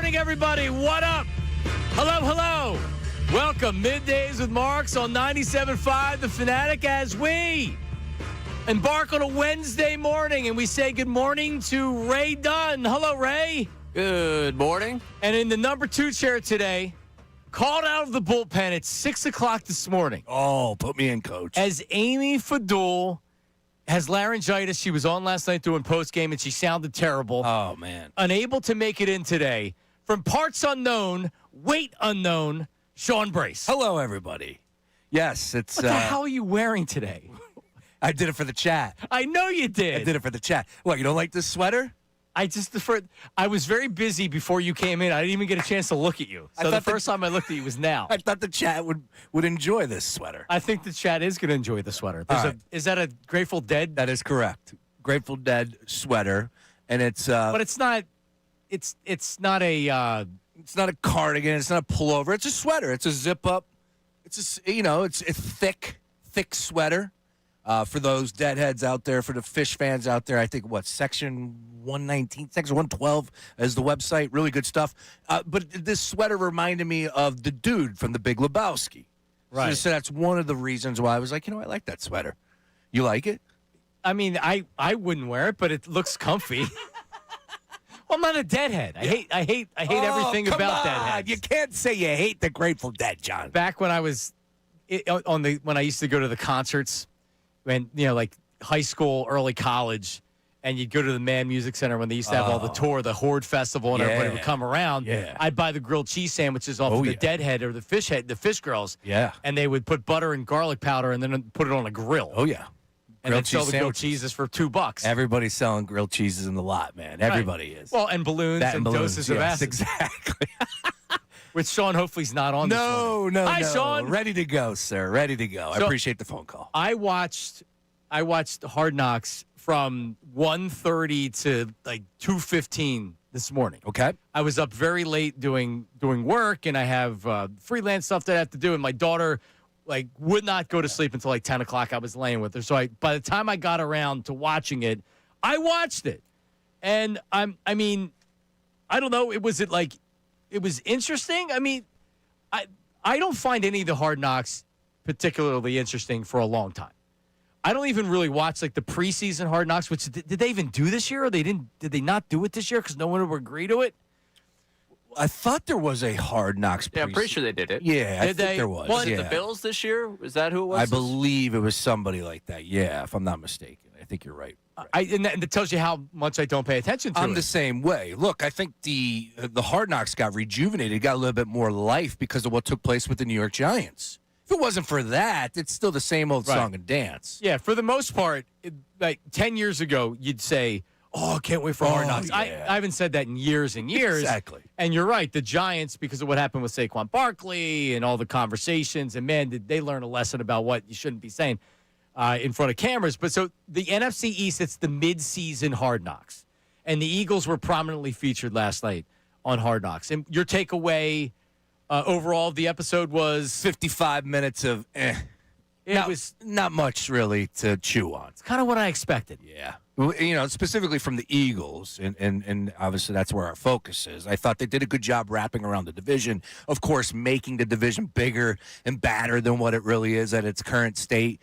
morning, everybody. What up? Hello, hello. Welcome, Middays with Marks on 97.5 The Fanatic as we embark on a Wednesday morning, and we say good morning to Ray Dunn. Hello, Ray. Good morning. And in the number 2 chair today, called out of the bullpen at 6 o'clock this morning. Oh, put me in, coach. As Amy Fadul has laryngitis. She was on last night doing postgame, and she sounded terrible. Oh, man. Unable to make it in today. From parts unknown, weight unknown, Sean Brace. Hello, everybody. Yes, it's... What the hell are you wearing today? I did it for the chat. I know you did. I did it for the chat. What, you don't like this sweater? I was very busy before you came in. I didn't even get a chance to look at you. So the first time I looked at you was now. I thought the chat would enjoy this sweater. I think the chat is going to enjoy the sweater. Right. Is that a Grateful Dead? That is correct. Grateful Dead sweater, and it's... but it's not... It's not a... It's not a cardigan. It's not a pullover. It's a sweater. It's a zip-up. It's a thick sweater. For those deadheads out there, for the fish fans out there, I think, Section 119, Section 112 is the website. Really good stuff. But this sweater reminded me of the dude from The Big Lebowski. Right. So that's one of the reasons why I was like, I like that sweater. You like it? I mean, I wouldn't wear it, but it looks comfy. Well, I'm not a deadhead. I hate everything about deadheads. You can't say you hate the Grateful Dead, John. Back when I was when I used to go to the concerts, when like high school, early college, and you'd go to the Mann Music Center when they used to have all the tour, the Horde Festival, and everybody would come around. Yeah. I'd buy the grilled cheese sandwiches off of the Deadhead or the Fish Girls. Yeah. And they would put butter and garlic powder and then put it on a grill. Oh, yeah. And then sell the grilled cheeses for $2. Everybody's selling grilled cheeses in the lot, man. Everybody is. Well, and balloons and doses of acid. Exactly. Which Sean hopefully's not on this morning. No. Hi, Sean. Ready to go, sir. Ready to go. I appreciate the phone call. I watched Hard Knocks from 1:30 to like 2:15 this morning. Okay. I was up very late doing work, and I have freelance stuff that I have to do, and my daughter would not go to sleep until like 10 o'clock. I was laying with her. So by the time I got around to watching it, I watched it. And I don't know, it was interesting. I mean, I don't find any of the Hard Knocks particularly interesting for a long time. I don't even really watch the preseason Hard Knocks, which did they even do this year, or did they not do it this year because no one would agree to it? I thought there was a Hard Knocks. Yeah, I'm pretty sure they did it. Yeah, I think there was. Was it the Bills this year? Is that who it was? I believe it was somebody like that. Yeah, if I'm not mistaken. I think you're right. And that tells you how much I don't pay attention to it. I'm the same way. Look, I think the Hard Knocks got rejuvenated, got a little bit more life because of what took place with the New York Giants. If it wasn't for that, it's still the same old song and dance. Yeah, for the most part, 10 years ago, you'd say, oh, I can't wait for Hard Knocks. Yeah. I haven't said that in years and years. Exactly. And you're right. The Giants, because of what happened with Saquon Barkley and all the conversations, and man, did they learn a lesson about what you shouldn't be saying in front of cameras. But so the NFC East, it's the mid-season Hard Knocks. And the Eagles were prominently featured last night on Hard Knocks. And your takeaway overall of the episode was? 55 minutes of It was not much really to chew on. It's kind of what I expected. Yeah. Specifically from the Eagles, and obviously that's where our focus is. I thought they did a good job wrapping around the division, of course, making the division bigger and badder than what it really is at its current state.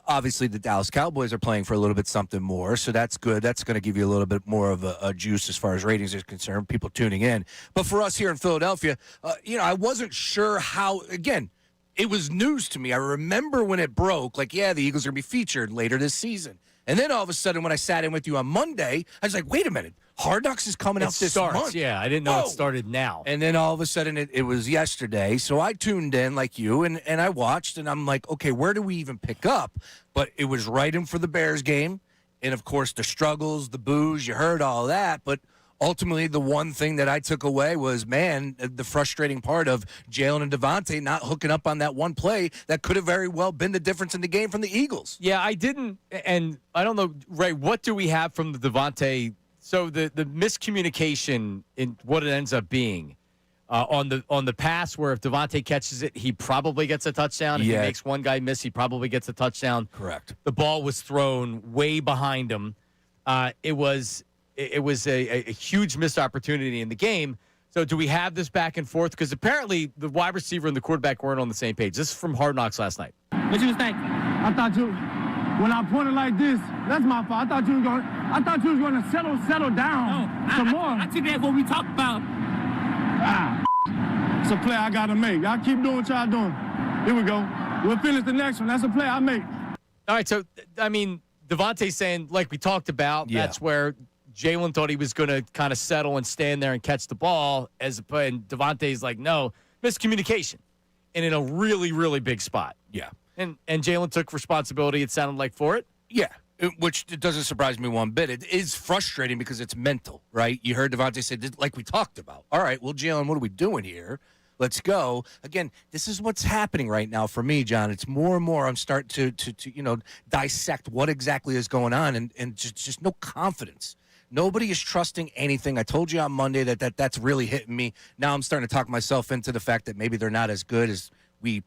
Obviously, the Dallas Cowboys are playing for a little bit something more, so that's good. That's going to give you a little bit more of a juice as far as ratings is concerned, people tuning in. But for us here in Philadelphia, I wasn't sure how, again, it was news to me. I remember when it broke, the Eagles are going to be featured later this season. And then all of a sudden, when I sat in with you on Monday, I was like, wait a minute. Hard Knocks is coming out this month. Yeah, I didn't know it started now. And then all of a sudden, it was yesterday. So I tuned in like you, and I watched, and I'm like, okay, where do we even pick up? But it was right in for the Bears game. And, of course, the struggles, the boos, you heard all that. But ultimately, the one thing that I took away was, man, the frustrating part of Jalen and Devontae not hooking up on that one play that could have very well been the difference in the game from the Eagles. Yeah, I didn't, and I don't know, Ray, what do we have from the Devontae? So the miscommunication in what it ends up being on the pass where if Devontae catches it, he probably gets a touchdown. If he makes one guy miss, he probably gets a touchdown. Correct. The ball was thrown way behind him. It was a huge missed opportunity in the game. So do we have this back and forth? Because apparently the wide receiver and the quarterback weren't on the same page. This is from Hard Knocks last night. What you was thinking? I thought you, when I pointed like this, that's my fault. I thought you was gonna settle down some more. I took that what we talked about. It's a play I gotta make. Y'all keep doing what y'all doing. Here we go. We'll finish the next one. That's a play I make. All right, so, I mean, Devontae's saying, like we talked about, that's where Jalen thought he was going to kind of settle and stand there and catch the ball, and Devontae's like, no, miscommunication, and in a really, really big spot. Yeah. And Jalen took responsibility, it sounded like, for it. Yeah, which it doesn't surprise me one bit. It is frustrating because it's mental, right? You heard Devontae say, like we talked about. All right, well, Jalen, what are we doing here? Let's go. Again, this is what's happening right now for me, John. It's more and more I'm starting to dissect what exactly is going on and just no confidence. Nobody is trusting anything. I told you on Monday that's really hitting me. Now I'm starting to talk myself into the fact that maybe they're not as good as we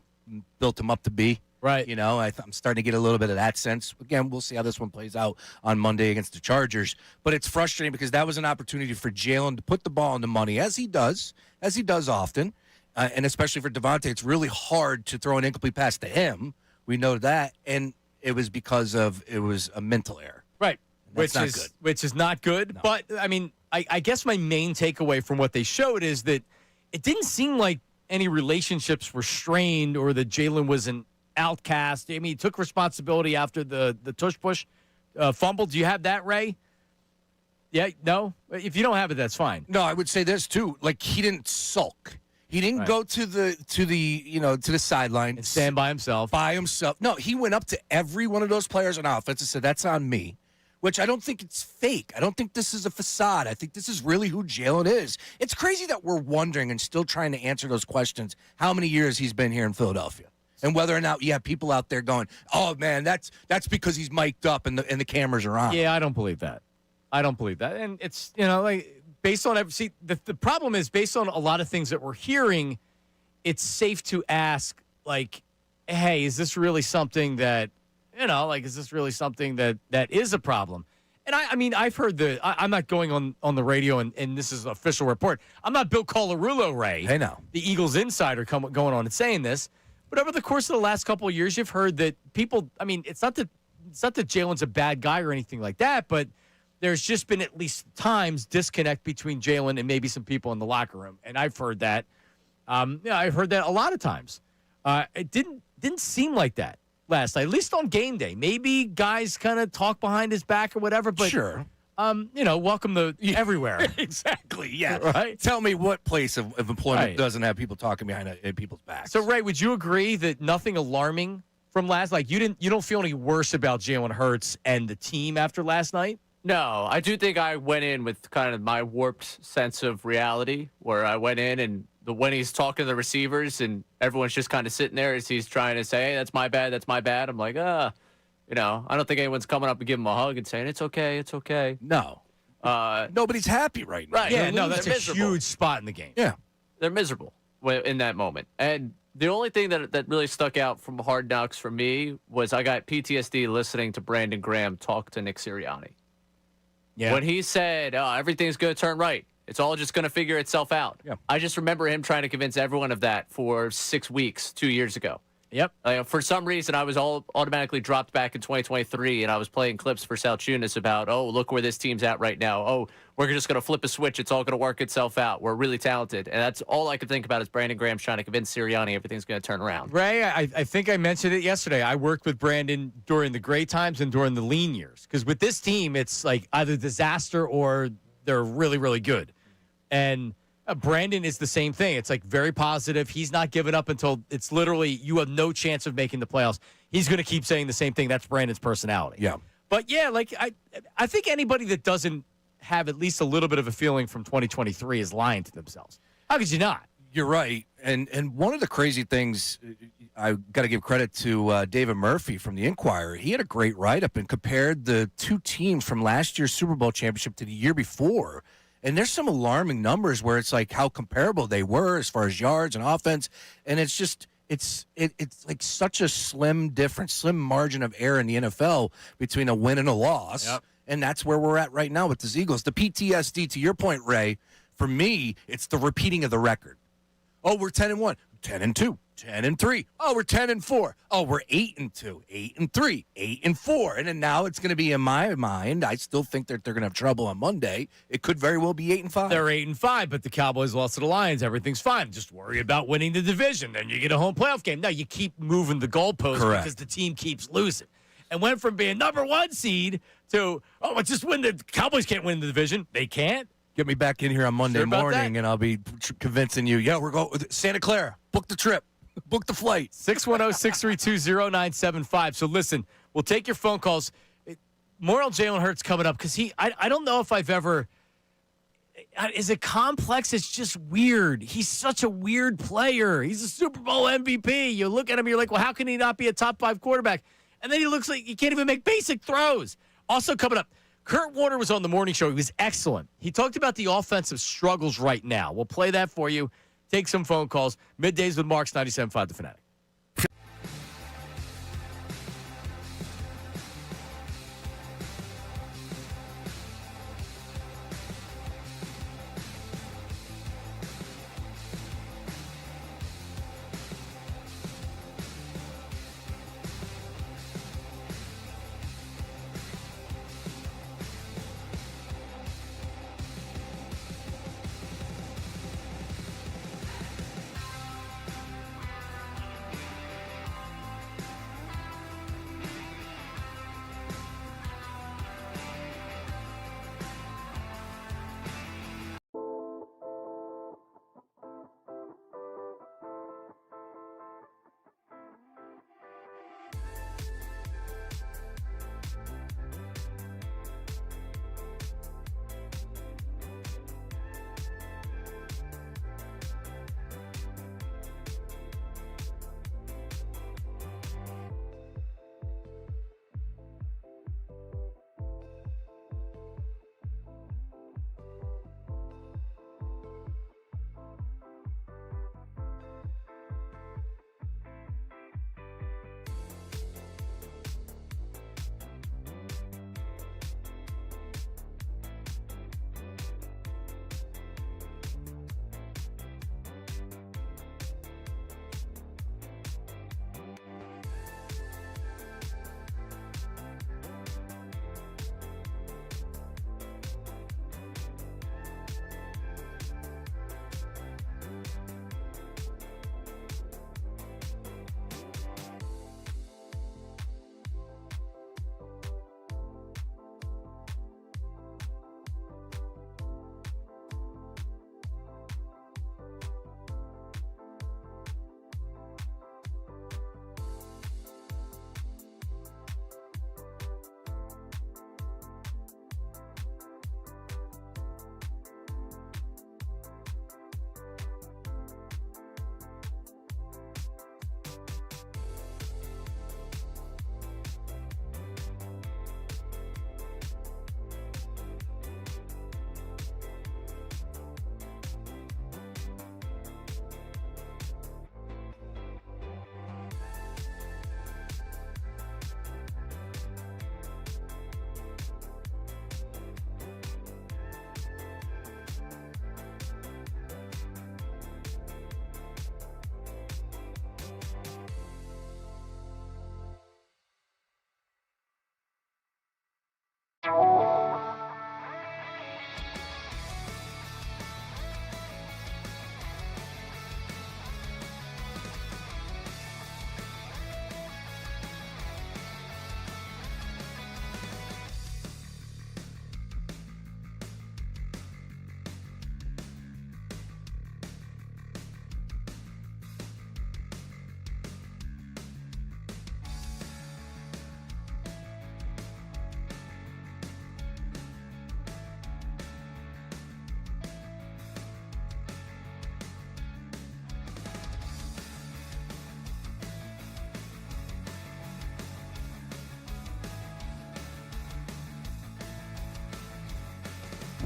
built them up to be. Right. I'm starting to get a little bit of that sense. Again, we'll see how this one plays out on Monday against the Chargers. But it's frustrating because that was an opportunity for Jalen to put the ball in the money, as he does often. And especially for Devontae, it's really hard to throw an incomplete pass to him. We know that. And it was because it was a mental error. Right. Which is good. Which is not good. No. But, I mean, I guess my main takeaway from what they showed is that it didn't seem like any relationships were strained or that Jalen was an outcast. I mean, he took responsibility after the tush-push fumble. Do you have that, Ray? Yeah? No? If you don't have it, that's fine. No, I would say this, too. Like, he didn't sulk. He didn't go to the sideline and stand by himself. No, he went up to every one of those players on offense and said, "That's on me," which I don't think it's fake. I don't think this is a facade. I think this is really who Jalen is. It's crazy that we're wondering and still trying to answer those questions how many years he's been here in Philadelphia. And whether or not you have people out there going, "Oh man, that's because he's mic'd up and the cameras are on." Yeah, I don't believe that. And it's based on the problem is based on a lot of things that we're hearing. It's safe to ask, like, hey, is this really something that is this really something that is a problem? And I mean, I've heard I'm not going on the radio and this is an official report. I'm not Bill Colarulo, Ray. Hey, no. The Eagles insider going on and saying this. But over the course of the last couple of years, you've heard that people, I mean, it's not that Jalen's a bad guy or anything like that, but there's just been at least times disconnect between Jalen and maybe some people in the locker room. And I've heard that. I've heard that a lot of times. It didn't seem like that last night, at least on game day. Maybe guys kind of talk behind his back or whatever, but sure. Welcome to everywhere. Exactly. Yeah. Right. Tell me what place of employment doesn't have people talking behind people's backs. So, Ray, would you agree that nothing alarming from last night? You don't feel any worse about Jalen Hurts and the team after last night? No, I do think I went in with kind of my warped sense of reality, where I went in and when he's talking to the receivers and everyone's just kind of sitting there as he's trying to say, "Hey, that's my bad." I'm like, I don't think anyone's coming up and giving him a hug and saying, "It's okay." No. Nobody's happy right now. Right. Yeah, no, that's a miserable. huge spot in the game. Yeah. They're miserable in that moment. And the only thing that really stuck out from Hard Knocks for me was I got PTSD listening to Brandon Graham talk to Nick Sirianni. Yeah. When he said, everything's going to turn right, it's all just going to figure itself out. Yeah. I just remember him trying to convince everyone of that for 6 weeks, 2 years ago. Yep. For some reason, I was automatically dropped back in 2023, and I was playing clips for Salciunas about, look where this team's at right now. Oh, we're just going to flip a switch. It's all going to work itself out. We're really talented. And that's all I could think about is Brandon Graham's trying to convince Sirianni everything's going to turn around. Ray, I think I mentioned it yesterday. I worked with Brandon during the great times and during the lean years. Because with this team, it's like either disaster or they're really, really good. And Brandon is the same thing. It's like very positive. He's not giving up until it's literally you have no chance of making the playoffs. He's going to keep saying the same thing. That's Brandon's personality. Yeah. But, yeah, like I think anybody that doesn't have at least a little bit of a feeling from 2023 is lying to themselves. How could you not? You're right. And one of the crazy things, I got to give credit to David Murphy from the Inquirer. He had a great write-up and compared the two teams from last year's Super Bowl championship to the year before. And there's some alarming numbers where it's like how comparable they were as far as yards and offense. And it's just it's like such a slim margin of error in the NFL between a win and a loss. Yep. And that's where we're at right now with the Eagles. The PTSD, to your point, Ray, For me, it's the repeating of the record. Oh, we're 10-1, 10-2, 10-3. Oh, we're 10-4. Oh, we're 8-2, 8-3, 8-4. And then now it's going to be in my mind. I still think that they're going to have trouble on Monday. It could very well be 8-5. They're 8-5, but the Cowboys lost to the Lions. Everything's fine. Just worry about winning the division. Then you get a home playoff game. No, you keep moving the goalposts because the team keeps losing. And went from being number 1 seed to, let's just win. The Cowboys can't win the division. They can't. Get me back in here on Monday morning, and I'll be convincing you. Yeah, we're going Santa Clara. Book the trip. Book the flight. 610-632-0975. So listen, we'll take your phone calls. More on Jalen Hurts coming up because I don't know if I've ever. Is it complex? It's just weird. He's such a weird player. He's a Super Bowl MVP. You look at him, you're like, well, how can he not be a top 5 quarterback? And then he looks like he can't even make basic throws. Also coming up, Kurt Warner was on the morning show. He was excellent. He talked about the offensive struggles right now. We'll play that for you. Take some phone calls. Middays with Marks, 97.5 The Fanatic.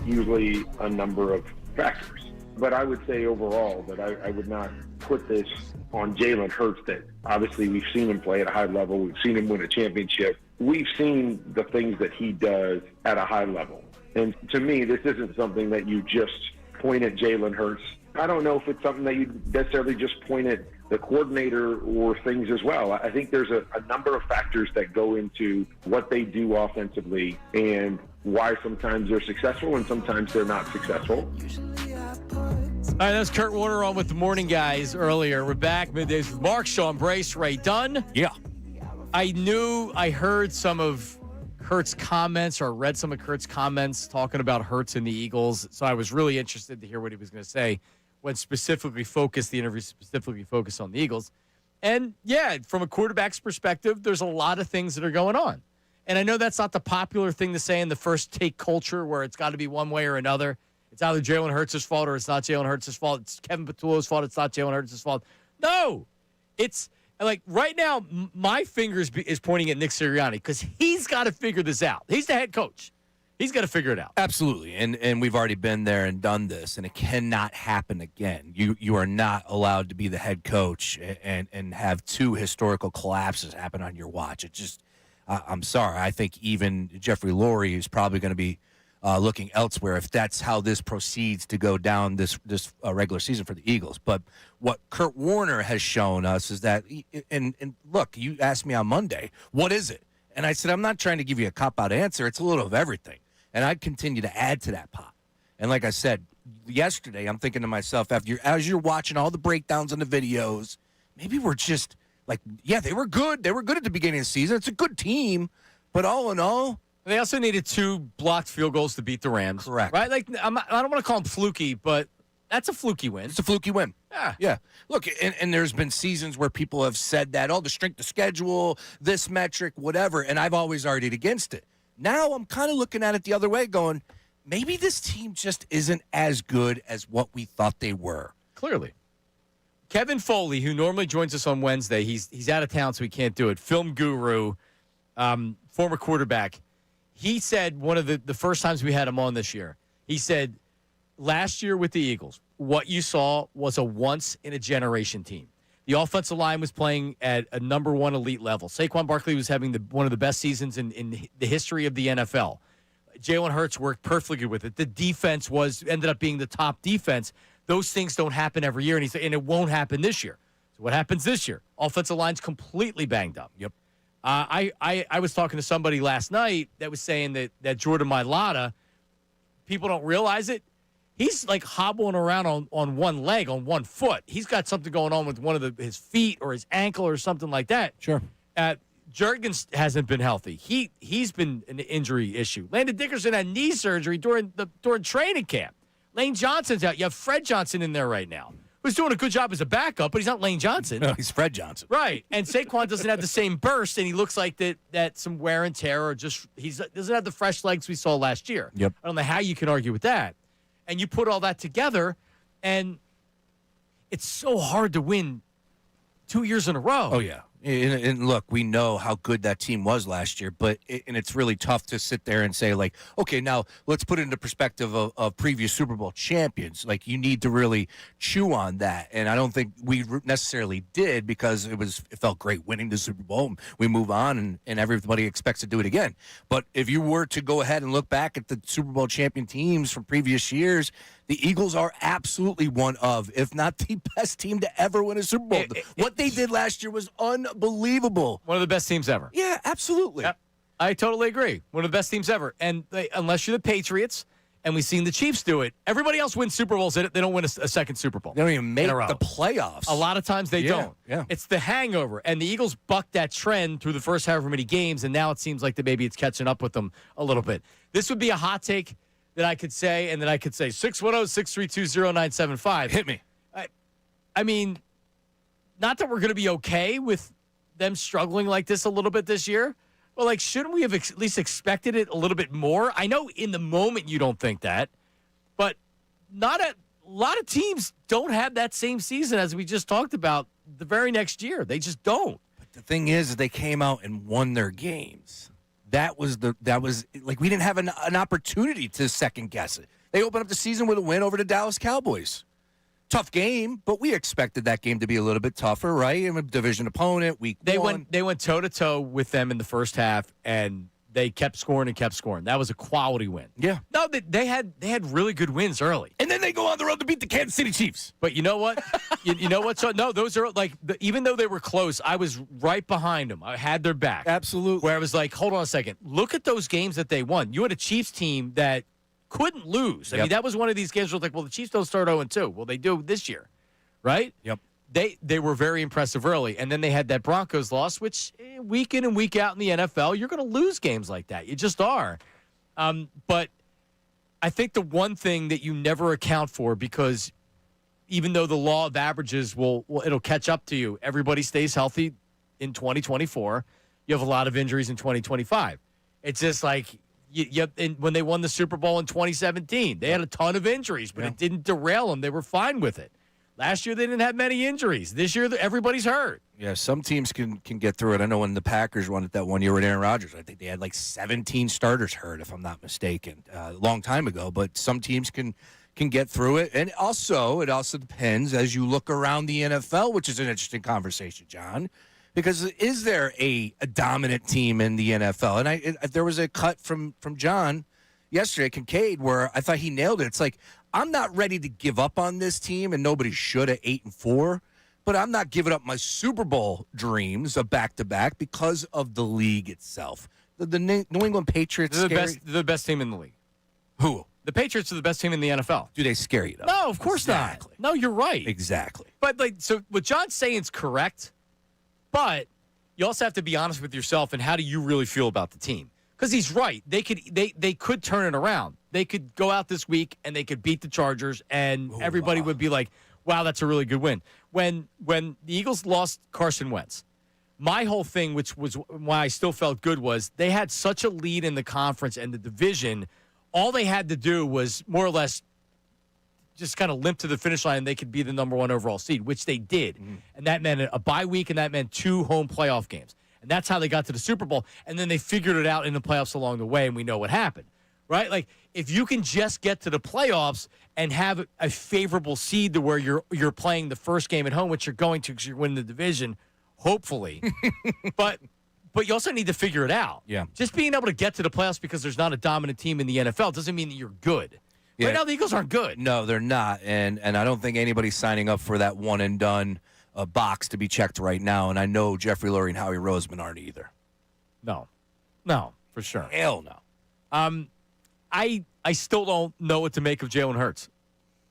usually a number of factors. But I would say overall that I would not put this on Jalen Hurts. That obviously we've seen him play at a high level. We've seen him win a championship. We've seen the things that he does at a high level. And to me, this isn't something that you just point at Jalen Hurts. I don't know if it's something that you necessarily just point at the coordinator or things as well. I think there's a number of factors that go into what they do offensively and why sometimes they're successful and sometimes they're not successful. All right, that's Kurt Warner on with the morning guys earlier. We're back, Middays with Mark, Sean Brace, Ray Dunn. Yeah. I heard some of Kurt's comments or read some of Kurt's comments talking about Hurts and the Eagles, so I was really interested to hear what he was going to say when the interview specifically focused on the Eagles. And, yeah, from a quarterback's perspective, there's a lot of things that are going on. And I know that's not the popular thing to say in the first take culture where it's got to be one way or another. It's either Jalen Hurts' fault or it's not Jalen Hurts' fault. It's Kevin Patullo's fault. It's not Jalen Hurts' fault. No. It's like right now, my finger is pointing at Nick Sirianni because he's got to figure this out. He's the head coach. He's got to figure it out. Absolutely. And we've already been there and done this, and it cannot happen again. You are not allowed to be the head coach and have two historical collapses happen on your watch. It just, I'm sorry. I think even Jeffrey Lurie is probably going to be looking elsewhere if that's how this proceeds to go down this regular season for the Eagles. But what Kurt Warner has shown us is that, and look, you asked me on Monday, what is it? And I said, I'm not trying to give you a cop-out answer. It's a little of everything. And I'd continue to add to that pot. And like I said, yesterday, I'm thinking to myself, as you're watching all the breakdowns and the videos, maybe we're just like, yeah, they were good. They were good at the beginning of the season. It's a good team. But all in all, they also needed 2 blocked field goals to beat the Rams. Correct. Right? Like, I don't want to call them fluky, but that's a fluky win. It's a fluky win. Yeah. Look, and there's been seasons where people have said that, the strength of schedule, this metric, whatever, and I've always argued against it. Now I'm kind of looking at it the other way going, maybe this team just isn't as good as what we thought they were. Clearly. Kevin Foley, who normally joins us on Wednesday, he's out of town, so he can't do it. Film guru, former quarterback. He said one of the first times we had him on this year, he said, last year with the Eagles, what you saw was a once-in-a-generation team. The offensive line was playing at a number one elite level. Saquon Barkley was having one of the best seasons in the history of the NFL. Jalen Hurts worked perfectly with it. The defense ended up being the top defense. Those things don't happen every year, and it won't happen this year. So what happens this year? Offensive line's completely banged up. Yep. I was talking to somebody last night that was saying that Jordan Mailata, people don't realize it, he's like hobbling around on one leg, on one foot. He's got something going on with one of his feet or his ankle or something like that. Sure. Jurgens hasn't been healthy. He's been an injury issue. Landon Dickerson had knee surgery during training camp. Lane Johnson's out. You have Fred Johnson in there right now, who's doing a good job as a backup, but he's not Lane Johnson. No, he's Fred Johnson. Right. And Saquon doesn't have the same burst, and he looks like that some wear and tear, or just he doesn't have the fresh legs we saw last year. Yep. I don't know how you can argue with that. And you put all that together, and it's so hard to win 2 years in a row. Oh, yeah. And look, we know how good that team was last year, and it's really tough to sit there and say, like, okay, now let's put it into perspective of previous Super Bowl champions. Like, you need to really chew on that, and I don't think we necessarily did because it felt great winning the Super Bowl. We move on, and everybody expects to do it again. But if you were to go ahead and look back at the Super Bowl champion teams from previous years, the Eagles are absolutely one of, if not the best team to ever win a Super Bowl. What they did last year was unbelievable. One of the best teams ever. Yeah, absolutely. Yep. I totally agree. One of the best teams ever. And unless you're the Patriots, and we've seen the Chiefs do it, everybody else wins Super Bowls. They don't win a second Super Bowl. They don't even make the playoffs. A lot of times they don't. Yeah. It's the hangover. And the Eagles bucked that trend through the first however many games, and now it seems like maybe it's catching up with them a little bit. This would be a hot take that I could say, and that I could say 610-632-0975. Hit me. I mean, not that we're going to be okay with them struggling like this a little bit this year, but like, shouldn't we have at least expected it a little bit more? I know in the moment you don't think that, but a lot of teams don't have that same season as we just talked about the very next year. They just don't. But the thing is they came out and won their games. That was like, we didn't have an opportunity to second guess it. They opened up the season with a win over the Dallas Cowboys. Tough game, but we expected that game to be a little bit tougher, right? And a division opponent, week one. They went toe-to-toe with them in the first half and they kept scoring and kept scoring. That was a quality win. Yeah. No, they had really good wins early. And then they go on the road to beat the Kansas City Chiefs. But you know what? you know what? So, no, those are like, even though they were close, I was right behind them. I had their back. Absolutely. Where I was like, hold on a second. Look at those games that they won. You had a Chiefs team that couldn't lose. I mean, that was one of these games where like, well, the Chiefs don't start 0-2. Well, they do this year, right? Yep. They were very impressive early, and then they had that Broncos loss, which week in and week out in the NFL, you're going to lose games like that. You just are. But I think the one thing that you never account for, because even though the law of averages it'll catch up to you, everybody stays healthy in 2024. You have a lot of injuries in 2025. It's just like when they won the Super Bowl in 2017, they had a ton of injuries, but it didn't derail them. They were fine with it. Last year, they didn't have many injuries. This year, everybody's hurt. Yeah, some teams can get through it. I know when the Packers won it that one year with Aaron Rodgers, I think they had like 17 starters hurt, if I'm not mistaken, a long time ago. But some teams can get through it. And also, it also depends as you look around the NFL, which is an interesting conversation, John, because is there a dominant team in the NFL? And there was a cut from John yesterday, Kincade, where I thought he nailed it. It's like, I'm not ready to give up on this team, and nobody should at 8-4, but I'm not giving up my Super Bowl dreams of back-to-back because of the league itself. The New England Patriots they're the best team in the league. Who? The Patriots are the best team in the NFL. Do they scare you, though? No, of course not. No, you're right. Exactly. But, so what John's saying is correct, but you also have to be honest with yourself, and how do you really feel about the team? Because he's right. They could turn it around. They could go out this week and they could beat the Chargers, and everybody would be like, wow, that's a really good win. When the Eagles lost Carson Wentz, my whole thing, which was why I still felt good, was they had such a lead in the conference and the division. All they had to do was more or less just kind of limp to the finish line, and they could be the number 1 overall seed, which they did. And that meant a bye week, and that meant 2 home playoff games. And that's how they got to the Super Bowl. And then they figured it out in the playoffs along the way, and we know what happened, right? Like, if you can just get to the playoffs and have a favorable seed to where you're playing the first game at home, which you're going to because you're winning the division, hopefully. but you also need to figure it out. Yeah. Just being able to get to the playoffs because there's not a dominant team in the NFL doesn't mean that you're good. Yeah. Right now, the Eagles aren't good. No, they're not. And I don't think anybody's signing up for that one-and-done box to be checked right now, and I know Jeffrey Lurie and Howie Roseman aren't either. No, for sure. Hell no. I still don't know what to make of Jalen Hurts.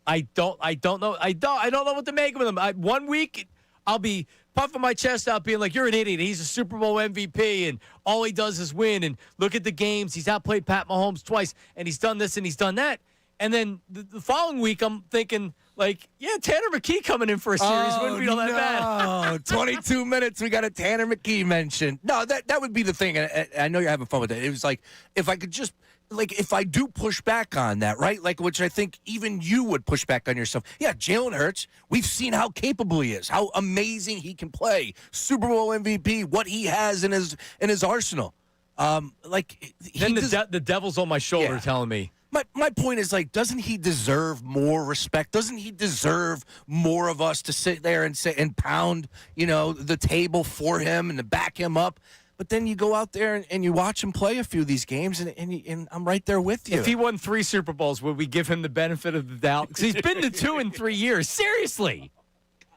I don't know what to make of him. 1 week I'll be puffing my chest out, being like, "You're an idiot. He's a Super Bowl MVP, and all he does is win. And look at the games. He's outplayed Pat Mahomes twice, and he's done this and he's done that." And then the following week, I'm thinking, like, yeah, Tanner McKee coming in for a series wouldn't be all that bad. 22 minutes, we got a Tanner McKee mention. No, that would be the thing. I know you're having fun with it. It was like, if I could just, like, if I do push back on that, right? Like, which I think even you would push back on yourself. Yeah, Jalen Hurts, we've seen how capable he is, how amazing he can play. Super Bowl MVP, what he has in his arsenal. The devil's on my shoulder telling me. My point is, like, doesn't he deserve more respect? Doesn't he deserve more of us to sit there and say and pound, the table for him and to back him up? But then you go out there and you watch him play a few of these games, and I'm right there with you. If he won 3 Super Bowls, would we give him the benefit of the doubt? Because he's been to 2 in 3 years. Seriously.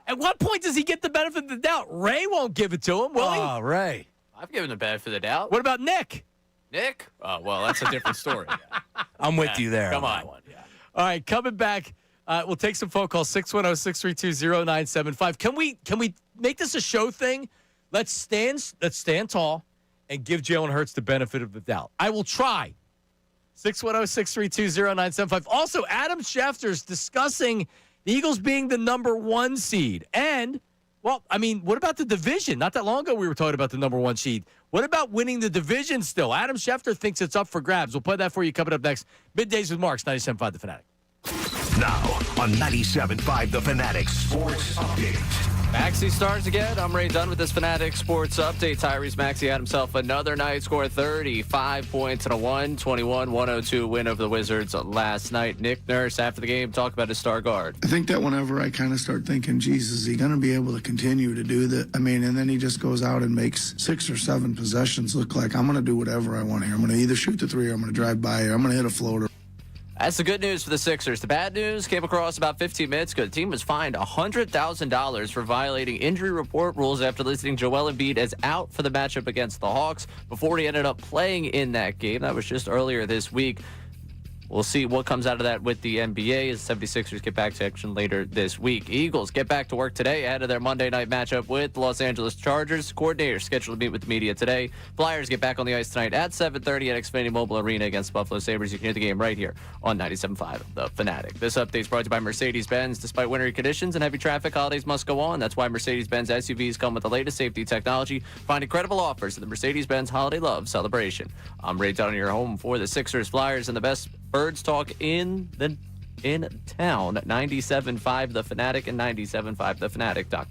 At what point does he get the benefit of the doubt? Ray won't give it to him, will he? Oh, Ray. I've given the benefit of the doubt. What about Nick? Nick? Oh, well, that's a different story. I'm with you there. Come on. That one. Yeah. All right, coming back, we'll take some phone calls, 610-632-0975. Can we make this a show thing? Let's stand tall and give Jalen Hurts the benefit of the doubt. I will try. 610-632-0975. Also, Adam Schefter's discussing the Eagles being the number 1 seed. And, well, I mean, what about the division? Not that long ago we were talking about the number 1 seed. What about winning the division still? Adam Schefter thinks it's up for grabs. We'll play that for you coming up next. Middays with Marks, 97.5 The Fanatic. Now on 97.5 The Fanatic Sports Update. Maxey starts again. I'm Ray Dunn with this Fanatic Sports Update. Tyrese Maxey had himself another night, scored 35 points and a 121-102 win over the Wizards last night. Nick Nurse, after the game, talked about his star guard. I think that whenever I kind of start thinking, geez, is he going to be able to continue to do that? I mean, and then he just goes out and makes 6 or 7 possessions look like I'm going to do whatever I want here. I'm going to either shoot the three or I'm going to drive by or I'm going to hit a floater. That's the good news for the Sixers. The bad news came across about 15 minutes ago. The team was fined $100,000 for violating injury report rules after listing Joel Embiid as out for the matchup against the Hawks before he ended up playing in that game. That was just earlier this week. We'll see what comes out of that with the NBA as the 76ers get back to action later this week. Eagles get back to work today ahead of their Monday night matchup with the Los Angeles Chargers. Coordinators scheduled to meet with the media today. Flyers get back on the ice tonight at 7:30 at Xfinity Mobile Arena against Buffalo Sabres. You can hear the game right here on 97.5 The Fanatic. This update is brought to you by Mercedes-Benz. Despite wintry conditions and heavy traffic, holidays must go on. That's why Mercedes-Benz SUVs come with the latest safety technology. Find incredible offers at the Mercedes-Benz Holiday Love Celebration. I'm Ray Dunn, your home for the Sixers, Flyers, and the best Birds talk in town. 97.5 The Fanatic and 97.5thefanatic.com.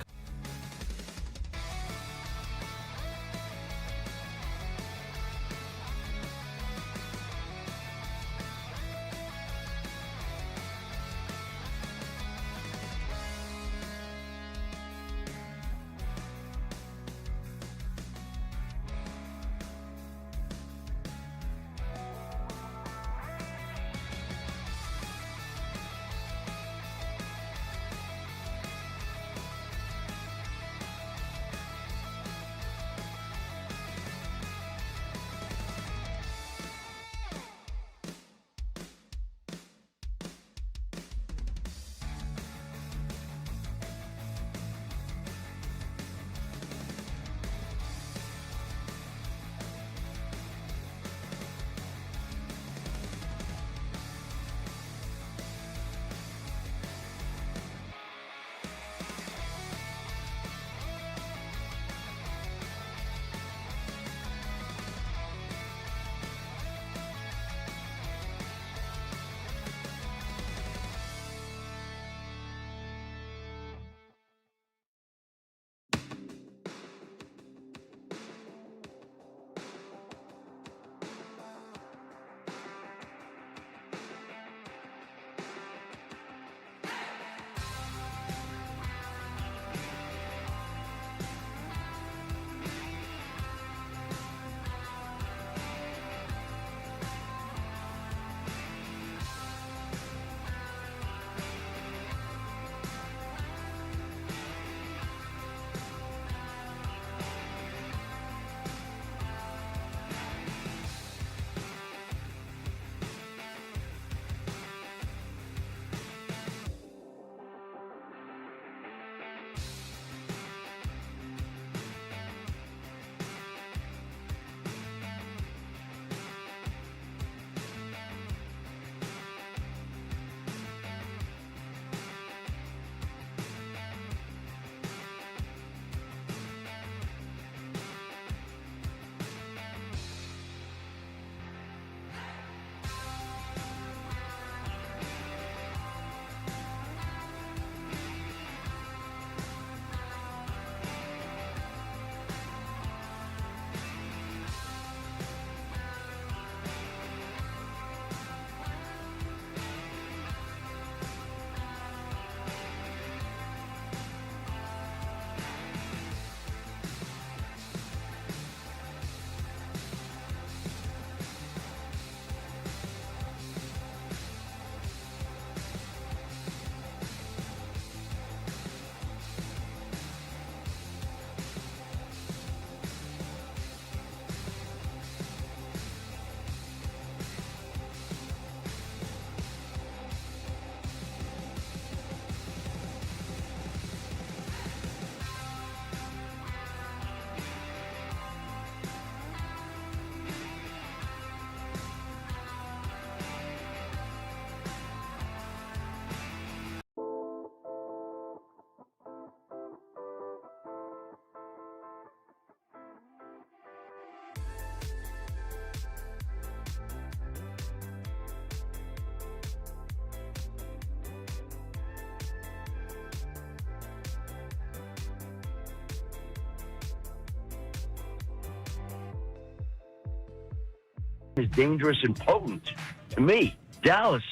is dangerous and potent. To me, Dallas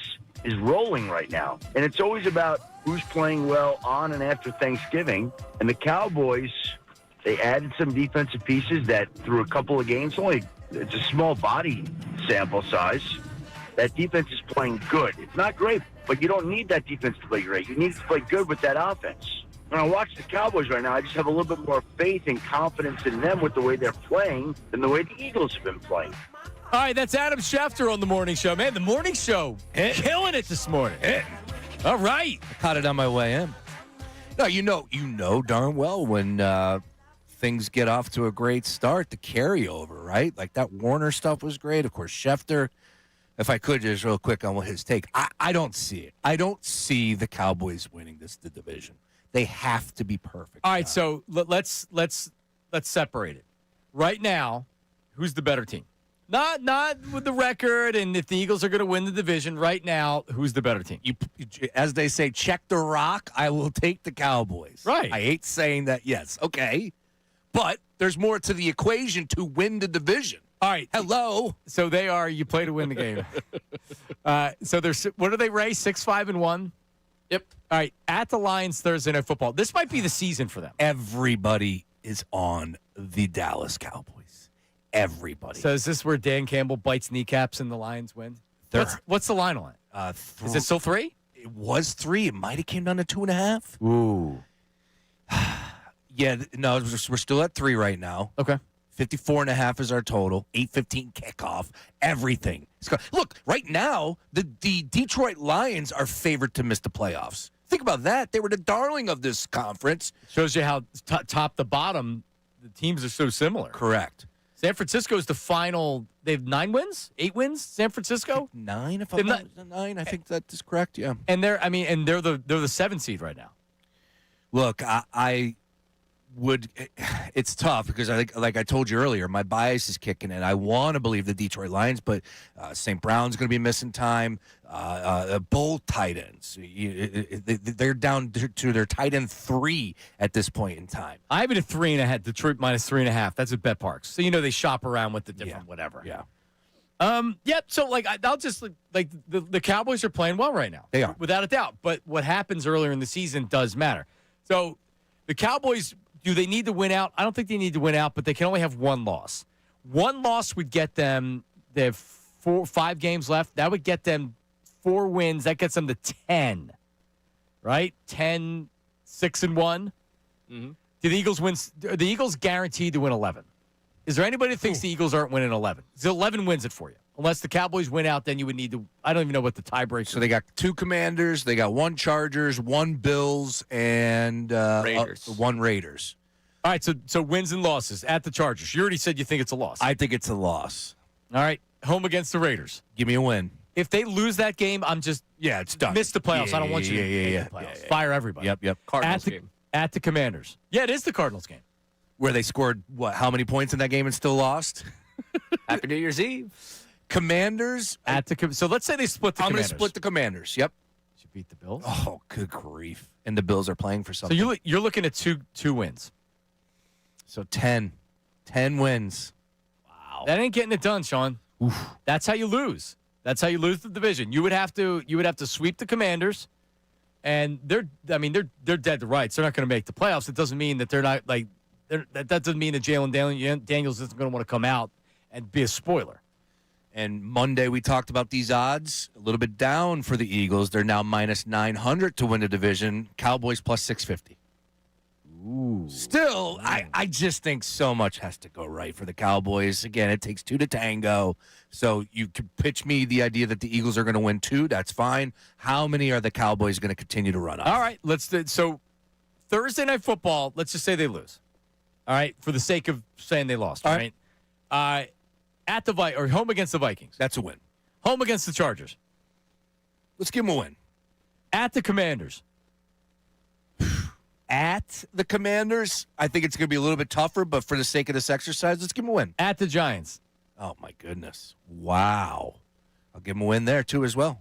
is rolling right now. And it's always about who's playing well on and after Thanksgiving. And the Cowboys, they added some defensive pieces that through a couple of games, it's a small body sample size. That defense is playing good. It's not great, but you don't need that defense to play great. You need to play good with that offense. When I watch the Cowboys right now, I just have a little bit more faith and confidence in them with the way they're playing than the way the Eagles have been playing. All right, that's Adam Schefter on The Morning Show. Man, The Morning Show, killing it this morning. All right. I caught it on my way in. No, you know darn well when things get off to a great start, the carryover, right? Like that Warner stuff was great. Of course, Schefter, if I could just real quick on his take, I don't see it. I don't see the Cowboys winning the division. They have to be perfect. All right, so let's separate it. Right now, who's the better team? Not with the record and if the Eagles are going to win the division. Right now, who's the better team? As they say, check the rock. I will take the Cowboys. Right. I hate saying that. Yes. Okay. But there's more to the equation to win the division. All right. Hello. So they are. You play to win the game. So there's. What are they, Ray? 6-5-1. Yep. All right. At the Lions Thursday Night Football. This might be the season for them. Everybody is on the Dallas Cowboys. Everybody. So is this where Dan Campbell bites kneecaps and the Lions win? What's the line on it? Is it still 3? It was 3. It might have came down to 2.5. Ooh. Yeah, no, we're still at 3 right now. Okay. 54.5 is our total. 8:15 kickoff. Everything. Look, right now, the Detroit Lions are favored to miss the playoffs. Think about that. They were the darling of this conference. Shows you how top to bottom the teams are so similar. Correct. San Francisco's the final. They have 9 wins, 8 wins. San Francisco 9. If I'm not 9, I think that is correct. Yeah. And they're the 7 seed right now. Look, I would. It's tough because I think, like I told you earlier, my bias is kicking in. I want to believe the Detroit Lions, but St. Brown's going to be missing time. Both tight ends, they're down to their tight end 3 at this point in time. I have it at 3.5. Detroit minus 3.5. That's at Bet Parks. So they shop around with the different whatever. Yeah. Yep. So I'll just the Cowboys are playing well right now. They are, without a doubt. But what happens earlier in the season does matter. So the Cowboys, do they need to win out? I don't think they need to win out, but they can only have 1 loss. 1 loss would get them. They have 5 games left. That would get them 4 wins. That gets them to 10. Right? 10, 6-1. Mm-hmm. Do the Eagles win? Are the Eagles guaranteed to win 11? Is there anybody that thinks the Eagles aren't winning 11? So 11 wins it for you. Unless the Cowboys win out, then you would need to. I don't even know what the tiebreaker. So they got 2 Commanders, they got 1 Chargers, 1 Bills, and Raiders. 1 Raiders. All right, so wins and losses at the Chargers. You already said you think it's a loss. I think it's a loss. All right, home against the Raiders. Give me a win. If they lose that game, I'm just it's done. Miss the playoffs. I don't want you to make the playoffs. Fire everybody. Yep. Cardinals game. At the Commanders. Yeah, it is the Cardinals game. Where they scored how many points in that game and still lost? Happy New Year's Eve. Commanders so let's say they split the I'm going Commanders. to split the Commanders. Yep. Should beat the Bills. Oh, good grief! And the Bills are playing for something. So you're looking at two wins. So 10 wins. Wow. That ain't getting it done, Sean. Oof. That's how you lose. That's how you lose the division. You would have to sweep the Commanders, and they're dead to rights. They're not going to make the playoffs. It doesn't mean that they're not that doesn't mean that Jalen Daniels isn't going to want to come out and be a spoiler. And Monday we talked about these odds a little bit down for the Eagles. They're now minus 900 to win the division. Cowboys plus 650. Ooh. Still, I just think so much has to go right for the Cowboys. Again, it takes 2 to tango. So you could pitch me the idea that the Eagles are going to win 2. That's fine. How many are the Cowboys going to continue to run off? All right, so Thursday Night Football, let's just say they lose. All right, for the sake of saying they lost, all right? At the or home against the Vikings. That's a win. Home against the Chargers. Let's give them a win. At the Commanders. At the Commanders, I think it's going to be a little bit tougher, but for the sake of this exercise, let's give them a win. At the Giants. Oh, my goodness. Wow. I'll give them a win there, too, as well.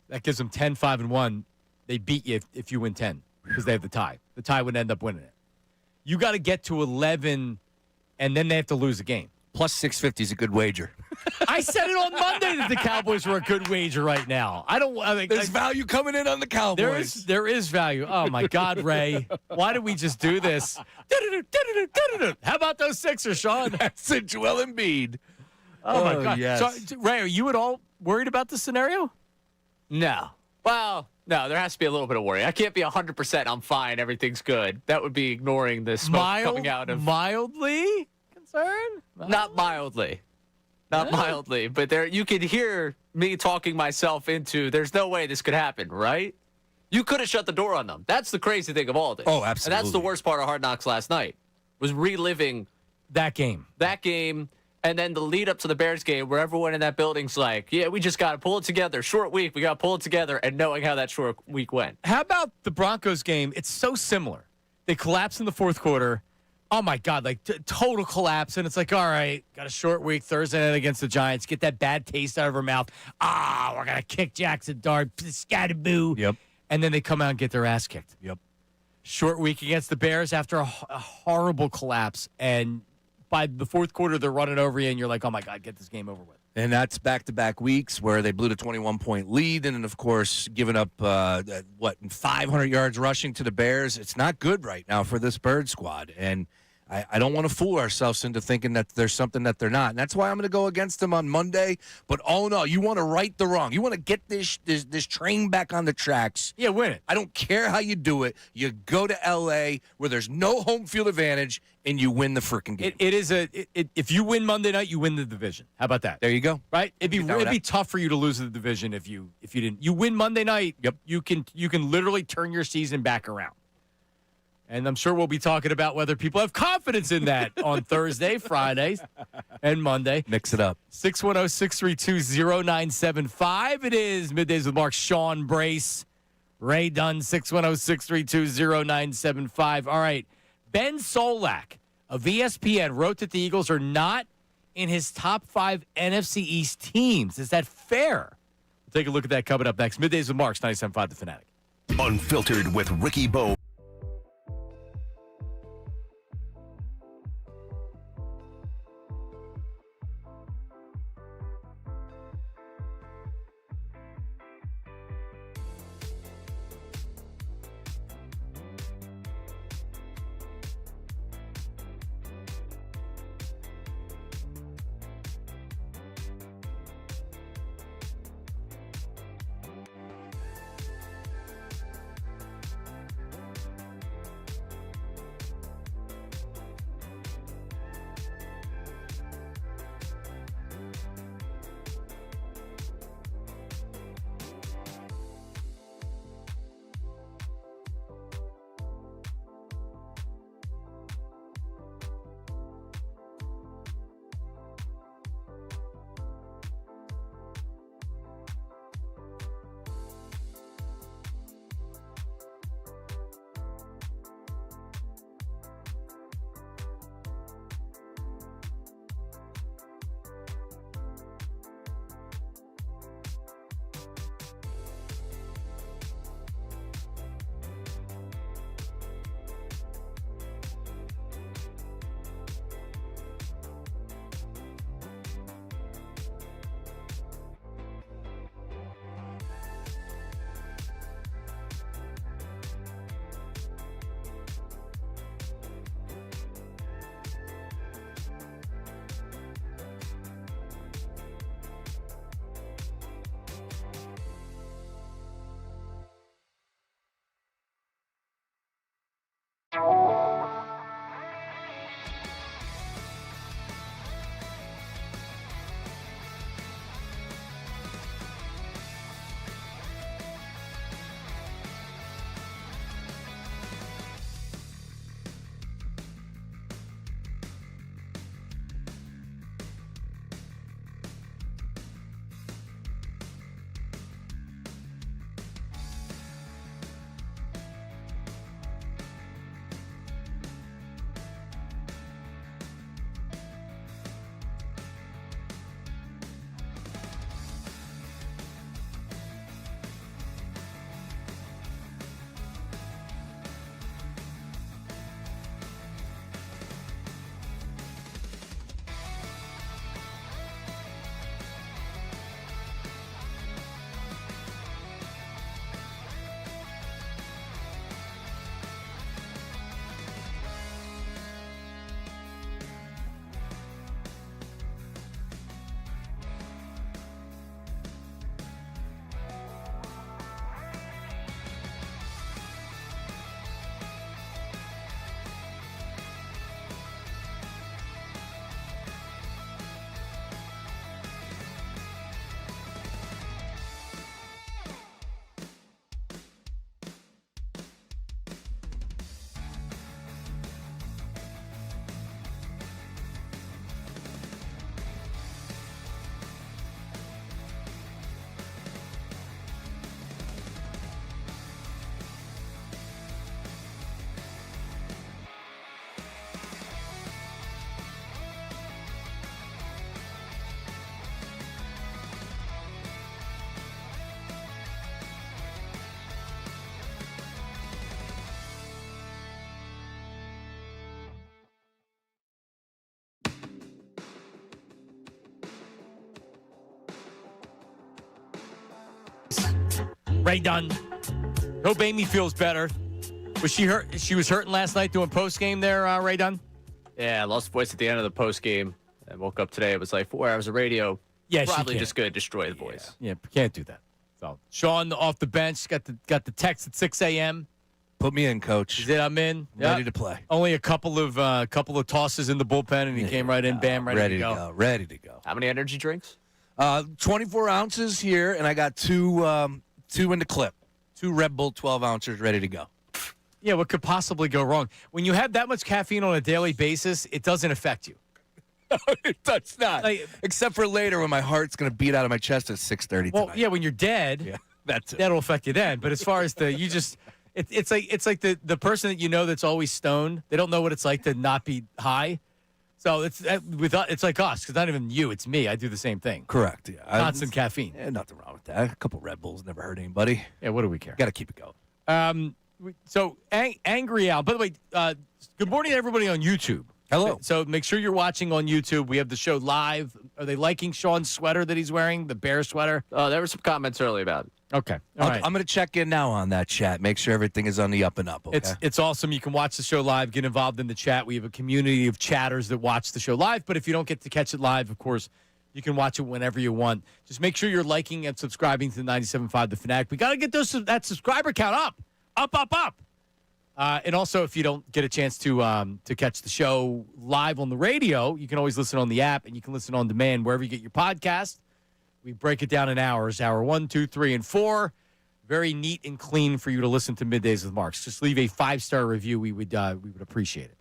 That gives them 10-5-1. They beat you if you win 10 because they have the tie. The tie would end up winning it. You got to get to 11, and then they have to lose a game. Plus 650 is a good wager. I said it on Monday that the Cowboys were a good wager right now. There's value coming in on the Cowboys. There is value. Oh my God, Ray! Why did we just do this? How about those Sixers, Sean? That's it, Joel Embiid. Oh my God! Yes. So, Ray, are you at all worried about this scenario? No. Well, no, there has to be a little bit of worry. I can't be 100% I'm fine, everything's good. That would be ignoring the smoke coming out of... Mildly concerned? Not mildly. Not mildly, but there you could hear me talking myself into there's no way this could happen, right? You could have shut the door on them. That's the crazy thing of all this. Oh, absolutely. And that's the worst part of Hard Knocks last night, was reliving that game. And then the lead up to the Bears game where everyone in that building's like, yeah, we just got to pull it together. Short week, we got to pull it together, and knowing how that short week went. How about the Broncos game? It's so similar. They collapse in the fourth quarter. Oh, my God, like total collapse. And it's like, all right, got a short week Thursday night against the Giants. Get that bad taste out of our mouth. We're going to kick Jackson Dart. Scatterboo. Yep. And then they come out and get their ass kicked. Yep. Short week against the Bears after a horrible collapse. And by the fourth quarter, they're running over you, and you're like, oh, my God, get this game over with. And that's back-to-back weeks where they blew the 21-point lead and then, of course, giving up, 500 yards rushing to the Bears. It's not good right now for this Bird squad. And I don't want to fool ourselves into thinking that there's something that they're not. And that's why I'm going to go against them on Monday. But, no, you want to right the wrong. You want to get this train back on the tracks. Yeah, win it. I don't care how you do it. You go to L.A. where there's no home field advantage, and you win the freaking game. If you win Monday night, you win the division. How about that? There you go. Right? It'd be tough for you to lose the division if you didn't. You win Monday night. Yep. You can literally turn your season back around. And I'm sure we'll be talking about whether people have confidence in that on Thursday, Friday, and Monday. Mix it up. 610-632-0975. It is Middays with Mark, Sean Brace, Ray Dunn, 610-632-0975. All right. Ben Solak of ESPN wrote that the Eagles are not in his top 5 NFC East teams. Is that fair? We'll take a look at that coming up next. Middays with Marks, 97.5 The Fanatic. Unfiltered with Ricky Bo. Ray Dunn. Hope Amy feels better. Was she hurt? She was hurting last night doing post game there, Ray Dunn? Yeah, I lost voice at the end of the post game. I woke up today. It was like 4 hours of radio. Yeah, probably she just going to destroy the voice. Yeah, can't do that. So Sean off the bench got the text at 6 a.m. Put me in, coach. He said, I'm in. Ready to play. Only a couple of tosses in the bullpen, and he came right in. Bam, ready to go. Ready to go. How many energy drinks? 24 ounces here, and I got two in the clip. 2 Red Bull 12 ounces ready to go. Yeah, what could possibly go wrong? When you have that much caffeine on a daily basis, it doesn't affect you. It does not. Except for later when my heart's going to beat out of my chest at 6:30 Well, tonight. yeah, when you're dead, that's it. that'll affect you then. But as far as it's like the person that you know that's always stoned. They don't know what it's like to not be high. So it's like us, because not even you, it's me. I do the same thing. Correct. Yeah. Constant caffeine. Nothing wrong with that. A couple Red Bulls never hurt anybody. Yeah, what do we care? Got to keep it going. So Angry Al. By the way, good morning to everybody on YouTube. Hello. So make sure you're watching on YouTube. We have the show live. Are they liking Sean's sweater that he's wearing, the bear sweater? There were some comments early about it. Okay. All right. I'm going to check in now on that chat. Make sure everything is on the up and up. Okay? It's awesome. You can watch the show live, get involved in the chat. We have a community of chatters that watch the show live. But if you don't get to catch it live, of course, you can watch it whenever you want. Just make sure you're liking and subscribing to the 97.5 The Fanatic. We got to get that subscriber count up. Up. And also, if you don't get a chance to catch the show live on the radio, you can always listen on the app, and you can listen on demand wherever you get your podcast. We break it down in hours, hour 1, 2, 3, and 4. Very neat and clean for you to listen to Middays with Marks. Just leave a 5-star review. We would appreciate it.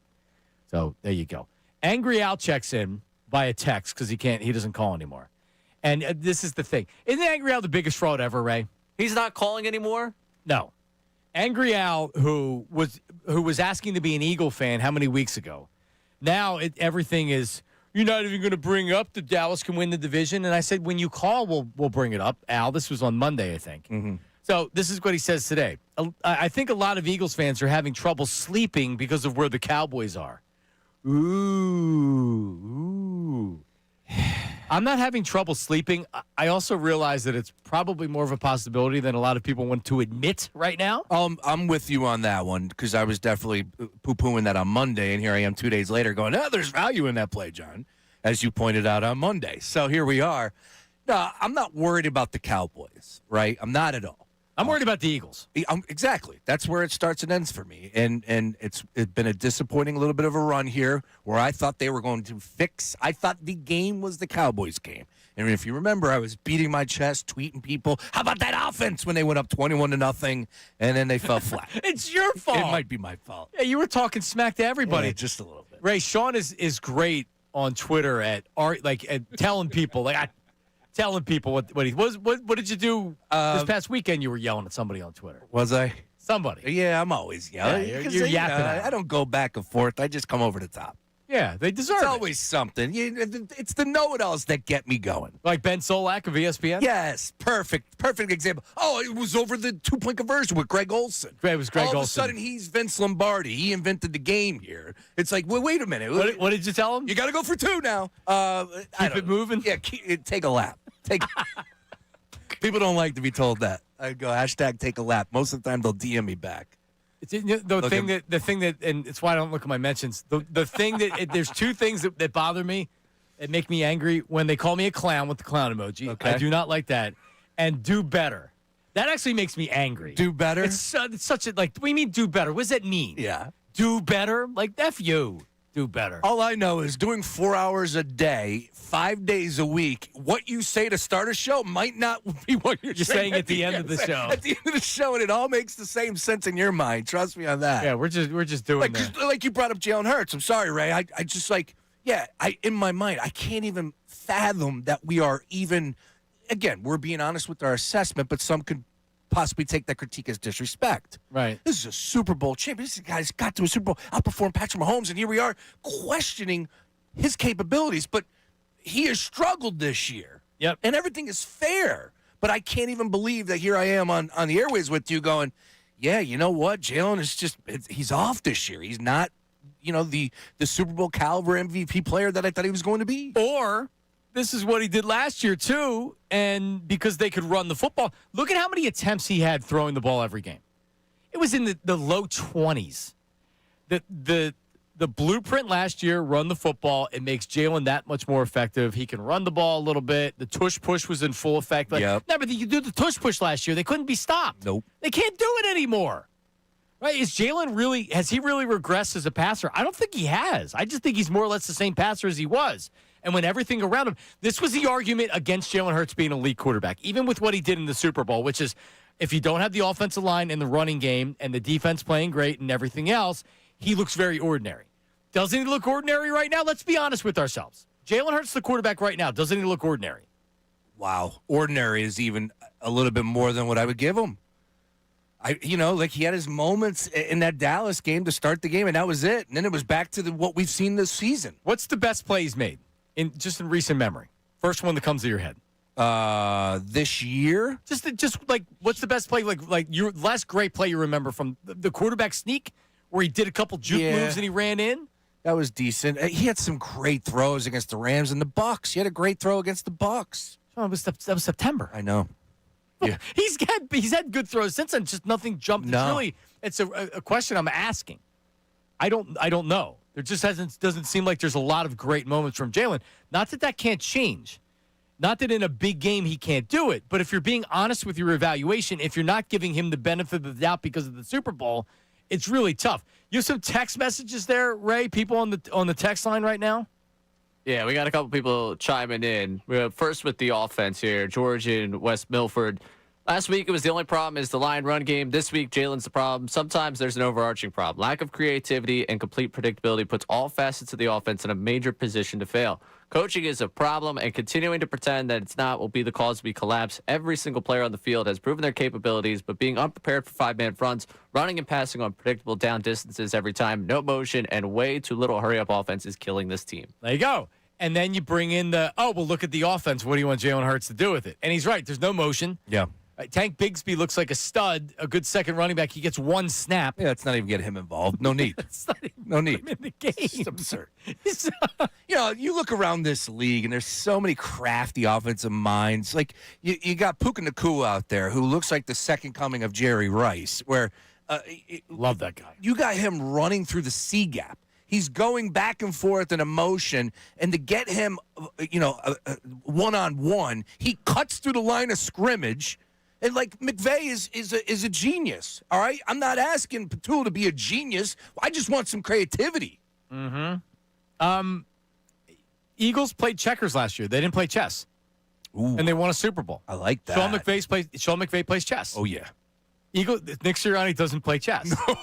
So there you go. Angry Al checks in via text because he doesn't call anymore. And this is the thing. Isn't Angry Al the biggest fraud ever, Ray? He's not calling anymore? No. Angry Al, who was asking to be an Eagle fan how many weeks ago? Now everything is, you're not even going to bring up that Dallas can win the division. And I said, when you call, we'll bring it up. Al, this was on Monday, I think. Mm-hmm. So this is what he says today. I think a lot of Eagles fans are having trouble sleeping because of where the Cowboys are. Ooh. I'm not having trouble sleeping. I also realize that it's probably more of a possibility than a lot of people want to admit right now. I'm with you on that one because I was definitely poo-pooing that on Monday, and here I am 2 days later going, there's value in that play, John, as you pointed out on Monday. So here we are. No, I'm not worried about the Cowboys, right? I'm not at all. I'm worried about the Eagles. Exactly. That's where it starts and ends for me. And it's been a disappointing little bit of a run here where I thought they were going to fix. I thought the game was the Cowboys game. And if you remember, I was beating my chest, tweeting people, how about that offense when they went up 21-0, and then they fell flat. It's your fault. It might be my fault. Yeah, you were talking smack to everybody. Yeah, just a little bit. Ray, Sean is great on Twitter at telling people telling people what he was. What did you do this past weekend? You were yelling at somebody on Twitter. Was I? Somebody. Yeah, I'm always yelling. Yeah, you're yapping at 'em. I don't go back and forth. I just come over the top. Yeah, they deserve It's it. always something. It's the know-it-alls that get me going. Like Ben Solak of ESPN? Yes, perfect example. Oh, it was over the 2-point conversion with Greg Olson. It was Greg Olson. All of a sudden, he's Vince Lombardi. He invented the game here. It's like, well, wait a minute. What did you tell him? You got to go for 2 now. Keep it moving? Yeah, take a lap. People don't like to be told that. I go, #take a lap. Most of the time, they'll DM me back. The thing that, and it's why I don't look at my mentions. The thing that there's 2 things that bother me, that make me angry when they call me a clown with the clown emoji. Okay. I do not like that. And do better. That actually makes me angry. Do better? It's such a what do you mean do better? What does that mean? Yeah. Do better? Like F you. Do better. All I know is doing 4 hours a day, 5 days a week, what you say to start a show might not be what you're saying at the end of the show. At the end of the show, and it all makes the same sense in your mind. Trust me on that. Yeah, we're just doing that. Like you brought up Jalen Hurts. I'm sorry, Ray. I just in my mind, I can't even fathom that we are even, again, we're being honest with our assessment, but some could possibly take that critique as disrespect. Right. This is a Super Bowl champion. This guy's got to a Super Bowl, outperformed Patrick Mahomes, and here we are questioning his capabilities. But he has struggled this year. Yep. And everything is fair. But I can't even believe that here I am on the airways with you going, yeah, you know what? Jalen is he's off this year. He's not, the Super Bowl caliber MVP player that I thought he was going to be. Or this is what he did last year too, and because they could run the football. Look at how many attempts he had throwing the ball every game. It was in the low 20s. The blueprint last year, run the football. It makes Jalen that much more effective. He can run the ball a little bit. The tush push was in full effect. Yep. No, but you do the tush push last year. They couldn't be stopped. Nope. They can't do it anymore. Right? Has he really regressed as a passer? I don't think he has. I just think he's more or less the same passer as he was. And when everything around him, this was the argument against Jalen Hurts being an elite quarterback, even with what he did in the Super Bowl, which is if you don't have the offensive line and the running game and the defense playing great and everything else, he looks very ordinary. Doesn't he look ordinary right now? Let's be honest with ourselves. Jalen Hurts, the quarterback right now, doesn't he look ordinary? Wow. Ordinary is even a little bit more than what I would give him. He had his moments in that Dallas game to start the game, and that was it. And then it was back to what we've seen this season. What's the best play he's made in recent memory? First one that comes to your head. This year? Just like, what's the best play? Like your last great play you remember from the quarterback sneak where he did a couple juke moves and he ran in? That was decent. He had some great throws against the Rams and the Bucks. He had a great throw against the Bucks. Oh, that was September. I know. Yeah. He's had good throws since then. Just nothing jumped. No. It's a question I'm asking. I don't know. There just doesn't seem like there's a lot of great moments from Jalen. Not that can't change. Not that in a big game he can't do it. But if you're being honest with your evaluation, if you're not giving him the benefit of the doubt because of the Super Bowl, it's really tough. You have some text messages there, Ray? People on the text line right now? Yeah, we got a couple people chiming in. First with the offense here, George in West Milford. Last week, it was the only problem is the line run game. This week, Jalen's the problem. Sometimes there's an overarching problem. Lack of creativity and complete predictability puts all facets of the offense in a major position to fail. Coaching is a problem, and continuing to pretend that it's not will be the cause we collapse. Every single player on the field has proven their capabilities, but being unprepared for five-man fronts, running and passing on predictable down distances every time, no motion, and way too little hurry-up offense is killing this team. There you go. And then you bring in look at the offense. What do you want Jalen Hurts to do with it? And he's right. There's no motion. Yeah. Tank Bigsby looks like a stud, a good second running back. He gets one snap. Yeah, let's not even get him involved. No need. No need. In the game. It's absurd. You look around this league, and there's so many crafty offensive minds. Like, you got Puka Nacua out there, who looks like the second coming of Jerry Rice, where love that guy. You got him running through the C gap. He's going back and forth in a motion, and to get him, one-on-one, he cuts through the line of scrimmage. And, McVay is a genius, all right? I'm not asking Patul to be a genius. I just want some creativity. Mm-hmm. Eagles played checkers last year. They didn't play chess. Ooh. And they won a Super Bowl. I like that. Sean McVay plays chess. Oh, yeah. Nick Sirianni doesn't play chess. No.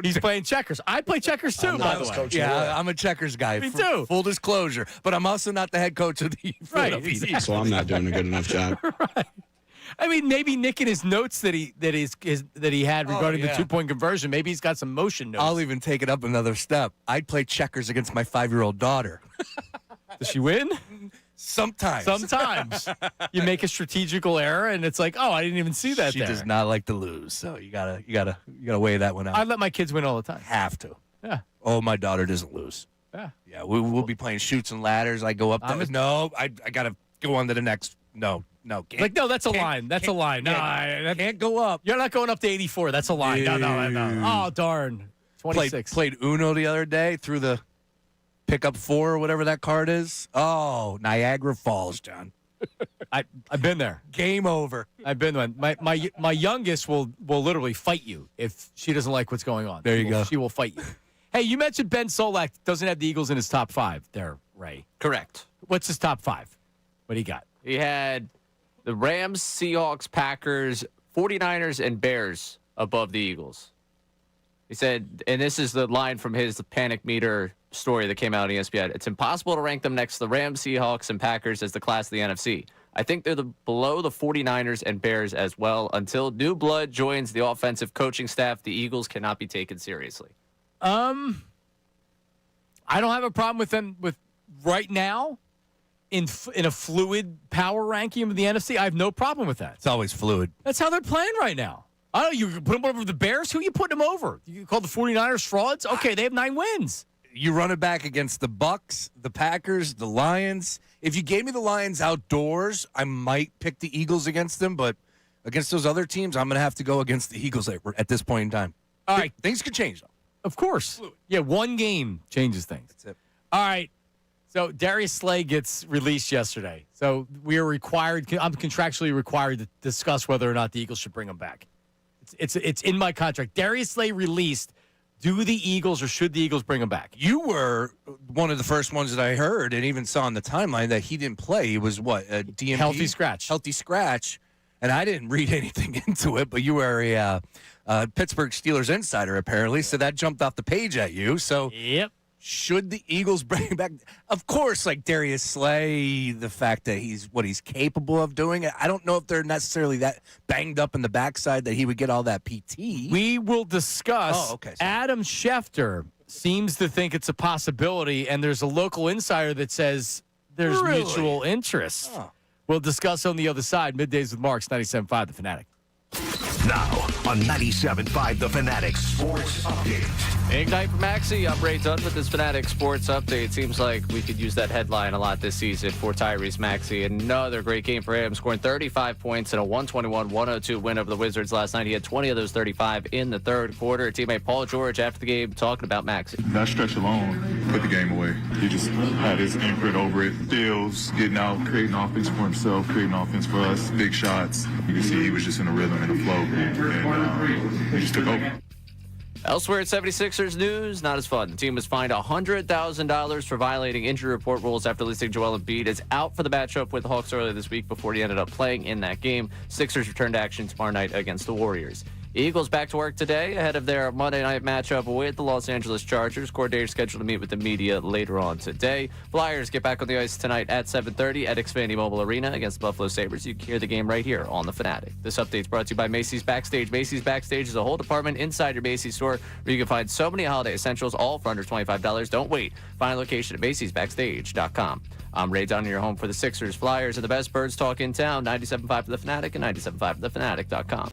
He's playing checkers. I play checkers, too, by the way. Yeah, I'm a checkers guy. Me too. Full disclosure. But I'm also not the head coach of the Philadelphia Eagles. So I'm not doing a good enough job. Right. I mean, maybe Nick in his notes that he had regarding the 2-point conversion, maybe he's got some motion notes. I'll even take it up another step. I'd play checkers against my 5-year-old daughter. Does she win? Sometimes. You make a strategical error, and it's like, oh, I didn't even see that. She does not like to lose, so you gotta weigh that one out. I let my kids win all the time. Have to. Yeah. Oh, my daughter doesn't lose. Yeah. Yeah. We'll be playing shoots and ladders. I go up. No, I gotta go on to the next. No. No, that's a line. That's a line. No, can't go up. You're not going up to 84. That's a line. No. Oh, darn. 26. Played Uno the other day through the pickup 4 or whatever that card is. Oh, Niagara Falls, John. I've been there. Game over. I've been there. My youngest will literally fight you if she doesn't like what's going on. There you go. She will fight you. Hey, you mentioned Ben Solak doesn't have the Eagles in his top 5 there, Ray. Correct. What's his top 5? What do you got? He had the Rams, Seahawks, Packers, 49ers, and Bears above the Eagles. He said, and this is the line from his panic meter story that came out on ESPN, it's impossible to rank them next to the Rams, Seahawks, and Packers as the class of the NFC. I think they're below the 49ers and Bears as well. Until new blood joins the offensive coaching staff, the Eagles cannot be taken seriously. I don't have a problem with them with right now. In a fluid power ranking of the NFC, I have no problem with that. It's always fluid. That's how they're playing right now. I don't know. You put them over the Bears? Who are you putting them over? You call the 49ers frauds? Okay, they have 9 wins. You run it back against the Bucks, the Packers, the Lions. If you gave me the Lions outdoors, I might pick the Eagles against them, but against those other teams, I'm going to have to go against the Eagles at this point in time. All right. Things could change, though. Of course. Yeah, one game changes things. That's it. All right. So Darius Slay gets released yesterday. So we are required. I'm contractually required to discuss whether or not the Eagles should bring him back. It's in my contract. Darius Slay released. Do the Eagles or should the Eagles bring him back? You were one of the first ones that I heard and even saw on the timeline that he didn't play. He was what, a DMP? Healthy scratch. Healthy scratch. And I didn't read anything into it, but you were a Pittsburgh Steelers insider, apparently, so that jumped off the page at you. So Yep. should the Eagles bring him back? Of course, like Darius Slay, the fact that he's what he's capable of doing. I don't know if they're necessarily that banged up in the backside that he would get all that PT. We will discuss. Oh, okay. Adam Schefter seems to think it's a possibility, and there's a local insider that says there's Really? mutual interest. Oh. We'll discuss on the other side. Middays with Marks, 97.5 The Fanatic. Now on 97.5 The Fanatic Sports Update. Ignite for Maxie. I'm Ray Dunn with this Fanatic Sports Update. Seems like we could use that headline a lot this season for Tyrese Maxey. Another great game for him, scoring 35 points in a 121-102 win over the Wizards last night. He had 20 of those 35 in the third quarter. Teammate Paul George after the game talking about Maxey. That stretch alone put the game away. He just had his imprint over it. Steals, getting out, creating offense for himself, creating offense for us, big shots. You can see he was just in a rhythm and a flow, and he just took over. Elsewhere at 76ers news, not as fun. The team was fined $100,000 for violating injury report rules after listing Joel Embiid is out for the matchup with the Hawks earlier this week before he ended up playing in that game. Sixers return to action tomorrow night against the Warriors. Eagles back to work today ahead of their Monday night matchup with the Los Angeles Chargers. Coordinator scheduled to meet with the media later on today. Flyers get back on the ice tonight at 7:30 at Xfinity Mobile Arena against the Buffalo Sabres. You can hear the game right here on The Fanatic. This update is brought to you by Macy's Backstage. Macy's Backstage is a whole department inside your Macy's store where you can find so many holiday essentials, all for under $25. Don't wait. Find a location at macy'sbackstage.com. I'm Ray Dunn, your home for the Sixers, Flyers, and the best birds talk in town. 97.5 for The Fanatic and 97.5thefanatic.com.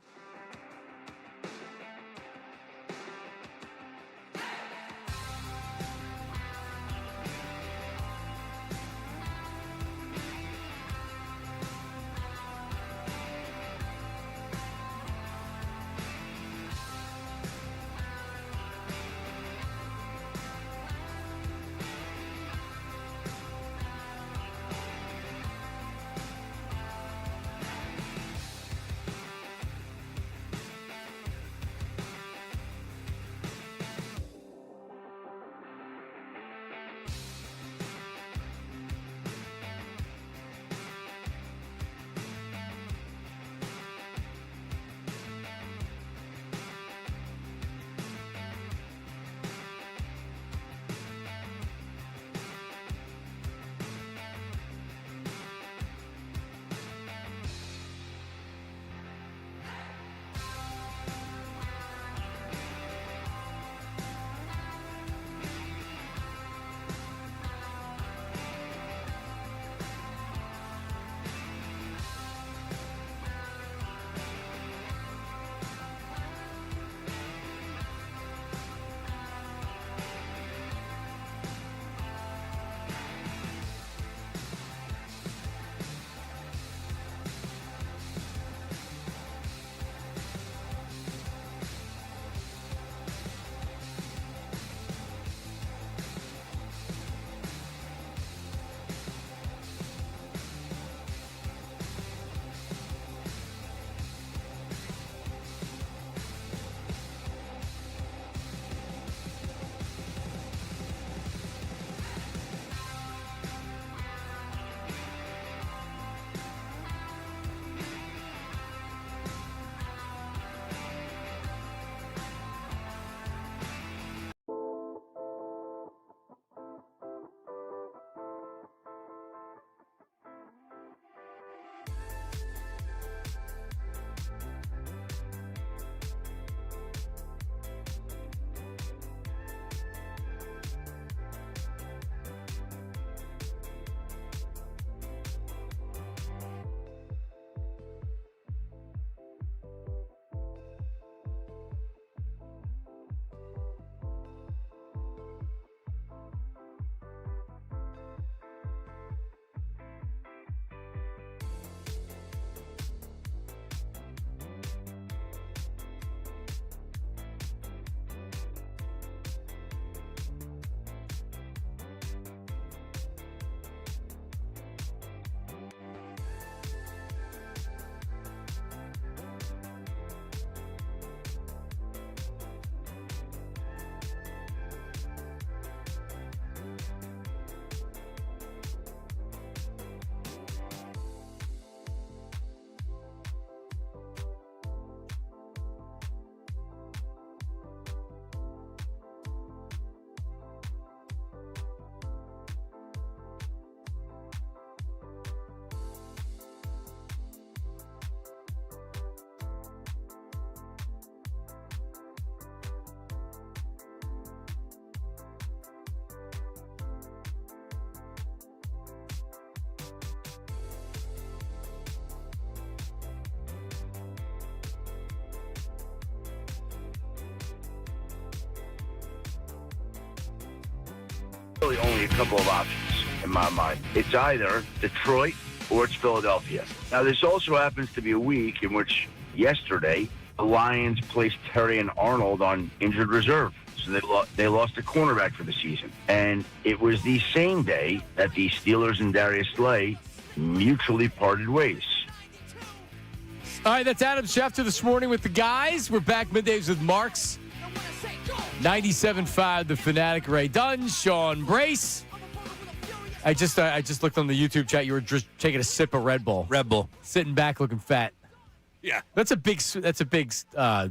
couple of options in my mind. It's either Detroit or it's Philadelphia. Now, this also happens to be a week in which yesterday the Lions placed Terry and Arnold on injured reserve. So they lost a cornerback for the season. And it was the same day that the Steelers and Darius Slay mutually parted ways. All right, that's Adam Schefter this morning with the guys. We're back middays with Marks. 97.5, the Fanatic, Ray Dunn, Sean Brace. I just looked on the YouTube chat. You were just taking a sip of Red Bull. Red Bull. Sitting back looking fat. Yeah. That's a big sweater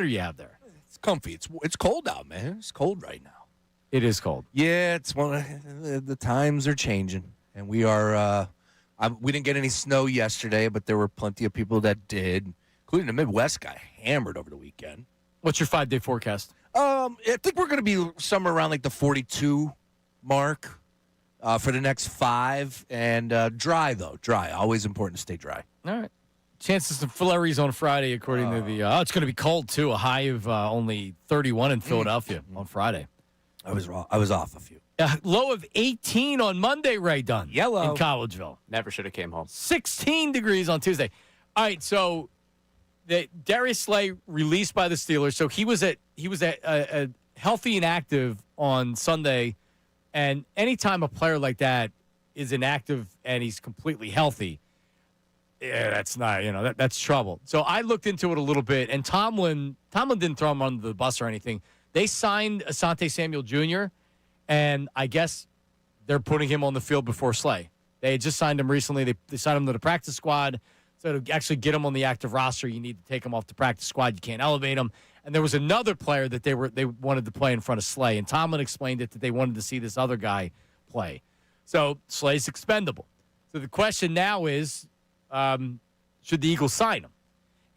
you have there. It's comfy. It's cold out, man. It's cold right now. It is cold. Yeah, it's the times are changing, and we are. We didn't get any snow yesterday, but there were plenty of people that did, including the Midwest got hammered over the weekend. What's your 5-day forecast? I think we're going to be somewhere around like the 42 mark for the next 5, and dry though. Dry, always important to stay dry. All right. Chances of flurries on Friday, according to the. It's going to be cold too. A high of only 31 in Philadelphia on Friday. I was off a few. A low of 18 on Monday. Ray Dunn. Yellow in Collegeville. Never should have came home. 16 degrees on Tuesday. All right, so Darius Slay released by the Steelers. So he was at healthy and active on Sunday, and anytime a player like that is inactive and he's completely healthy. Yeah, that's not, that's trouble. So I looked into it a little bit, and Tomlin didn't throw him under the bus or anything. They signed Asante Samuel Jr., and I guess they're putting him on the field before Slay. They had just signed him recently. They signed him to the practice squad. So to actually get him on the active roster, you need to take him off the practice squad. You can't elevate him. And there was another player that they wanted to play in front of Slay, and Tomlin explained it that they wanted to see this other guy play. So Slay's expendable. So the question now is, should the Eagles sign him?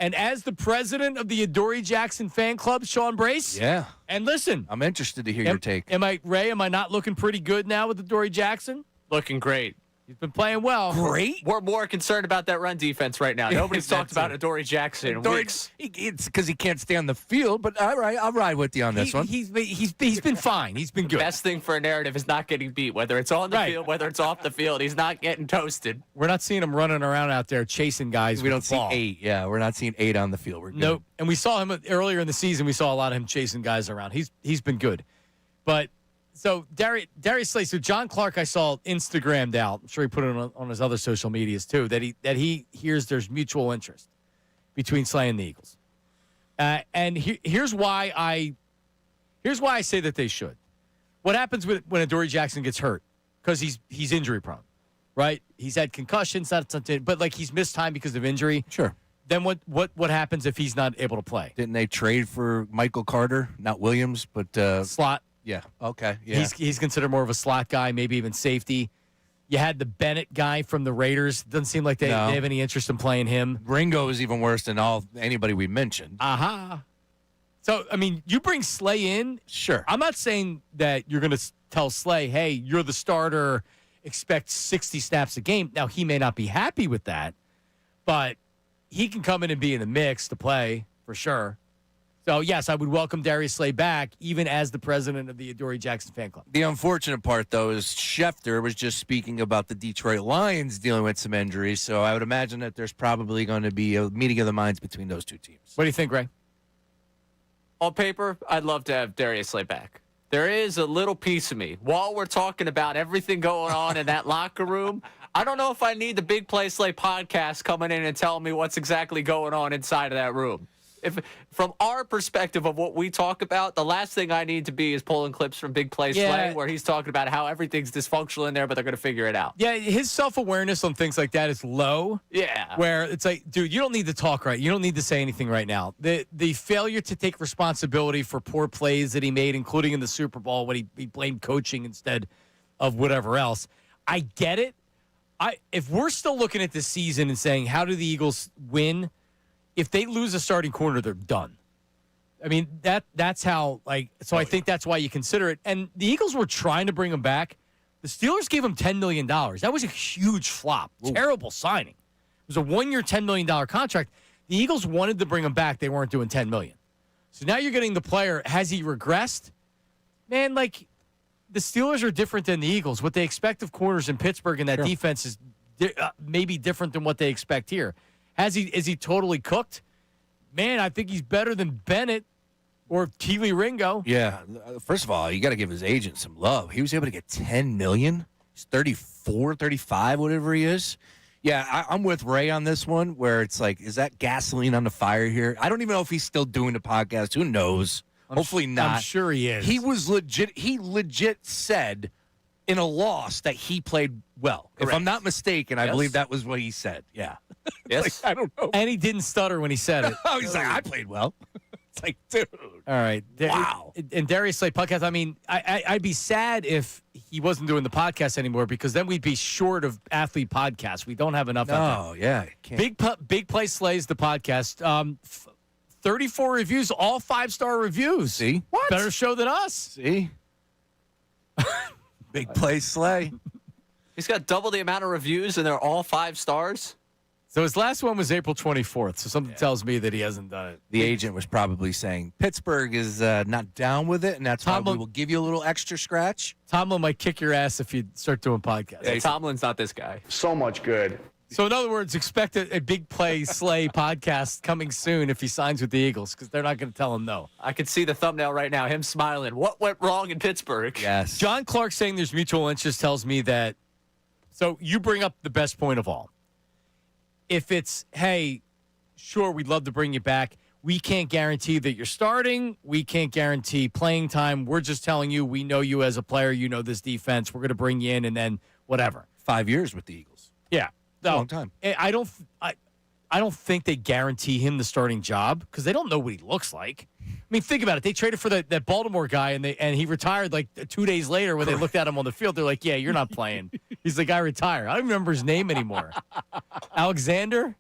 And as the president of the Adoree Jackson fan club, Sean Brace. Yeah. And listen. I'm interested to hear your take. Am I not looking pretty good now with Adoree Jackson? Looking great. He's been playing well. Great. We're more concerned about that run defense right now. Nobody's talked about Adoree Jackson in weeks. It's because he can't stay on the field, but all right, I'll ride with you on this one. He's been fine. He's been good. Best thing for a narrative is not getting beat, whether it's on the field, whether it's off the field. He's not getting toasted. We're not seeing him running around out there chasing guys. We don't see 8. Yeah, we're not seeing 8 on the field. We're good. Nope. And we saw him earlier in the season. We saw a lot of him chasing guys around. He's been good. But so Darius Slay, so John Clark, I saw Instagrammed out. I'm sure he put it on his other social medias too. That he hears there's mutual interest between Slay and the Eagles. And here's why I say that they should. What happens when Adoree Jackson gets hurt? Because he's injury prone, right? He's had concussions, but like he's missed time because of injury. Sure. Then what happens if he's not able to play? Didn't they trade for Michael Carter? Not Williams, but slot. Yeah. Okay. Yeah. He's considered more of a slot guy, maybe even safety. You had the Bennett guy from the Raiders. Doesn't seem like they have any interest in playing him. Ringo is even worse than anybody we mentioned. So, I mean, you bring Slay in. Sure. I'm not saying that you're going to tell Slay, hey, you're the starter, expect 60 snaps a game. Now, he may not be happy with that, but he can come in and be in the mix to play for sure. So, yes, I would welcome Darius Slay back, even as the president of the Adoree Jackson fan club. The unfortunate part, though, is Schefter was just speaking about the Detroit Lions dealing with some injuries, so I would imagine that there's probably going to be a meeting of the minds between those two teams. What do you think, Ray? On paper, I'd love to have Darius Slay back. There is a little piece of me. While we're talking about everything going on in that locker room, I don't know if I need the Big Play Slay podcast coming in and telling me what's exactly going on inside of that room. If from our perspective of what we talk about, the last thing I need to be is pulling clips from Big Play Slay where he's talking about how everything's dysfunctional in there, but they're going to figure it out. Yeah, his self-awareness on things like that is low. Yeah. Where it's like, dude, you don't need to talk right. You don't need to say anything right now. The failure to take responsibility for poor plays that he made, including in the Super Bowl when he blamed coaching instead of whatever else. I get it. If we're still looking at this season and saying, how do the Eagles win? If they lose a starting corner, they're done. I mean, that's how, so I think that's why you consider it. And the Eagles were trying to bring him back. The Steelers gave him $10 million. That was a huge flop. Ooh. Terrible signing. It was a 1-year, $10 million contract. The Eagles wanted to bring him back. They weren't doing $10 million. So now you're getting the player. Has he regressed? Man, the Steelers are different than the Eagles. What they expect of corners in Pittsburgh and that defense is maybe different than what they expect here. Is he totally cooked? Man, I think he's better than Bennett or Keely Ringo. Yeah. First of all, you got to give his agent some love. He was able to get $10 million. He's 34, 35, whatever he is. Yeah, I'm with Ray on this one, where it's like, is that gasoline on the fire here? I don't even know if he's still doing the podcast. Who knows? Hopefully not. I'm sure he is. He was legit. He legit said in a loss that he played well. Correct. If I'm not mistaken, I Yes. believe that was what he said. Yeah. Yes. I don't know. And he didn't stutter when he said it. Oh, he's like, I played well. It's like, dude. All right. Wow. And Darius Slay podcast, I mean, I'd be sad if he wasn't doing the podcast anymore because then we'd be short of athlete podcasts. We don't have enough. Oh, yeah. Big Play Slays, the podcast. 34 reviews, all 5-star reviews. See? What? Better show than us. See? Big play Slay. He's got double the amount of reviews, and they're all 5 stars. So his last one was April 24th, so something tells me that he hasn't done it. The agent was probably saying Pittsburgh is not down with it, and that's why we will give you a little extra scratch. Tomlin might kick your ass if you start doing podcasts. Yeah, Tomlin's not this guy. So much good. So in other words, expect a Big Play Slay podcast coming soon if he signs with the Eagles because they're not going to tell him no. I can see the thumbnail right now, him smiling. What went wrong in Pittsburgh? Yes. John Clark saying there's mutual interest tells me that. So you bring up the best point of all. If it's, hey, sure, we'd love to bring you back. We can't guarantee that you're starting. We can't guarantee playing time. We're just telling you we know you as a player. You know this defense. We're going to bring you in and then whatever. 5 years with the Eagles. Yeah. A long time. I don't think they guarantee him the starting job because they don't know what he looks like. I mean, think about it. They traded for that Baltimore guy, and he retired like 2 days later when they looked at him on the field. They're like, yeah, you're not playing. He's the guy retired. I don't remember his name anymore. Alexander?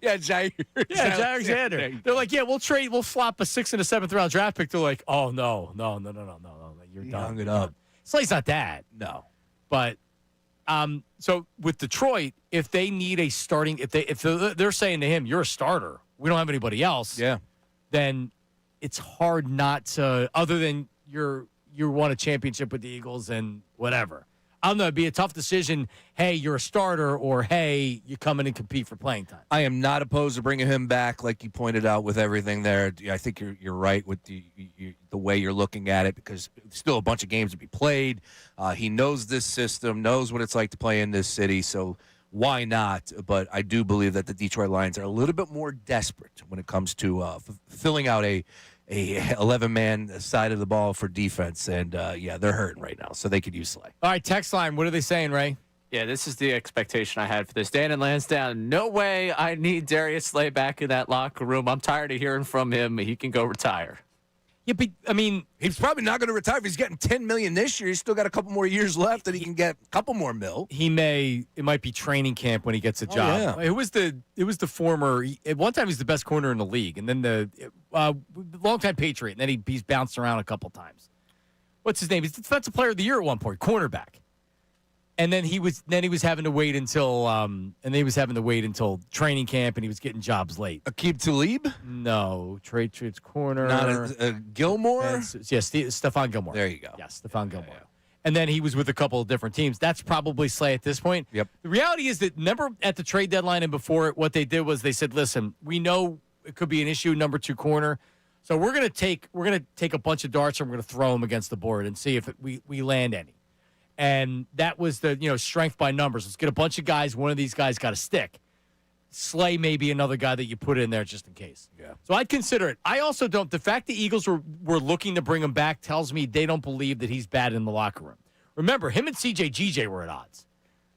Yeah, Jair. Yeah, Jair Alexander. They're like, yeah, we'll flop a 6th and a 7th round draft pick. They're like, oh, no. You're He done. hung it up. Slay's not that. No. But so with Detroit, if they need a starting, if they're saying to him, you're a starter, we don't have anybody else. Yeah. Then it's hard not to, other than you won a championship with the Eagles and whatever. I don't know. It'd be a tough decision. Hey, you're a starter, or hey, you come in and compete for playing time. I am not opposed to bringing him back, like you pointed out with everything there. I think you're right with the way you're looking at it because still a bunch of games to be played. He knows this system, knows what it's like to play in this city, so why not? But I do believe that the Detroit Lions are a little bit more desperate when it comes to filling out a 11-man side of the ball for defense, and yeah, they're hurting right now, so they could use Slay. All right, text line. What are they saying, Ray? Yeah, this is the expectation I had for this. Dan and Lansdowne, no way I need Darius Slay back in that locker room. I'm tired of hearing from him. He can go retire. Yeah, but I mean, He's probably not going to retire if he's getting $10 million this year. He's still got a couple more years left, and he can get a couple more mil. it might be training camp when he gets a job. yeah. It was the former. At one time, he's the best corner in the league, and then the longtime Patriot, and then he's bounced around a couple times. What's his name? He's the defensive player of the year at one point, cornerback. And then he was having to wait until training camp, and he was getting jobs late. Aqib Talib? No, Patriots corner. Not Gilmore? Yes, Stephon Gilmore. There you go. Yes, Stephon Gilmore. And then he was with a couple of different teams. That's probably Slay at this point. Yep. The reality is that, remember at the trade deadline and before it, what they did was they said, listen, we know it could be an issue, number 2 corner. So we're gonna take a bunch of darts and we're gonna throw them against the board and see if we land any. And that was the strength by numbers. Let's get a bunch of guys. One of these guys got to stick. Slay may be another guy that you put in there just in case. Yeah. So I'd consider it. I also don't. The fact the Eagles were looking to bring him back tells me they don't believe that he's bad in the locker room. Remember, him and CJ were at odds.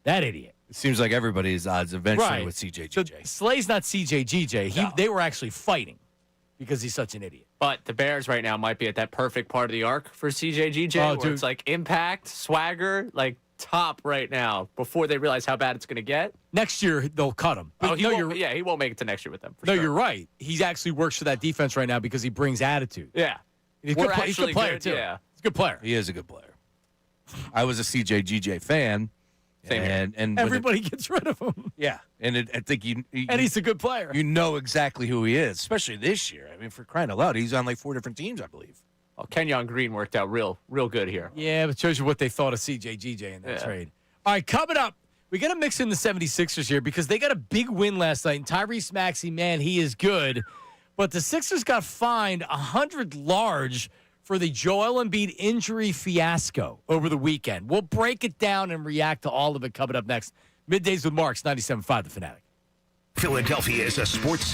That idiot. It seems like everybody's odds eventually Right. with CJ. So Slay's not CJ. They were actually fighting because he's such an idiot. But the Bears right now might be at that perfect part of the arc for CJGJ, Oh, where dude. it's like impact, swagger, like top right now before they realize how bad it's going to get. Next year they'll cut him. But He won't make it to next year with them. For no, sure. you're right. He actually works for that defense right now because he brings attitude. Yeah. He's a We're good, he's a good actually player good, too. yeah. He's a good player. He is a good player. I was a CJGJ fan. Same here. and Everybody gets rid of him, yeah, and I think and he's a good player. you know exactly who he is, especially this year. I mean, for crying out loud, he's on like 4 different teams, I believe. Kenyon Green worked out real good here. Yeah, but shows you what they thought of CJ in that Yeah. trade. All right, coming up, we got to mix in the 76ers here because they got a big win last night. And Tyrese Maxey, man, he is good. But the Sixers got fined $100 large for the Joel Embiid injury fiasco over the weekend. We'll break it down and react to all of it coming up next. Middays with Marks, 97.5 The Fanatic. Philadelphia is a sports.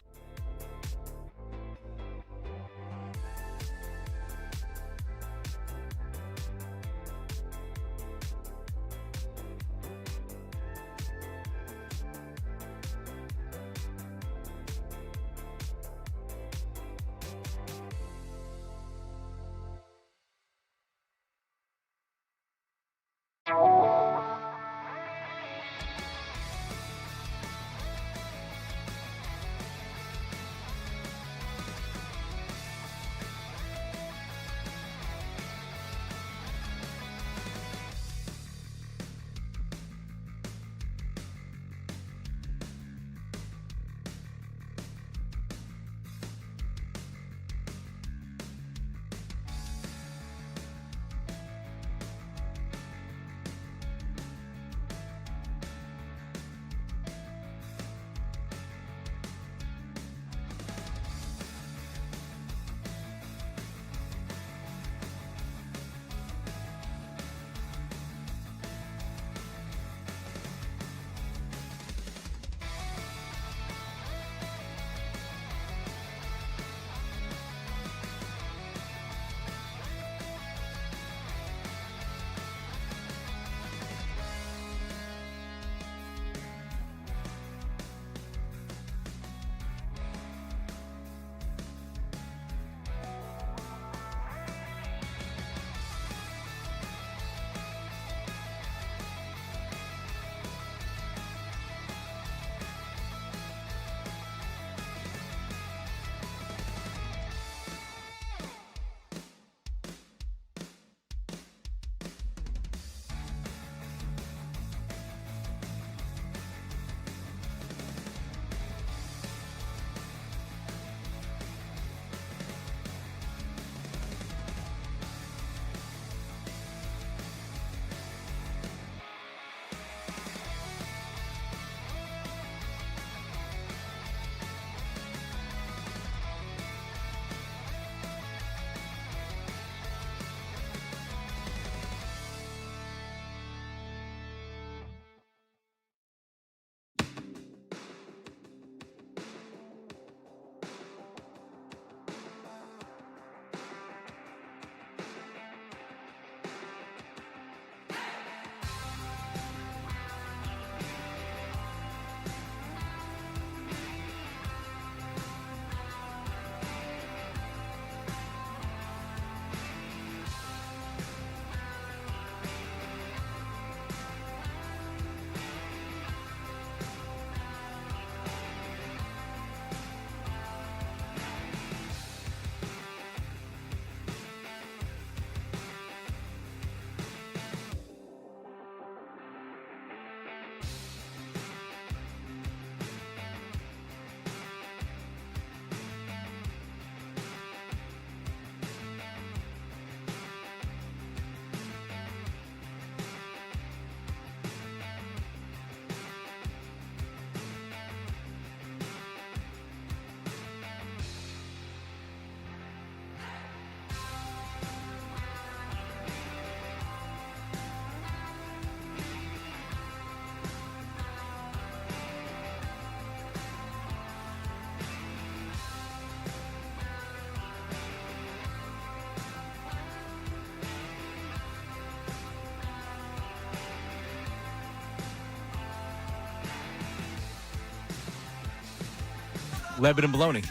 Lebanon bologna.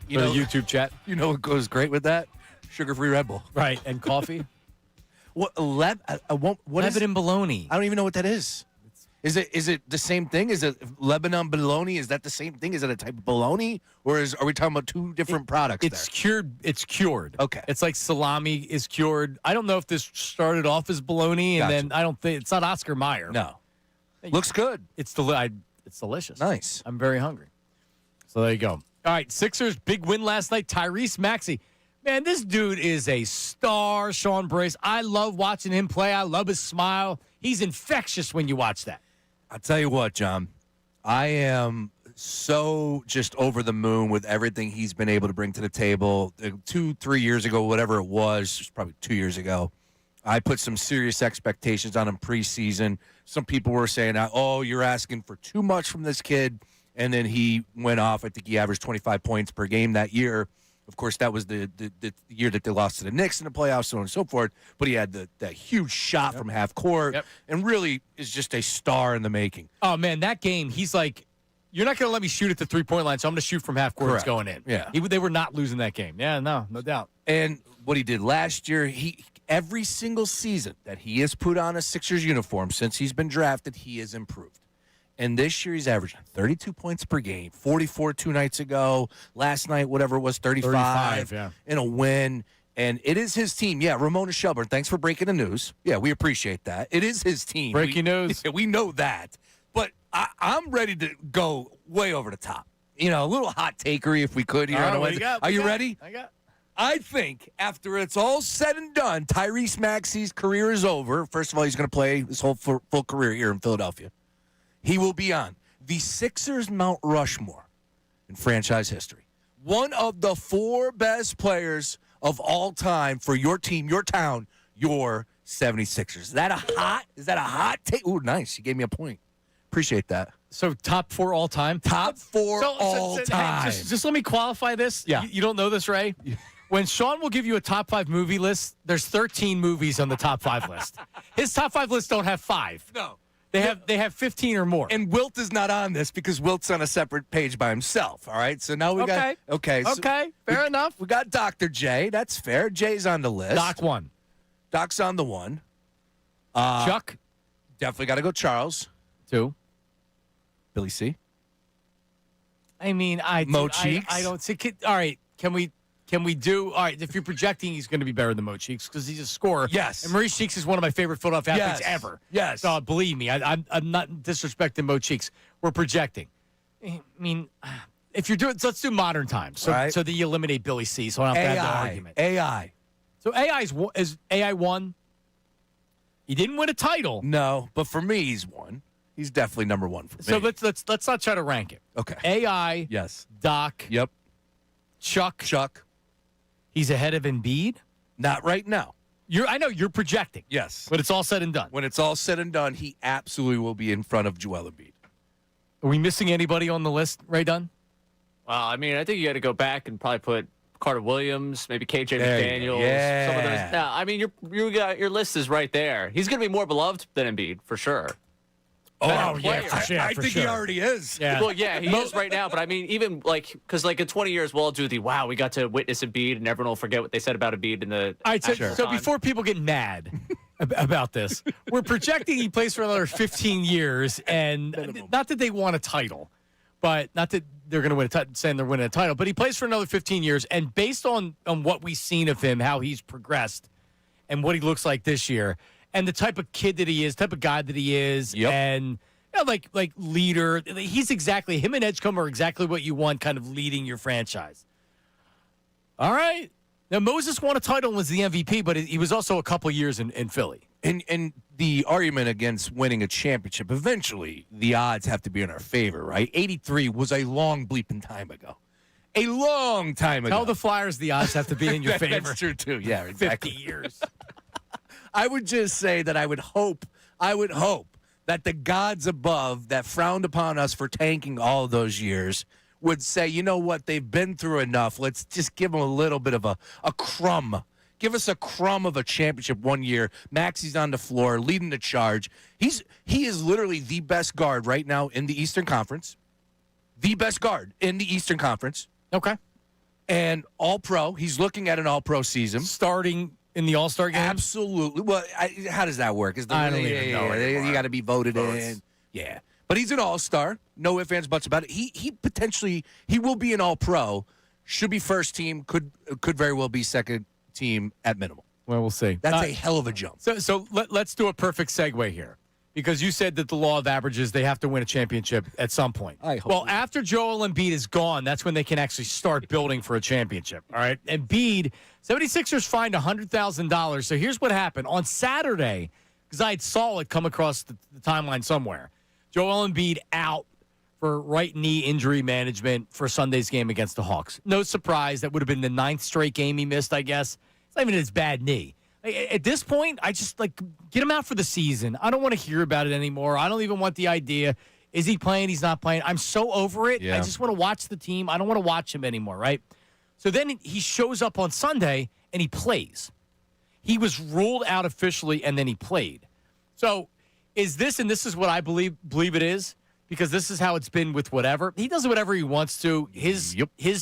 You For know, the YouTube chat. You know what goes great with that? Sugar-free Red Bull. Right, and coffee. What what is Lebanon bologna. I don't even know what that is. Is it the same thing? Is it Lebanon bologna? Is that the same thing? Is it a type of bologna, or are we talking about two different products? It's cured. It's cured. Okay. It's like salami is cured. I don't know if this started off as bologna, and Gotcha. then I don't think it's not Oscar Mayer. No. Looks good. It's it's delicious. Nice. I'm very hungry. So there you go. All right, Sixers big win last night. Tyrese Maxey, Man, this dude is a star, Sean Brace. I love watching him play. I love his smile. He's infectious when you watch that. I'll tell you what, John. I am so just over the moon with everything he's been able to bring to the table. 2-3 years ago, whatever it was probably 2 years ago, I put some serious expectations on him preseason. Some people were saying, oh, you're asking for too much from this kid. And then he went off. I think he averaged 25 points per game that year. Of course, that was the year that they lost to the Knicks in the playoffs, so on and so forth. But he had that huge shot from half court and really is just a star in the making. Oh, man, that game, he's like, you're not going to let me shoot at the three-point line, so I'm going to shoot from half court. It's going in. Yeah. They were not losing that game. Yeah, no doubt. And what he did last year, every single season that he has put on a Sixers uniform since he's been drafted, he has improved. And this year he's averaging 32 points per game, 44 2 nights ago. Last night, whatever it was, 35 in a win. And it is his team. Yeah, Ramona Shelburne, thanks for breaking the news. Yeah, we appreciate that. It is his team. Breaking news. We know that. But I'm ready to go way over the top. You know, a little hot takery if we could here. Are you ready? I think after it's all said and done, Tyrese Maxey's career is over. First of all, he's going to play his whole full career here in Philadelphia. He will be on the Sixers Mount Rushmore in franchise history. One of the 4 best players of all time for your team, your town, your 76ers. Is that a hot take? Ooh, nice. You gave me a point. Appreciate that. So top 4 all time? Top 4 all time. Hey, just let me qualify this. Yeah. You don't know this, Ray? When Sean will give you a top 5 movie list, there's 13 movies on the top 5 list. His top 5 lists don't have 5. No. They have 15 or more. And Wilt is not on this because Wilt's on a separate page by himself. All right. So now we got Fair enough. We got Dr. J. That's fair. Jay's on the list. Doc 1. Doc's on the 1. Chuck. Definitely got to go Charles. 2. Billy C. I mean, I don't see. All right. Can we do? All right. If you're projecting, he's going to be better than Mo Cheeks because he's a scorer. Yes. And Maurice Cheeks is one of my favorite Philadelphia athletes ever. Yes. So believe me, I'm not disrespecting Mo Cheeks. We're projecting. I mean, if you're doing, let's do modern times. So so that you eliminate Billy C. So I don't have to have the argument. AI. So is AI 1? He didn't win a title. No, but for me, he's 1. He's definitely number 1 for me. So let's not try to rank it. Okay. AI. Yes. Doc. Yep. Chuck. He's ahead of Embiid? Not right now. I know you're projecting. Yes. When it's all said and done. When it's all said and done, he absolutely will be in front of Joel Embiid. Are we missing anybody on the list, Ray Dunn? Well, I mean, I think you got to go back and probably put Carter Williams, maybe KJ McDaniels. Yeah. Some of those. No, I mean, your list is right there. He's going to be more beloved than Embiid, for sure. Oh, yeah, for sure. I think he already is. Yeah. Well, yeah, he is right now. But I mean, even because in 20 years, we'll all do we got to witness Embiid, and everyone will forget what they said about Embiid in the. All right, so before people get mad about this, we're projecting he plays for another 15 years, and not that they want a title, but not that they're going to win a title, saying they're winning a title, but he plays for another 15 years, and based on what we've seen of him, how he's progressed, and what he looks like this year. And the type of kid that he is, type of guy that he is, and like leader. He's exactly, him and Edgecombe are exactly what you want, kind of leading your franchise. All right. Now, Moses won a title and was the MVP, but he was also a couple years in Philly. And the argument against winning a championship, eventually the odds have to be in our favor, right? 83 was a long bleeping time ago. A long time ago. Tell the Flyers the odds have to be in your favor. That's true, too. Yeah, exactly. 50 years. I would just say that I would hope that the gods above that frowned upon us for tanking all of those years would say, you know what, they've been through enough. Let's just give them a little bit of a crumb. Give us a crumb of a championship one year. Maxey's on the floor, leading the charge. He is literally the best guard right now in the Eastern Conference. The best guard in the Eastern Conference. Okay. And all-pro. He's looking at an all-pro season. Starting in the All-Star game? Absolutely. Well, how does that work? I don't even know anymore. You got to be voted in. Yeah. But he's an all-star. No ifs, ands, buts about it. He potentially, he will be an all-pro. Should be first team. Could very well be second team at minimum. Well, we'll see. That's a hell of a jump. So let's do a perfect segue here. Because you said that the law of averages, they have to win a championship at some point. Well, after Joel Embiid is gone, that's when they can actually start building for a championship. All right. Embiid 76ers fined $100,000. So here's what happened. On Saturday, because I saw it come across the timeline somewhere, Joel Embiid out for right knee injury management for Sunday's game against the Hawks. No surprise. That would have been the 9th straight game he missed, I guess. It's not even his bad knee. At this point, I just, get him out for the season. I don't want to hear about it anymore. I don't even want the idea. Is he playing? He's not playing. I'm so over it. Yeah. I just want to watch the team. I don't want to watch him anymore, right? So then he shows up on Sunday, and he plays. He was ruled out officially, and then he played. So is this, and this is what I believe it is, because this is how it's been with whatever. He does whatever he wants to. His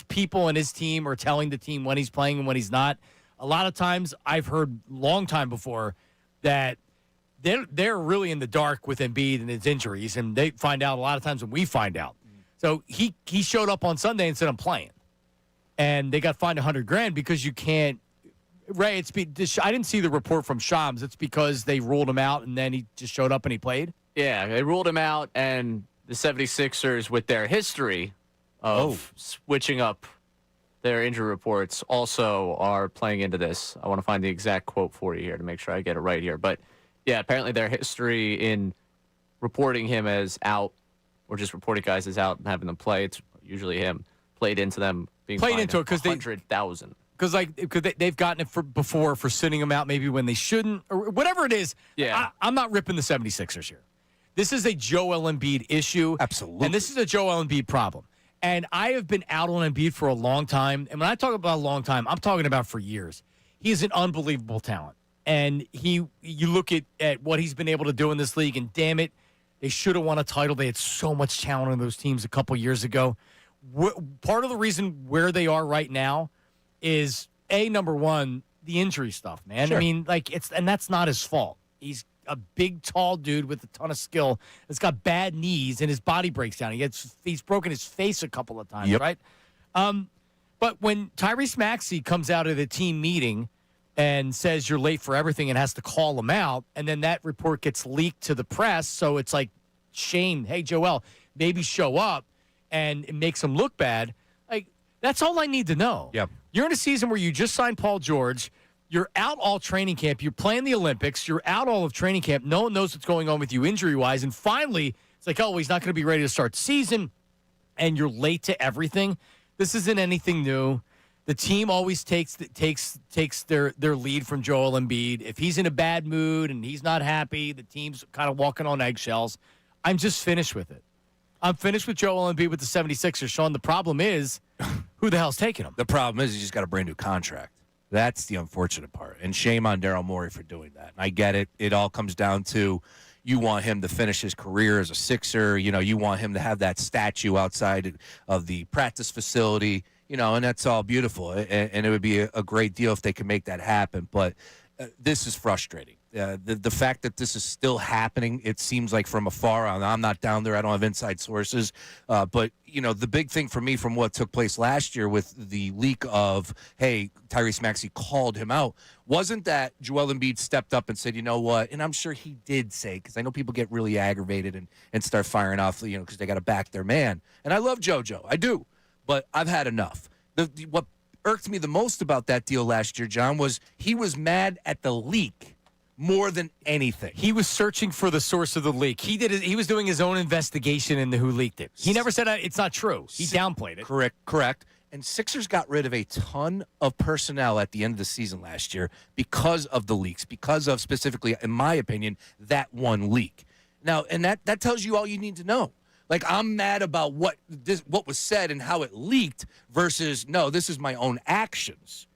people and his team are telling the team when he's playing and when he's not. A lot of times I've heard long time before that they're really in the dark with Embiid and his injuries, and they find out a lot of times when we find out. So he showed up on Sunday and said, I'm playing. And they got fined $100,000 because you can't. Ray, I didn't see the report from Shams. It's because they ruled him out, and then he just showed up and he played? Yeah, they ruled him out, and the 76ers, with their history of switching up their injury reports, also are playing into this. I want to find the exact quote for you here to make sure I get it right here. But, yeah, apparently their history in reporting him as out, or just reporting guys as out and having them play, it's usually him, played into them being played into it because $100,000. Because they've gotten it before for sitting them out maybe when they shouldn't, or whatever it is. Yeah. I'm not ripping the 76ers here. This is a Joel Embiid issue. Absolutely. And this is a Joel Embiid problem. And I have been out on Embiid for a long time. And when I talk about a long time, I'm talking about for years. He is an unbelievable talent. And you look at what he's been able to do in this league, and damn it, they should have won a title. They had so much talent on those teams a couple years ago. Part of the reason where they are right now is, number one, the injury stuff, man. Sure. I mean, and that's not his fault. He's a big, tall dude with a ton of skill that's got bad knees, and his body breaks down. He's broken his face a couple of times, right? But when Tyrese Maxey comes out at a team meeting and says you're late for everything and has to call him out, and then that report gets leaked to the press, so it's like, Shane, hey, Joel, maybe show up, and it makes him look bad. That's all I need to know. Yep. You're in a season where you just signed Paul George. You're out all training camp. You're playing the Olympics. You're out all of training camp. No one knows what's going on with you injury-wise. And finally, it's like, he's not going to be ready to start the season, and you're late to everything. This isn't anything new. The team always takes their lead from Joel Embiid. If he's in a bad mood and he's not happy, the team's kind of walking on eggshells. I'm just finished with it. I'm finished with Joel Embiid with the 76ers. Sean, the problem is, who the hell's taking him? The problem is he just got a brand new contract. That's the unfortunate part. And shame on Daryl Morey for doing that. And I get it. It all comes down to you want him to finish his career as a Sixer. You want him to have that statue outside of the practice facility, and that's all beautiful. And it would be a great deal if they could make that happen. But this is frustrating. The fact that this is still happening, it seems like from afar. I'm not down there. I don't have inside sources. But, the big thing for me from what took place last year with the leak of, hey, Tyrese Maxey called him out, wasn't that Joel Embiid stepped up and said, you know what? And I'm sure he did say, because I know people get really aggravated and start firing off, because they got to back their man. And I love JoJo. I do. But I've had enough. What irked me the most about that deal last year, John, was he was mad at the leak more than anything. He was searching for the source of the leak. He was doing his own investigation into who leaked it. He never said it's not true. He downplayed it. Correct. And Sixers got rid of a ton of personnel at the end of the season last year because of the leaks, because of specifically, in my opinion, that one leak. Now, and that tells you all you need to know. I'm mad about what was said and how it leaked versus, no, this is my own actions.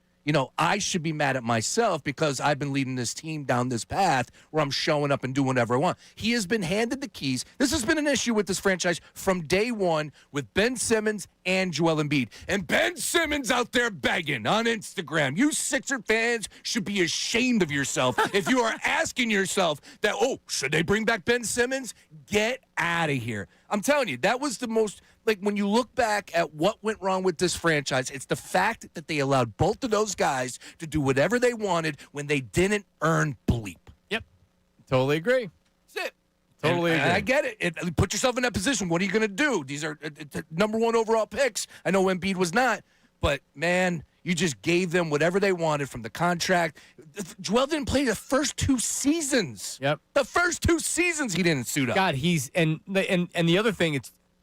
I should be mad at myself because I've been leading this team down this path where I'm showing up and doing whatever I want. He has been handed the keys. This has been an issue with this franchise from day one with Ben Simmons and Joel Embiid. And Ben Simmons out there begging on Instagram. You Sixer fans should be ashamed of yourself if you are asking yourself that, should they bring back Ben Simmons? Get out of here. I'm telling you, that was the most... when you look back at what went wrong with this franchise, it's the fact that they allowed both of those guys to do whatever they wanted when they didn't earn bleep. Yep. Totally agree. That's it. Totally agree. And I get it. Put yourself in that position. What are you going to do? These are number one overall picks. I know Embiid was not. But, man, You just gave them whatever they wanted from the contract. Joel didn't play the first 2 seasons. Yep. The first 2 seasons he didn't suit up. God, and the other thing,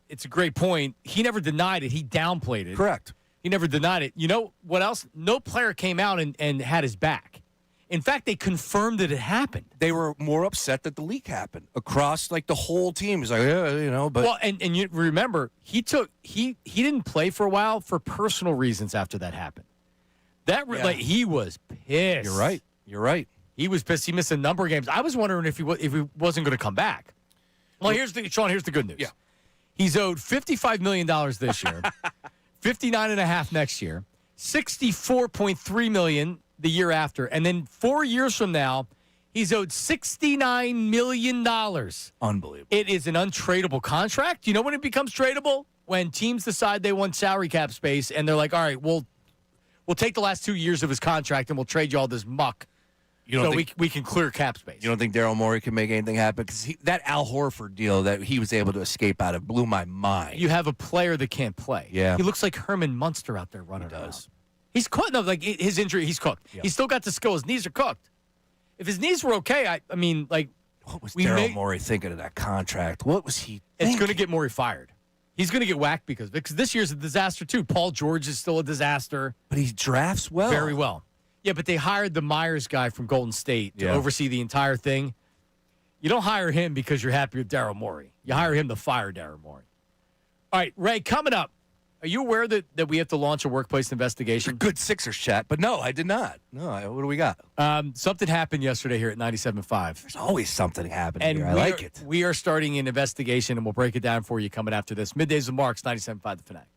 it's a great point. He never denied it. He downplayed it. Correct. He never denied it. You know what else? No player came out and had his back. In fact, they confirmed that it happened. They were more upset that the leak happened across like the whole team. He's like, yeah, but well, and you remember he didn't play for a while for personal reasons after that happened. He was pissed. You're right. He was pissed. He missed a number of games. I was wondering if he wasn't going to come back. Well, here's the good news. Yeah. He's owed $55 million this year, $59.5 next year, $64.3 million the year after, and then 4 years from now, he's owed $69 million. Unbelievable. It is an untradeable contract. You know when it becomes tradable? When teams decide they want salary cap space, and they're like, all right, we'll take the last 2 years of his contract, and we'll trade you all this muck. We can clear cap space. You don't think Daryl Morey can make anything happen? Because that Al Horford deal that he was able to escape out of blew my mind. You have a player that can't play. Yeah. He looks like Herman Munster out there running around. He's cooked. No, like his injury, he's cooked. Yeah. He's still got the skill. His knees are cooked. If his knees were okay, I mean, like, what was Daryl Morey thinking of that contract? What was he thinking? It's going to get Morey fired. He's going to get whacked because this year's a disaster, too. Paul George is still a disaster. But he drafts well. Very well. Yeah, but they hired the Myers guy from Golden State to oversee the entire thing. You don't hire him because you're happy with Daryl Morey. You hire him to fire Daryl Morey. All right, Ray, coming up. Are you aware that we have to launch a workplace investigation? Good Sixers chat, but no, I did not. No, what do we got? Something happened yesterday here at 97.5. There's always something happening and here. I like it. We are starting an investigation, and we'll break it down for you coming after this. Middays with Marks, 97.5 The Fanatic.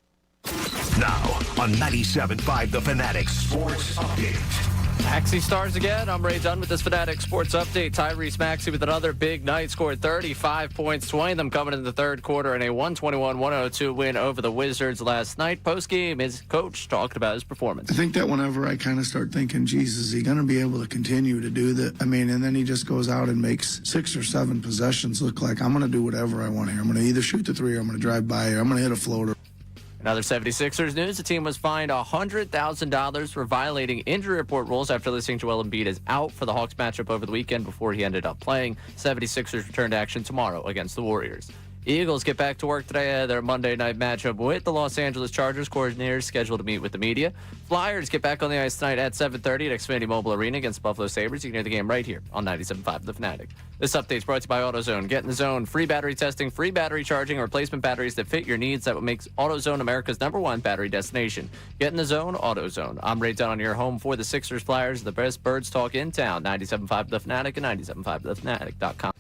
Now on 97.5 The Fanatic Sports Update. Maxey stars again. I'm Ray Dunn with this Fanatic Sports Update. Tyrese Maxey with another big night. Scored 35 points, 20 of them coming in the third quarter, and a 121-102 win over the Wizards last night. Post-game, his coach talked about his performance. I think that whenever I kind of start thinking, Jesus, is he going to be able to continue to do that? I mean, and then he just goes out and makes 6 or 7 possessions look like I'm going to do whatever I want here. I'm going to either shoot the three or I'm going to drive by or I'm going to hit a floater. Another 76ers news, the team was fined $100,000 for violating injury report rules after listing Joel Embiid as out for the Hawks matchup over the weekend before he ended up playing. 76ers return to action tomorrow against the Warriors. Eagles get back to work today. Their Monday night matchup with the Los Angeles Chargers. Coordinators scheduled to meet with the media. Flyers get back on the ice tonight at 7:30 at Xfinity Mobile Arena against Buffalo Sabres. You can hear the game right here on 97.5 The Fanatic. This update is brought to you by AutoZone. Get in the zone. Free battery testing, free battery charging, and replacement batteries that fit your needs. That what makes AutoZone America's #1 battery destination. Get in the zone, AutoZone. I'm Ray Dunn on your home for the Sixers Flyers, the best birds talk in town. 97.5 The Fanatic and 97.5thefanatic.com.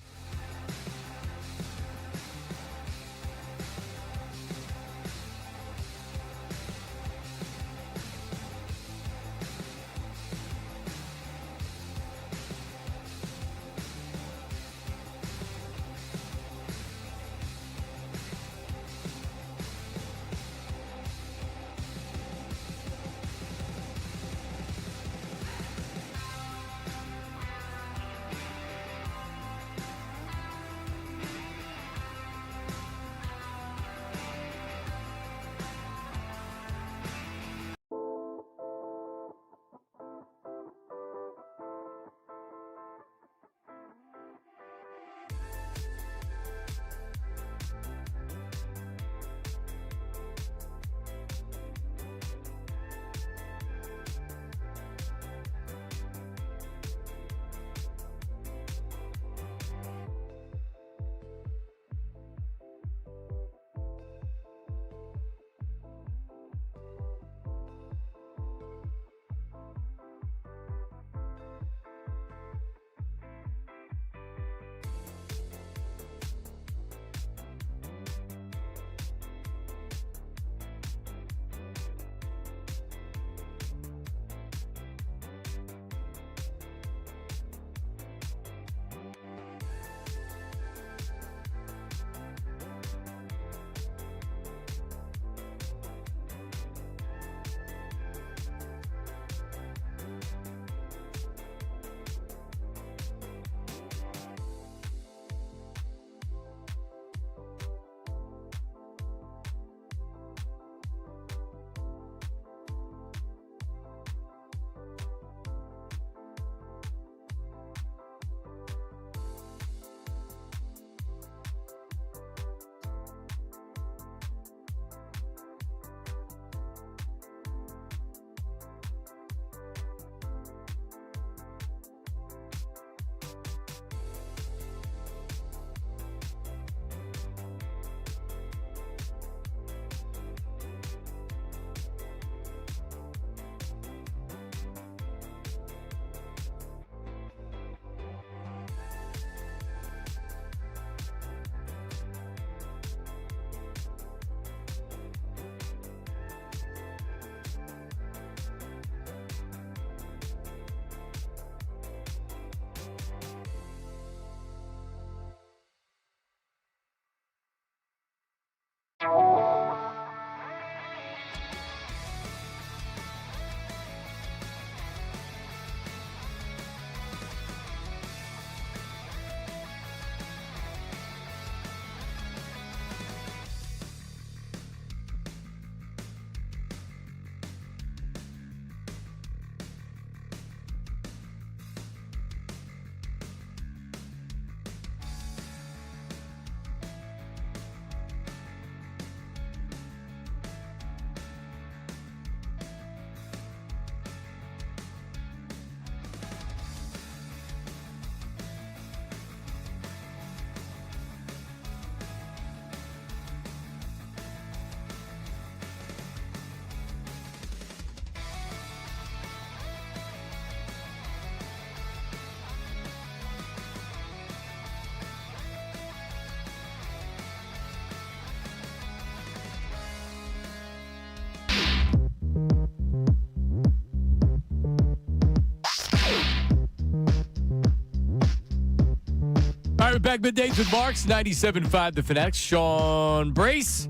back, Middays with Marks, 97.5 The Fanatic. Sean Brace,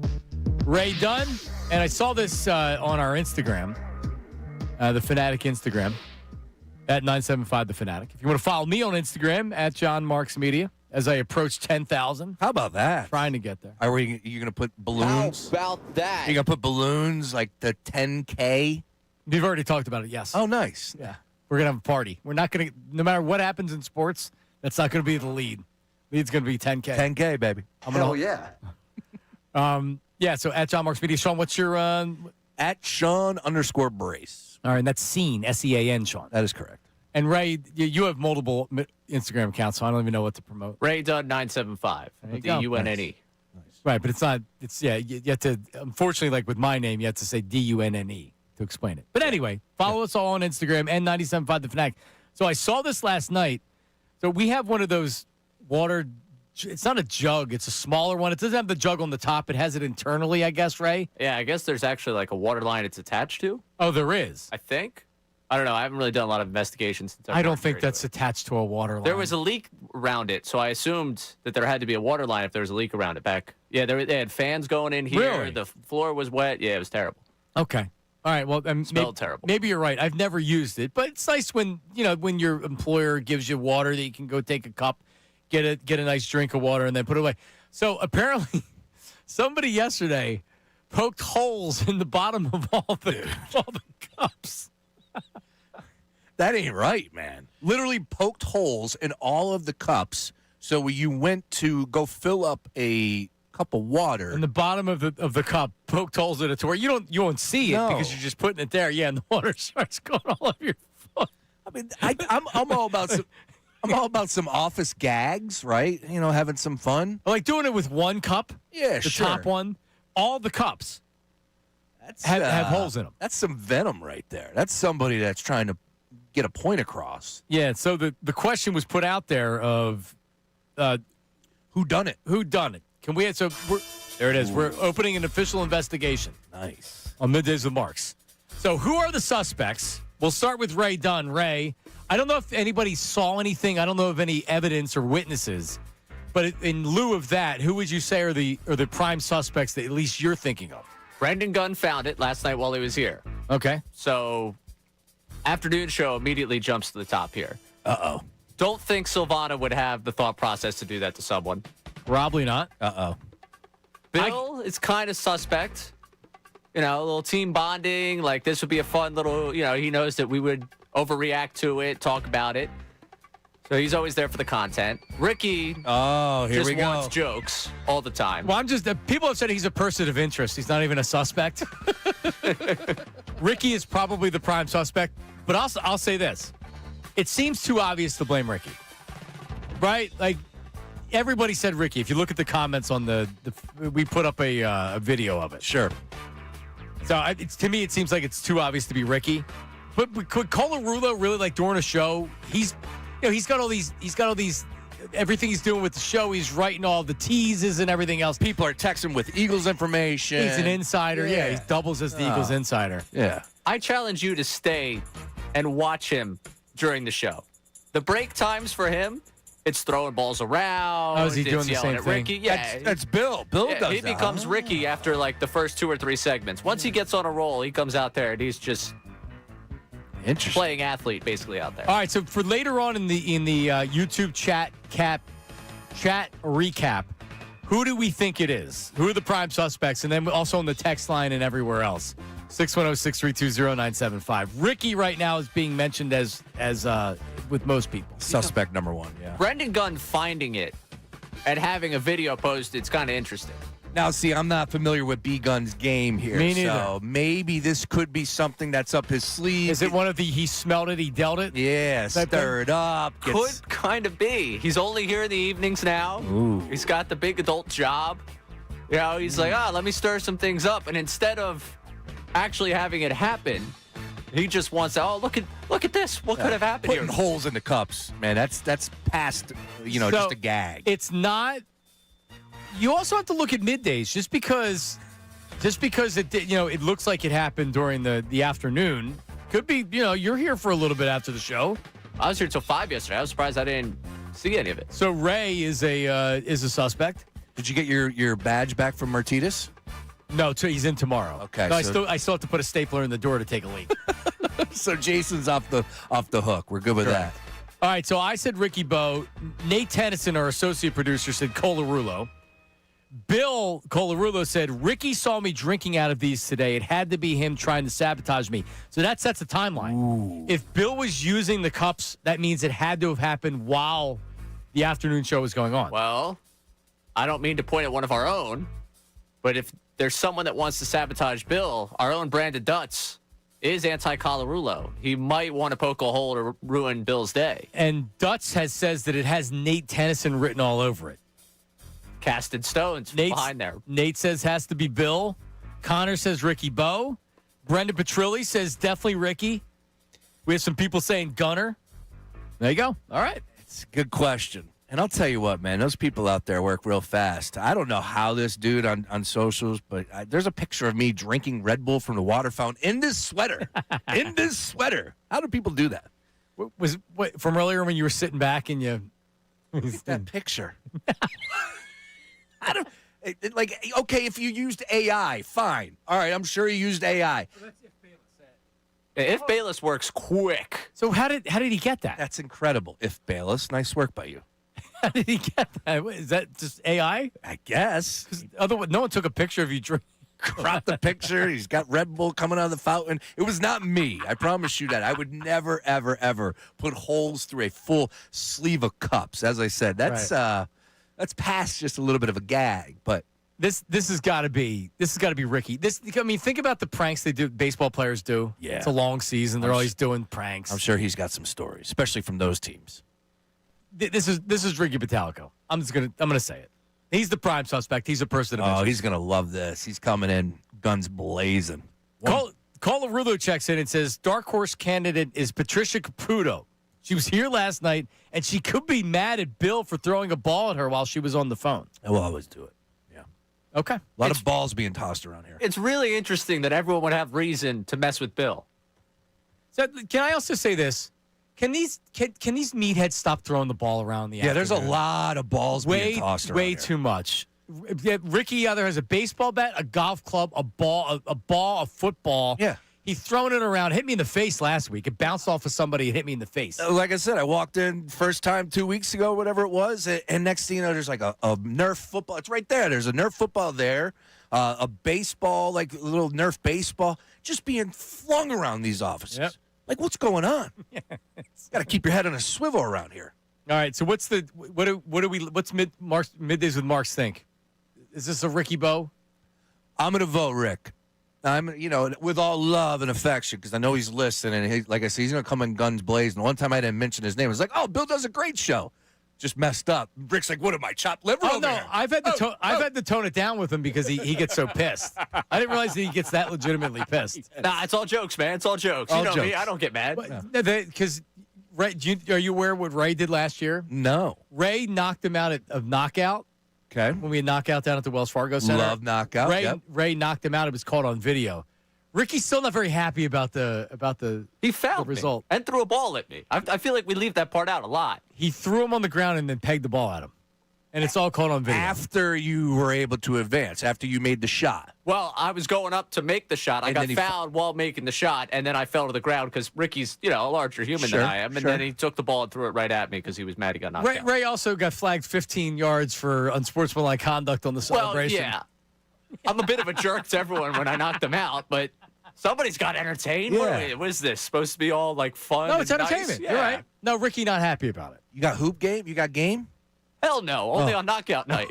Ray Dunn. And I saw this on our Instagram, the Fanatic Instagram, at 975 The Fanatic. If you want to follow me on Instagram, at John Marks Media, as I approach 10,000. How about that? Trying to get there. Are you going to put balloons? How about that? You're going to put balloons like the 10K? We've already talked about it, yes. Oh, nice. Yeah. We're going to have a party. We're not going to, no matter what happens in sports, that's not going to be the lead. Lead's going to be 10K. 10K, baby. Hell yeah. Yeah, so at John Marks Media. Sean, what's your... At Sean_Brace. All right, and that's Sean, S-E-A-N, Sean. That is correct. And Ray, you have multiple Instagram accounts, so I don't even know what to promote. Ray Dunn 975. There you The go. UNNE. Right, but it's not, you have to, unfortunately, like with my name, you have to say D-U-N-N-E to explain it. But anyway, follow us all on Instagram and 97.5 The Fanatic. So I saw this last night. So we have one of those water, it's not a jug, it's a smaller one. It doesn't have the jug on the top. It has it internally, I guess, Ray? Yeah, I guess there's actually like a water line it's attached to. Oh, there is? I think. I don't know. I haven't really done a lot of investigation since I don't think that's attached to a water line. There was a leak around it, so I assumed that there had to be a water line if there was a leak around it back. Yeah, they had fans going in here. Really? The floor was wet. Yeah, it was terrible. Okay. All right. Well, Smelled terrible. Maybe you're right. I've never used it, but it's nice when your employer gives you water that you can go take a cup, get a nice drink of water, and then put it away. So apparently, somebody yesterday poked holes in the bottom of all the cups. That ain't right, man. Literally poked holes in all of the cups. So when you went to go fill up a cup of water, In the bottom of the cup, poked holes in it to where you won't see it No. because you're just putting it there. Yeah, and the water starts going all over your foot. I mean, I'm all about some. I'm all about some office gags, right? You know, having some fun. Like doing it with one cup. Yeah, the sure. top one. All the cups That's have holes in them. That's some venom right there. That's somebody that's trying to get a point across. Yeah. So the question was put out there of Who done it? who done it. Can we? There it is. We're opening an official investigation Nice. on Middays with Marks. So who are the suspects? We'll start with Ray Dunn. Ray, I don't know if anybody saw anything. I don't know of any evidence or witnesses. But in lieu of that, who would you say are the prime suspects that at least you're thinking of? Brendan Gunn found it last night while he was here. Okay. So, afternoon show immediately jumps to the top here. Uh-oh. Don't think Silvana would have the thought process to do that to someone. Probably not. Uh-oh. Bill is kind of suspect. You know, a little team bonding. Like, this would be a fun little, he knows that we would overreact to it, talk about it. So he's always there for the content. Ricky Oh, here just we go. wants jokes all the time. Well, people have said he's a person of interest. He's not even a suspect. Ricky is probably the prime suspect, but I'll say this. It seems too obvious to blame Ricky. Right? Like, everybody said Ricky. If you look at the comments on we put up a video of it. Sure. So to me, it seems like it's too obvious to be Ricky. But could Colarulo really, like, during a show, he's got all these, everything he's doing with the show, he's writing all the teases and everything else. People are texting with Eagles information. He's an insider. Yeah, he doubles as the Eagles insider. Yeah. I challenge you to stay and watch him during the show. The break times for him, it's throwing balls around. Oh, is he it's doing the yelling same at thing? Ricky. Yeah, That's Bill. Bill does he that. becomes Ricky after like the first 2 or 3 segments. Once he gets on a roll, he comes out there and he's just Interesting. playing athlete basically out there. All right, so for later on in the YouTube chat recap, who do we think it is? Who are the prime suspects? And then also on the text line and everywhere else. 610-632-0975. Ricky right now is being mentioned as with most people. Suspect number 1, yeah. Brendan Gunn finding it and having a video posted, it's kind of interesting. Now, see, I'm not familiar with B Gun's game here. Me neither. So maybe this could be something that's up his sleeve. Is it one of the he smelled it, he dealt it? Yeah, Type stir it up. Could kind of be. He's only here in the evenings now. Ooh. He's got the big adult job. He's like, let me stir some things up. And instead of actually having it happen, he just wants to, look at this. What could have happened Putting here? holes in the cups, man. That's past, So, just a gag. It's not. You also have to look at middays. Just because it looks like it happened during the afternoon. Could be, you're here for a little bit after the show. I was here till 5 yesterday. I was surprised I didn't see any of it. So Ray is a suspect. Did you get your badge back from Martinez? No, he's in tomorrow. Okay, No, so- I still have to put a stapler in the door to take a leak. So Jason's off the hook. We're good with that. All right, so I said Ricky Bo. Nate Tennyson, our associate producer, said Colarulo. Bill Colarulo said, Ricky saw me drinking out of these today. It had to be him trying to sabotage me. So that sets a timeline. Ooh. If Bill was using the cups, that means it had to have happened while the afternoon show was going on. Well, I don't mean to point at one of our own, but if there's someone that wants to sabotage Bill, our own Brandon Dutz is anti-Colarulo. He might want to poke a hole to ruin Bill's day. And Dutz says that it has Nate Tennyson written all over it. Casted stones behind there. Nate says has to be Bill. Connor says Ricky Bo. Brendan Petrilli says definitely Ricky. We have some people saying Gunner. There you go. All right. It's a good question. And I'll tell you what, man, those people out there work real fast. I don't know how this dude on socials, but there's a picture of me drinking Red Bull from the water fountain in this sweater. In this sweater. How do people do that? Was from earlier when you were sitting back and you... Look at that picture. Okay, if you used AI, fine. All right, I'm sure you used AI. If Bayless works quick. So how did he get that? That's incredible. If Bayless, nice work by you. How did he get that? Is that just AI? I guess. Otherwise, no one took a picture of you drinking. Crop the picture. He's got Red Bull coming out of the fountain. It was not me. I promise you that. I would never, ever, ever put holes through a full sleeve of cups. As I said, that's past just a little bit of a gag. But this has got to be Ricky. Think about the pranks baseball players do. Yeah. It's a long season. They're always doing pranks. I'm sure he's got some stories, especially from those teams. This is Ricky Batalico. I'm gonna say it. He's the prime suspect. He's a person of interest. Oh, he's gonna love this. He's coming in guns blazing. Colarulo checks in and says dark horse candidate is Patricia Caputo. She was here last night, and she could be mad at Bill for throwing a ball at her while she was on the phone. I will always do it. Yeah. Okay. A lot of balls being tossed around here. It's really interesting that everyone would have reason to mess with Bill. So can I also say this? Can these meatheads stop throwing the ball around the Yeah, there's a afternoon? lot of balls being tossed around Way here. too much. Ricky either has a baseball bat, a golf club, a ball, a football. Yeah. He's throwing it around. Hit me in the face last week. It bounced off of somebody and hit me in the face. Like I said, I walked in first time 2 weeks ago, whatever it was, and next thing you know, there's like a Nerf football. It's right there. There's a Nerf football there, a baseball, like a little Nerf baseball, just being flung around these offices. Yep. Like, what's going on? Got to keep your head on a swivel around here. All right. So what's Middays with Marks think? Is this a Ricky Bo? I'm gonna vote Rick. With all love and affection, because I know he's listening. And like I said, he's gonna come in guns blazing. One time I didn't mention his name. It was like, oh, Bill does a great show. Just messed up. Rick's like, what am I, chopped liver? Oh over no, here? I've had to tone it down with him because he gets so pissed. I didn't realize that he gets that legitimately pissed. Nah, it's all jokes, man. It's all jokes. All you know me. jokes. I don't get mad. Because Ray, are you aware of what Ray did last year? No. Ray knocked him out of knockout. Okay. When we had knockout down at the Wells Fargo Center. Love knockout. Ray knocked him out. It was caught on video. Ricky's still not very happy about the He fouled the result. me and threw a ball at me. I feel like we leave that part out a lot. He threw him on the ground and then pegged the ball at him. And it's all caught on video. After you were able to advance, after you made the shot. Well, I was going up to make the shot. I And got then he fouled while making the shot, and then I fell to the ground because Ricky's, a larger human Sure, than I am. And sure. then he took the ball and threw it right at me because he was mad he got knocked out. Ray also got flagged 15 yards for unsportsmanlike conduct on the celebration. Well, yeah. I'm a bit of a jerk to everyone when I knocked him out, but somebody's got entertained. Yeah. What is this? Supposed to be all like fun? No, it's and entertainment. Nice? You're Yeah. right. No, Ricky not happy about it. You got hoop game? You got game? Hell no. Only on knockout night.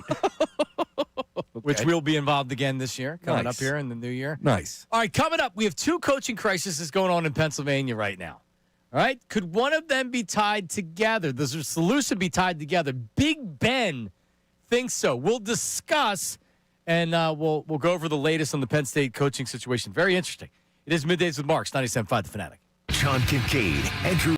Which we'll be involved again this year, coming Nice. up here in the new year. Nice. All right, coming up, we have two coaching crises going on in Pennsylvania right now. All right, could one of them be tied together? Does the solution be tied together? Big Ben thinks so. We'll discuss, and we'll go over the latest on the Penn State coaching situation. Very interesting. It is Middays with Marks, 97.5 The Fanatic. John Kincade, Andrew.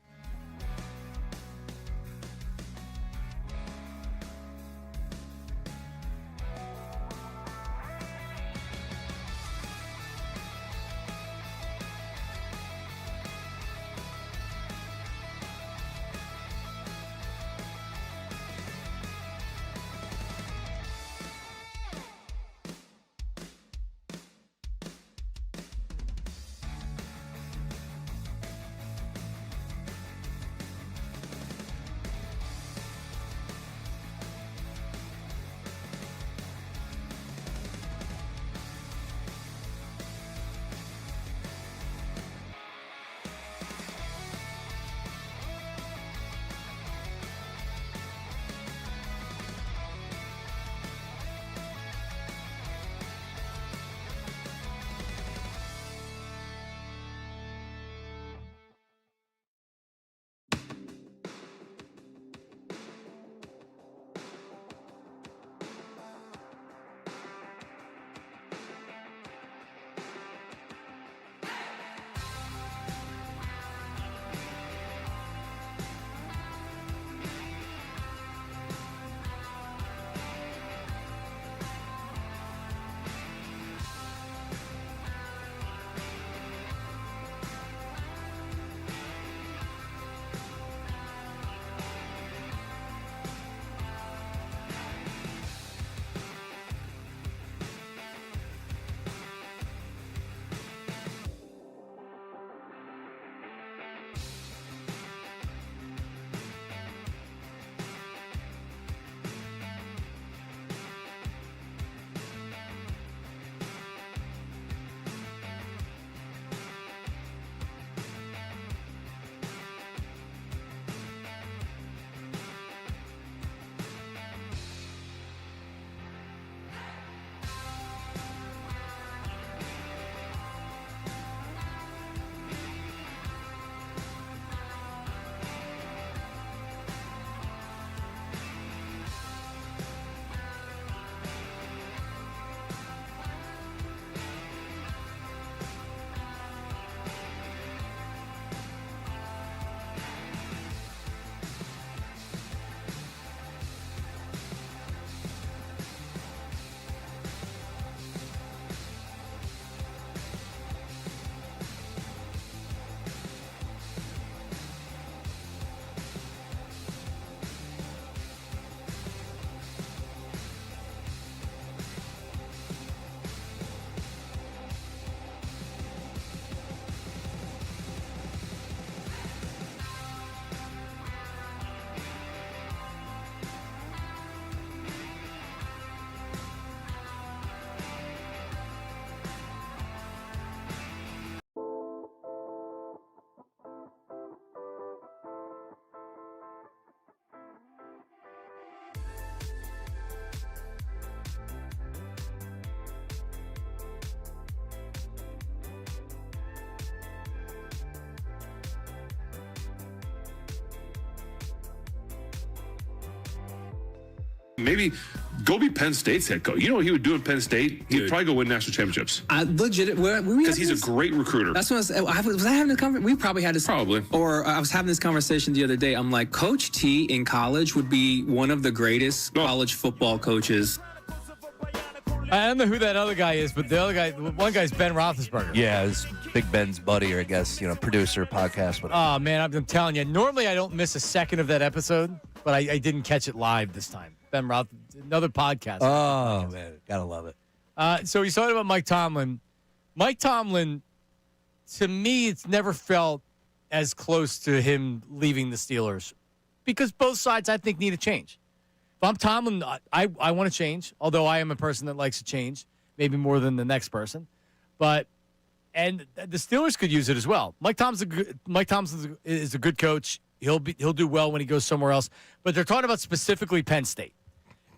maybe go be Penn State's head coach. You know what he would do at Penn State? He'd probably go win national championships. Legit, because he's a great recruiter. That's what was I having a conversation? We probably had this. Probably. Or I was having this conversation the other day. I'm like, Coach T in college would be one of the greatest college football coaches. I don't know who that other guy is, but the other guy, one guy's Ben Roethlisberger. Yeah, it's Big Ben's buddy, or I guess, producer, podcast, whatever. Oh, man, I'm telling you, normally I don't miss a second of that episode, but I didn't catch it live this time. Ben Roth, another podcast. Oh, man, gotta love it. So he's talking about Mike Tomlin. Mike Tomlin, to me, it's never felt as close to him leaving the Steelers because both sides, I think, need a change. If I'm Tomlin, I want to change, although I am a person that likes to change, maybe more than the next person. And the Steelers could use it as well. Mike Thompson is a good coach. He'll do well when he goes somewhere else. But they're talking about specifically Penn State.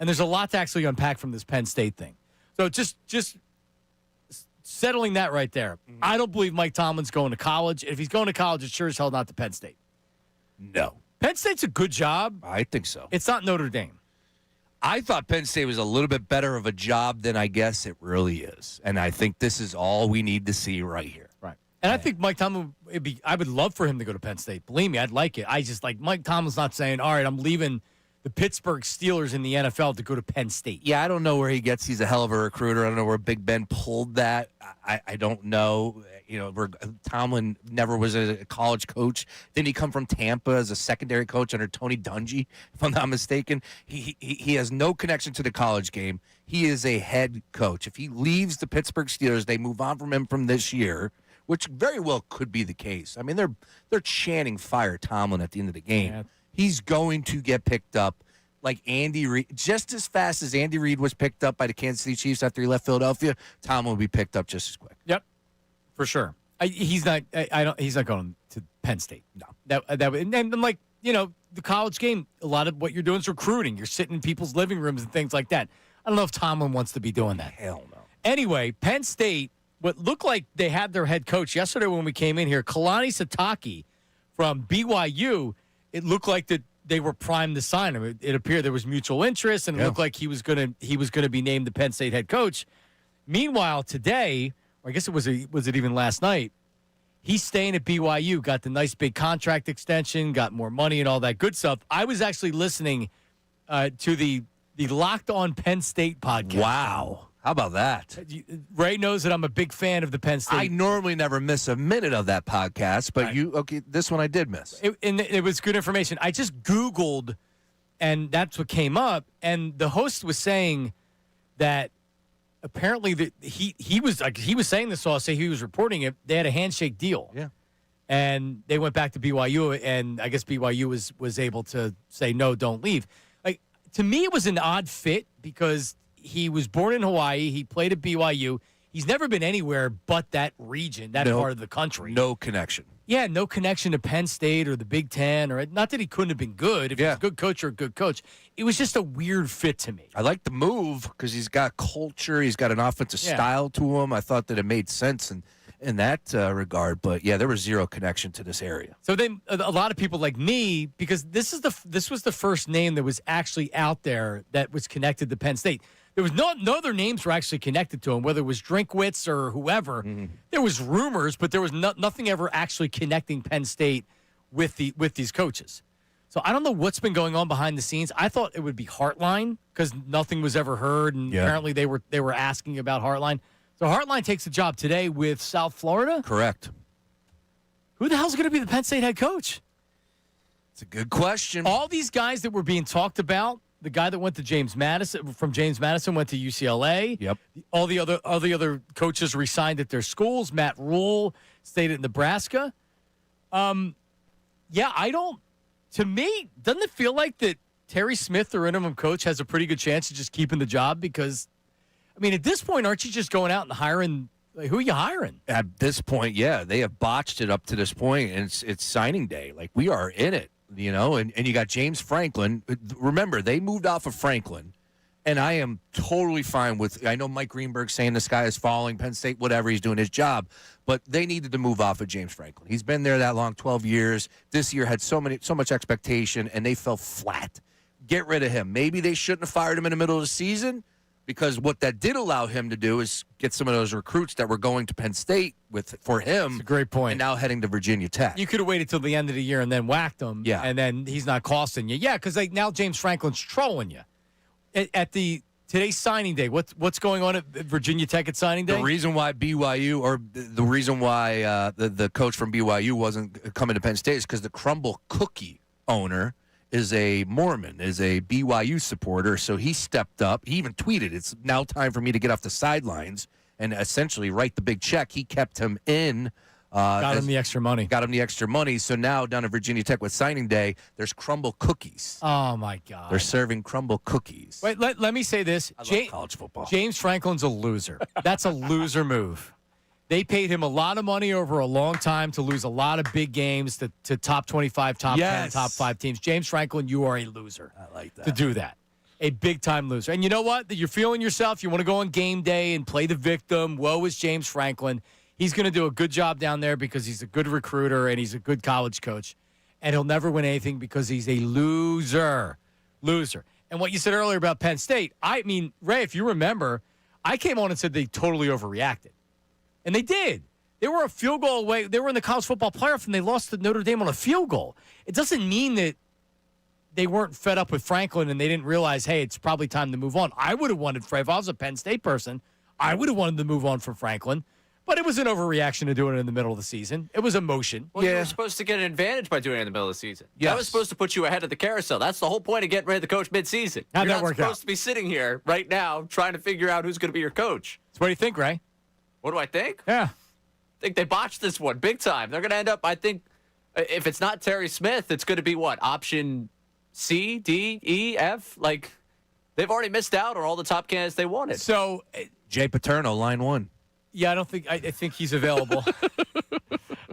And there's a lot to actually unpack from this Penn State thing. So just settling that right there. Mm-hmm. I don't believe Mike Tomlin's going to college. If he's going to college, it's sure as hell not to Penn State. No. Penn State's a good job. I think so. It's not Notre Dame. I thought Penn State was a little bit better of a job than I guess it really is. And I think this is all we need to see right here. Right. And I think Mike Tomlin, I would love for him to go to Penn State. Believe me, I'd like it. I just like Mike Tomlin's not saying, all right, I'm leaving the Pittsburgh Steelers in the NFL to go to Penn State. Yeah, I don't know where he gets. He's a hell of a recruiter. I don't know where Big Ben pulled that. I don't know. Tomlin never was a college coach. Didn't he come from Tampa as a secondary coach under Tony Dungy, if I'm not mistaken? He has no connection to the college game. He is a head coach. If he leaves the Pittsburgh Steelers, they move on from him from this year, which very well could be the case. I mean, they're chanting fire Tomlin at the end of the game. Yeah. He's going to get picked up like Andy Reid, just as fast as Andy Reid was picked up by the Kansas City Chiefs after he left Philadelphia. Tomlin will be picked up just as quick. Yep. For sure, he's not. He's not going to Penn State. No, and like the college game. A lot of what you're doing is recruiting. You're sitting in people's living rooms and things like that. I don't know if Tomlin wants to be doing that. Hell no. Anyway, Penn State. What looked like they had their head coach yesterday when we came in here, Kalani Sitake from BYU. It looked like that they were primed to sign him. It appeared there was mutual interest, and it looked like he was gonna be named the Penn State head coach. Meanwhile, today. I guess was it even last night? He's staying at BYU, got the nice big contract extension, got more money and all that good stuff. I was actually listening to the Locked On Penn State podcast. Wow. How about that? Ray knows that I'm a big fan of the Penn State. I normally never miss a minute of that podcast, but this one I did miss. It was good information. I just Googled, and that's what came up. And the host was saying that apparently he was saying this, so I'll say he was reporting it. They had a handshake deal. Yeah. And they went back to BYU, and I guess BYU was able to say, no, don't leave. Like, to me, it was an odd fit because he was born in Hawaii. He played at BYU. He's never been anywhere but that region, that part of the country. No connection. Yeah, no connection to Penn State or the Big Ten. Or not that he couldn't have been good. If he's a good coach or a good coach. It was just a weird fit to me. I like the move because he's got culture. He's got an offensive style to him. I thought that it made sense in that regard. But, yeah, there was zero connection to this area. So then a lot of people like me, because this was the first name that was actually out there that was connected to Penn State. There was no other names were actually connected to him, whether it was Drinkwitz or whoever. Mm-hmm. There was rumors, but there was nothing ever actually connecting Penn State with these coaches. So I don't know what's been going on behind the scenes. I thought it would be Heartline because nothing was ever heard, and apparently they were asking about Heartline. So Heartline takes the job today with South Florida? Correct. Who the hell's going to be the Penn State head coach? It's a good question. All these guys that were being talked about, the guy that went to James Madison went to UCLA. Yep. All the other coaches resigned at their schools. Matt Rule stayed at Nebraska. To me, doesn't it feel like that Terry Smith, the interim coach, has a pretty good chance of just keeping the job? Because, I mean, at this point, aren't you just going out and hiring? Like, who are you hiring? At this point, yeah, they have botched it up to this point, and it's signing day. Like, we are in it, and you got James Franklin. Remember, they moved off of Franklin, and I am totally fine with. I know Mike Greenberg saying the sky is falling, Penn State, whatever, he's doing his job, but they needed to move off of James Franklin. He's been there that long, 12 years. This year had so much expectation, and they fell flat. get rid of him. Maybe they shouldn't have fired him in the middle of the season, because what that did allow him to do is get some of those recruits that were going to Penn State for him. That's a great point. And now heading to Virginia Tech. You could have waited till the end of the year and then whacked him. Yeah. And then he's not costing you. Yeah, because now James Franklin's trolling you. At today's signing day, what's going on at Virginia Tech at signing day? The reason why BYU, or the reason why the coach from BYU wasn't coming to Penn State is because the Crumble Cookie owner is a Mormon, is a BYU supporter. So he stepped up. He even tweeted, "It's now time for me to get off the sidelines and essentially write the big check." He kept him in. Got him the extra money. Got him the extra money. So now down at Virginia Tech with signing day, there's Crumble Cookies. Oh, my God. They're serving Crumble Cookies. Wait, let me say this. I love college football. James Franklin's a loser. That's a loser move. They paid him a lot of money over a long time to lose a lot of big games to top 25, top 10, top 5 teams. James Franklin, you are a loser. I like that. To do that. A big-time loser. And you know what? You're feeling yourself. You want to go on game day and play the victim. Woe is James Franklin. He's going to do a good job down there because he's a good recruiter and he's a good college coach. And he'll never win anything because he's a loser. Loser. And what you said earlier about Penn State, I mean, Ray, if you remember, I came on and said they totally overreacted. And they did. They were a field goal away. They were in the college football playoff, and they lost to Notre Dame on a field goal. It doesn't mean that they weren't fed up with Franklin and they didn't realize, hey, it's probably time to move on. I would have wanted, if I was a Penn State person, I would have wanted to move on from Franklin. But it was an overreaction to doing it in the middle of the season. It was emotion. Well, you were supposed to get an advantage by doing it in the middle of the season. Yes. That was supposed to put you ahead of the carousel. That's the whole point of getting rid of the coach mid-season. How'd You're that not work out? supposed to be sitting here right now trying to figure out who's going to be your coach. So what do you think, Ray? What do I think? Yeah. I think they botched this one big time. They're going to end up, I think, if it's not Terry Smith, it's going to be what? Option C, D, E, F? Like, they've already missed out on all the top candidates they wanted. So, Jay Paterno, line one. yeah, I think he's available.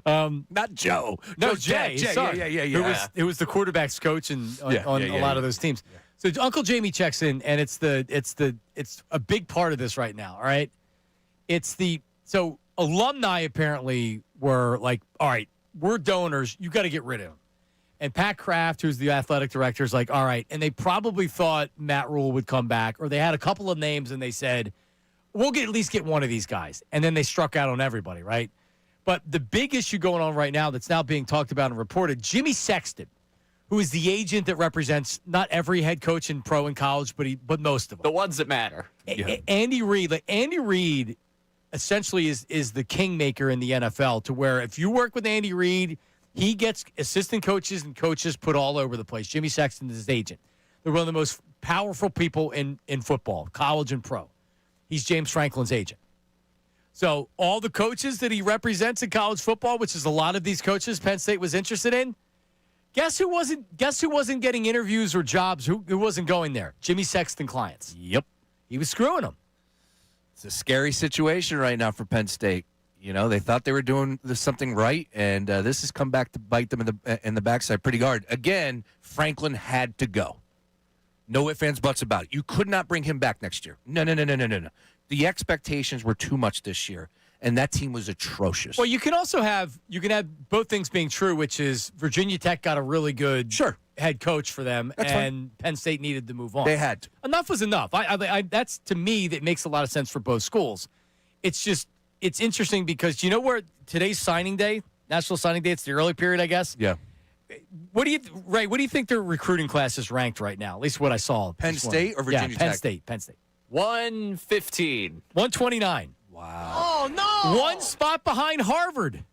Not Joe. No, Jay. his son, Yeah. Who was the quarterback's coach on a lot of those teams. So Uncle Jamie checks in, and it's a big part of this right now. All right, so alumni apparently were like, all right, we're donors. You got to get rid of him. And Pat Kraft, who's the athletic director, is like, all right. And they probably thought Matt Rule would come back, or they had a couple of names, and they said, we'll at least get one of these guys. And then they struck out on everybody, right? But the big issue going on right now that's now being talked about and reported, Jimmy Sexton, who is the agent that represents not every head coach in pro and college, but most of them. The ones that matter. Andy Reid essentially is the kingmaker in the NFL, to where if you work with Andy Reid, he gets assistant coaches and coaches put all over the place. Jimmy Sexton is his agent. They're one of the most powerful people in football, college and pro. He's James Franklin's agent. So all the coaches that he represents in college football, which is a lot of these coaches Penn State was interested in, guess who wasn't getting interviews or jobs? Who wasn't going there? Jimmy Sexton clients. Yep. He was screwing them. It's a scary situation right now for Penn State. You know, they thought they were doing something right, and this has come back to bite them in the backside pretty hard. Again, Franklin had to go. No ifs, ands, buts about it. You could not bring him back next year. No. The expectations were too much this year, and that team was atrocious. Well, you can have both things being true, which is Virginia Tech got a really good head coach for them, and Penn State needed to move on. They had to. Enough was enough. That's, to me, that makes a lot of sense for both schools. It's just, it's interesting because you know where today's signing day, National Signing Day, it's the early period, I guess. Yeah. Ray, what do you think their recruiting class is ranked right now? At least what I saw. Penn State or Virginia Tech? Penn State. 115. 129. Wow. Oh, no. One spot behind Harvard.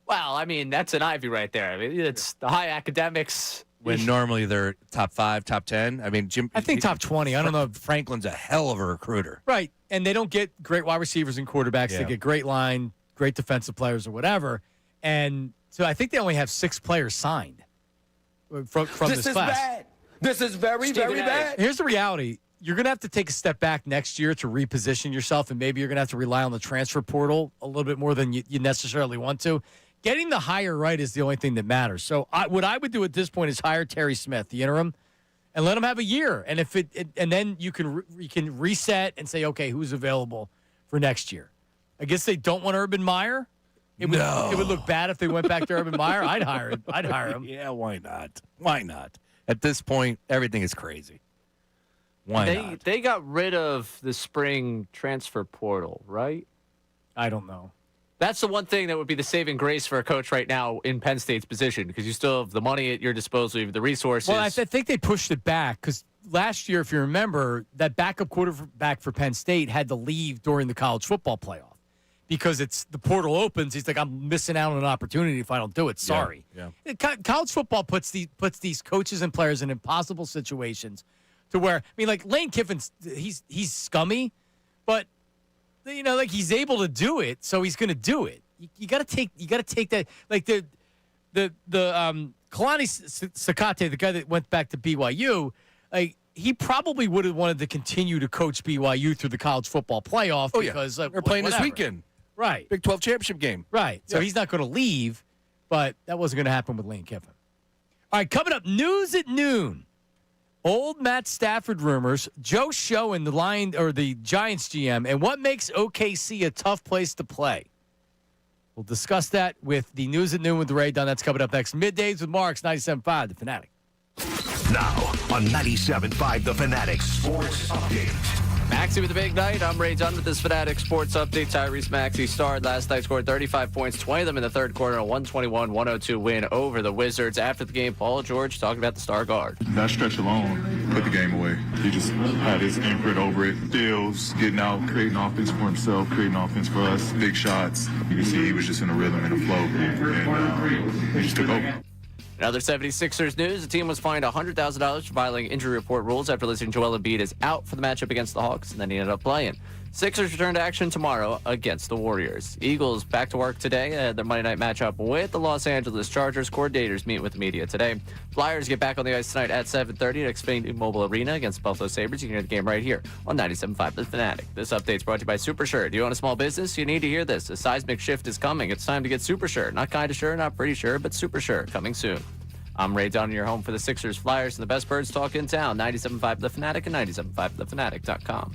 Well, I mean, that's an Ivy right there. I mean, it's the high academics. When normally they're top 5, top 10. I mean, I think top 20. I don't know. Franklin's a hell of a recruiter. Right. And they don't get great wide receivers and quarterbacks. Yeah. They get great line, great defensive players or whatever. And so I think they only have 6 players signed from this class. Bad. This is very bad. Here's the reality. You're going to have to take a step back next year to reposition yourself, and maybe you're going to have to rely on the transfer portal a little bit more than you necessarily want to. Getting the hire right is the only thing that matters. So what I would do at this point is hire Terry Smith, the interim, and let him have a year. And and then you can reset and say, okay, who's available for next year? I guess they don't want Urban Meyer. It would look bad if they went back to Urban Meyer. I'd hire him. Yeah, why not? At this point, everything is crazy. Why not? They got rid of the spring transfer portal, right? I don't know. That's the one thing that would be the saving grace for a coach right now in Penn State's position, because you still have the money at your disposal, you have the resources. Well, I think they pushed it back because last year, if you remember, that backup quarterback for Penn State had to leave during the college football playoff because the portal opens. He's like, I'm missing out on an opportunity if I don't do it. Sorry. Yeah. College football puts these coaches and players in impossible situations to where, I mean, like Lane Kiffin's, he's scummy, but like he's able to do it, so he's going to do it. You got to take that, like the Kalani Sakate, the guy that went back to BYU, like he probably would have wanted to continue to coach BYU through the college football playoff because they're playing this weekend, right? Big 12 championship game, right? So he's not going to leave, but that wasn't going to happen with Lane Kiffin. All right, coming up, news at noon. Old Matt Stafford rumors, Joe Schoen, the Giants GM, and what makes OKC a tough place to play. We'll discuss that with the news at noon with Ray Dunn. That's coming up next. Middays with Marks, 97.5, The Fanatic. Now on 97.5, The Fanatic Sports Update. Maxie with the big night. I'm Ray Dunn with this Fanatic Sports Update. Tyrese Maxey starred last night, scored 35 points, 20 of them in the third quarter, a 121-102 win over the Wizards. After the game, Paul George talking about the star guard. That stretch alone put the game away. He just had his imprint over it. Steals, getting out, creating offense for himself, creating offense for us, big shots. You can see he was just in a rhythm and a flow, and he just took over. In other 76ers news, the team was fined $100,000 for violating injury report rules after listing Joel Embiid is out for the matchup against the Hawks, and then he ended up playing. Sixers return to action tomorrow against the Warriors. Eagles back to work today. Their Monday night matchup with the Los Angeles Chargers. Coordinators meet with the media today. Flyers get back on the ice tonight at 7:30 at Xfinity Mobile Arena against Buffalo Sabres. You can hear the game right here on 97.5 The Fanatic. This update is brought to you by Supersure. Do you own a small business? You need to hear this. A seismic shift is coming. It's time to get Supersure. Not kind of sure, not pretty sure, but Supersure coming soon. I'm Ray Dunn, your home for the Sixers, Flyers, and the best birds talk in town. 97.5 The Fanatic and 97.5thefanatic.com.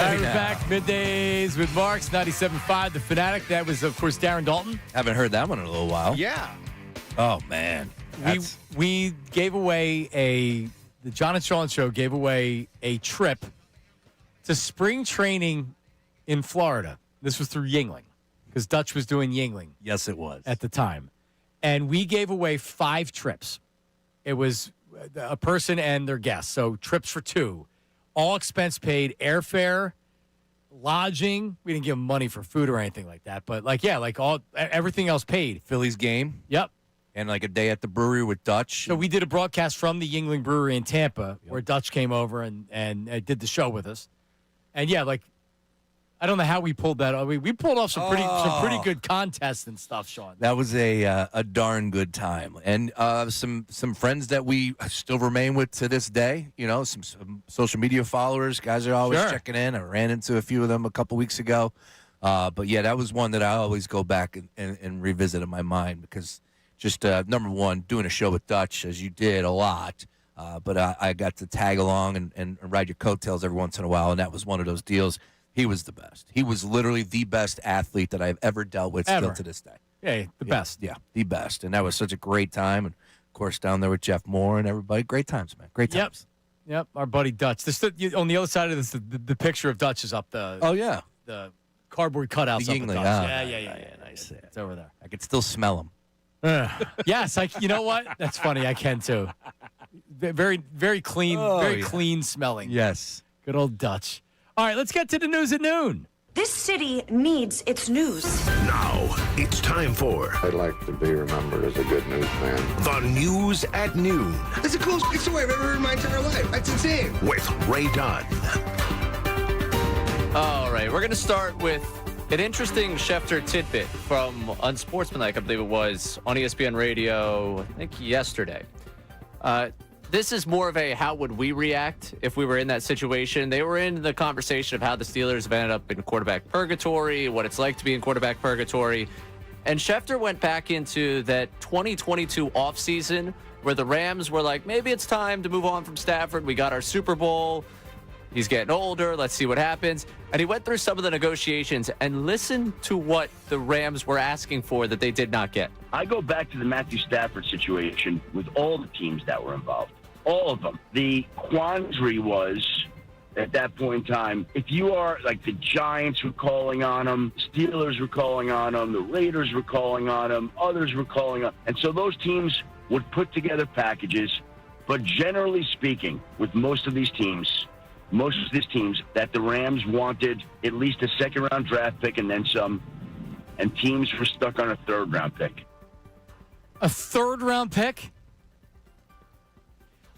All right, we're back. Middays with Marks, 97.5, The Fanatic. That was, of course, Darren Dalton. Haven't heard that one in a little while. Yeah. Oh, man. We gave away the John and Sean Show gave away a trip to spring training in Florida. This was through Yingling because Dutch was doing Yingling. Yes, it was. At the time. And we gave away 5 trips. It was a person and their guests. So trips for 2. All expense paid, airfare, lodging. We didn't give them money for food or anything like that. But, everything else paid. Phillies game. Yep. And, a day at the brewery with Dutch. So we did a broadcast from the Yingling Brewery in Tampa where Dutch came over and did the show with us. And, I don't know how we pulled that off. We pulled off some pretty good contests and stuff, Sean. That was a darn good time. And some friends that we still remain with to this day, some social media followers, guys are always checking in. I ran into a few of them a couple weeks ago. But, that was one that I always go back and revisit in my mind because just, number one, doing a show with Dutch, as you did a lot. But I got to tag along and ride your coattails every once in a while, and that was one of those deals. He was the best. He was literally the best athlete that I've ever dealt with still to this day. Yeah, the best. Yeah, the best. And that was such a great time. And, of course, down there with Jeff Moore and everybody. Great times, man. Great times. Yep, our buddy Dutch. On the other side of this, the picture of Dutch is up the the cardboard cutouts the up Yingling. of Dutch. Yeah. Nice. It's over there. I could still smell him. Yes, you know what? That's funny. I can, too. Very, very clean, clean smelling. Yes. Good old Dutch. All right, let's get to the news at noon. This city needs its news. Now, it's time for I'd like to be remembered as a good newsman. the News at Noon That's the coolest story I've ever heard in my entire life. That's insane. with Ray Dunn. All right, we're going to start with an interesting Schefter tidbit from Unsportsmanlike, I believe it was, on ESPN Radio, I think yesterday. This is more of a how would we react if we were in that situation. They were in the conversation of how the Steelers have ended up in quarterback purgatory, what it's like to be in quarterback purgatory. And Schefter went back into that 2022 offseason where the Rams were like, maybe it's time to move on from Stafford. We got our Super Bowl. He's getting older. Let's see what happens. And he went through some of the negotiations and listened to what the Rams were asking for that they did not get. I go back to the Matthew Stafford situation with all the teams that were involved. All of them. The quandary was, at that point in time, if you are like the Giants were calling on him, Steelers were calling on him, the Raiders were calling on him, others were calling on. And so those teams would put together packages. But generally speaking, with most of these teams, that the Rams wanted at least a second-round draft pick and then some, and teams were stuck on a third-round pick. A third-round pick?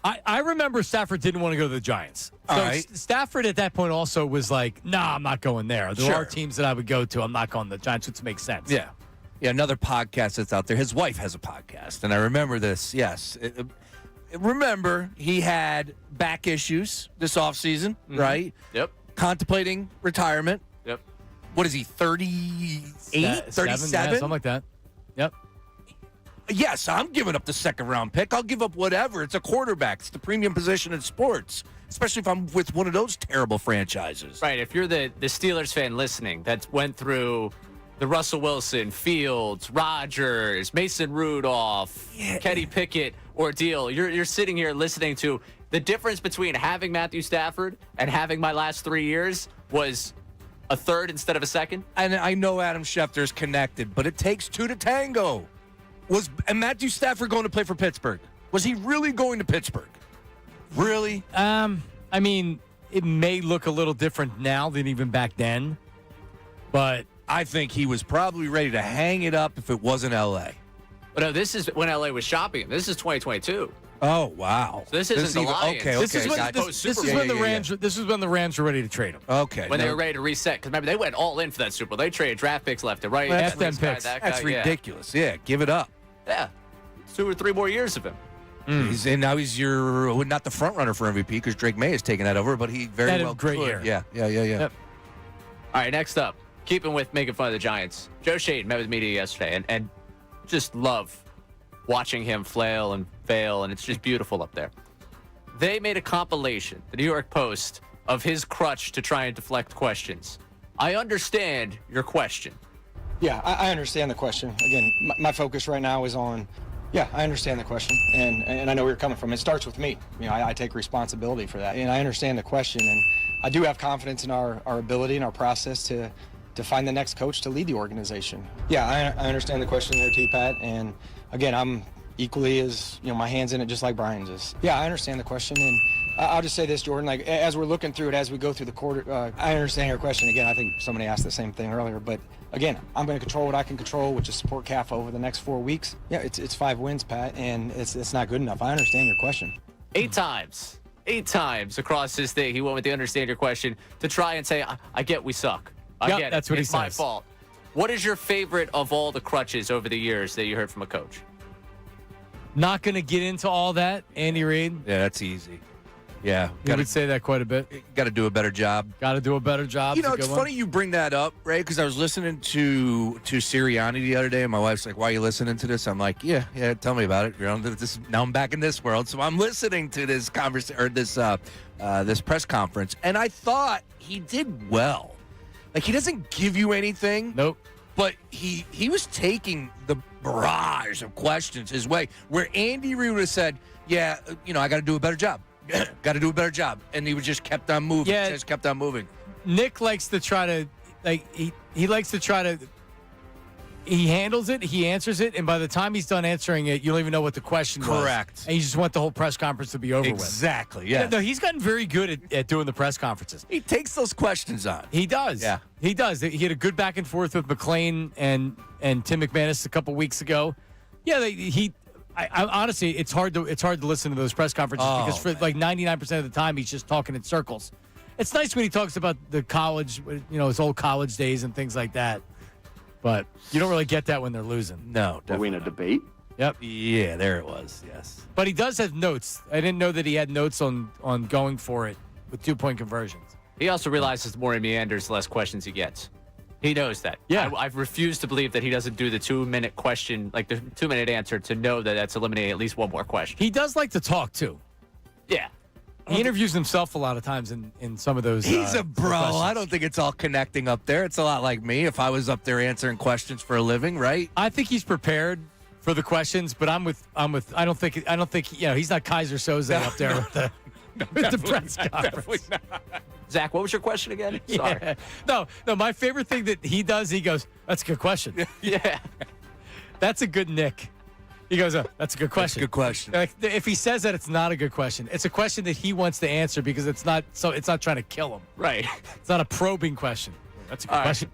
I remember Stafford didn't want to go to the Giants. So All right. Stafford at that point also was like, nah, I'm not going there. There Sure. are teams that I would go to. I'm not going to the Giants, which makes sense. Yeah. Yeah, another podcast that's out there. His wife has a podcast, and I remember this, yes. Remember, he had back issues this offseason, right? Yep. Contemplating retirement. Yep. What is he, 38, 37? Yeah, something like that. Yep. Yes, I'm giving up the second-round pick. I'll give up whatever. It's a quarterback. It's the premium position in sports, especially if I'm with one of those terrible franchises. Right. If you're the Steelers fan listening that went through the Russell Wilson, Fields, Rodgers, Mason Rudolph, Kenny Pickett ordeal, you're sitting here listening to the difference between having Matthew Stafford and having my last 3 years was a third instead of a second. And I know Adam Schefter's connected, but it takes two to tango. Was Matthew Stafford going to play for Pittsburgh? Was he really going to Pittsburgh? Really? I mean, it may look a little different now than even back then, but I think he was probably ready to hang it up if it wasn't L.A. But no, this is when LA was shopping him. This is 2022. Oh, wow. So this isn't the Lions. Okay, this is when, this is when the Rams were ready to trade him. Okay. When they were ready to reset. Because remember, they went all in for that Super Bowl. They traded draft picks left and right. FM picks. That's ridiculous. Yeah, give it up. Yeah. 2 or 3 more years of him. Now he's your not the front runner for MVP because Drake May has taken that over, but he very well great could. year. Yeah. Yep. All right, next up, keeping with making fun of the Giants. Joe Shaden met with media yesterday and just love watching him flail and fail, and it's just beautiful up there. They made a compilation, the New York Post, of his crutch to try and deflect questions. I understand your question. Yeah, I understand the question. Again, my focus right now is on, yeah, I understand the question, and I know where you're coming from. It starts with me. I take responsibility for that, and I understand the question, and I do have confidence in our ability and our process to find the next coach to lead the organization. Yeah, I understand the question there, T-Pat, and again, I'm equally as, my hand's in it just like Brian's is. Yeah, I understand the question, and I'll just say this, Jordan, like as we're looking through it, as we go through the quarter, I understand your question. Again, I think somebody asked the same thing earlier, but again, I'm going to control what I can control, which is support CAF over the next 4 weeks. Yeah, it's 5 wins, Pat, and it's not good enough. I understand your question. 8 times across this thing, he went with the understand your question to try and say, I get we suck. I get it. That's what it's he my says. fault. What is your favorite of all the crutches over the years that you heard from a coach? Not going to get into all that, Andy Reid. Yeah, that's easy. Yeah. You would say that quite a bit. Got to do a better job. Got to do a better job. It's funny you bring that up, Ray, because I was listening to Sirianni the other day, and my wife's like, "Why are you listening to this?" I'm like, "Yeah, tell me about it." Now I'm back in this world, so I'm listening to this this press conference, and I thought he did well. Like, he doesn't give you anything. Nope. But he was taking the barrage of questions his way, where Andy Reid would have said, "Yeah, I got to do a better job." Got to do a better job, and he just kept on moving. Yeah, just kept on moving. Nick likes to try to he likes to try to. He handles it, he answers it, and by the time he's done answering it, you don't even know what the question was. Correct. And you just want the whole press conference to be over with. Exactly. Yeah. No, he's gotten very good at doing the press conferences. He takes those questions on. He does. Yeah. He does. He had a good back and forth with McClain and Tim McManus a couple weeks ago. Yeah, I honestly, it's hard to listen to those press conferences because for like 99% of the time he's just talking in circles. It's nice when he talks about the college, his old college days and things like that. But you don't really get that when they're losing. No, Are we in a debate? Yep. Yeah, there it was. Yes. But he does have notes. I didn't know that he had notes on going for it with 2-point conversions. He also realizes the more he meanders, the less questions he gets. He knows that. Yeah. I've refused to believe that he doesn't do the 2-minute question, like the 2-minute answer, to know that that's eliminating at least one more question. He does like to talk, too. Yeah. He interviews himself a lot of times in some of those. He's a bro. questions. I don't think it's all connecting up there. It's a lot like me if I was up there answering questions for a living, right? I think he's prepared for the questions, but I'm with. I don't think he's not Kaiser Soze up there with the press conference. Zach, what was your question again? Sorry. Yeah. No. My favorite thing that he does, he goes, "That's a good question." Yeah. That's a good Nick. He goes, "That's a good question." That's a good question. Like, if he says that, it's not a good question. It's a question that he wants to answer because it's not trying to kill him. Right. It's not a probing question. That's a good question.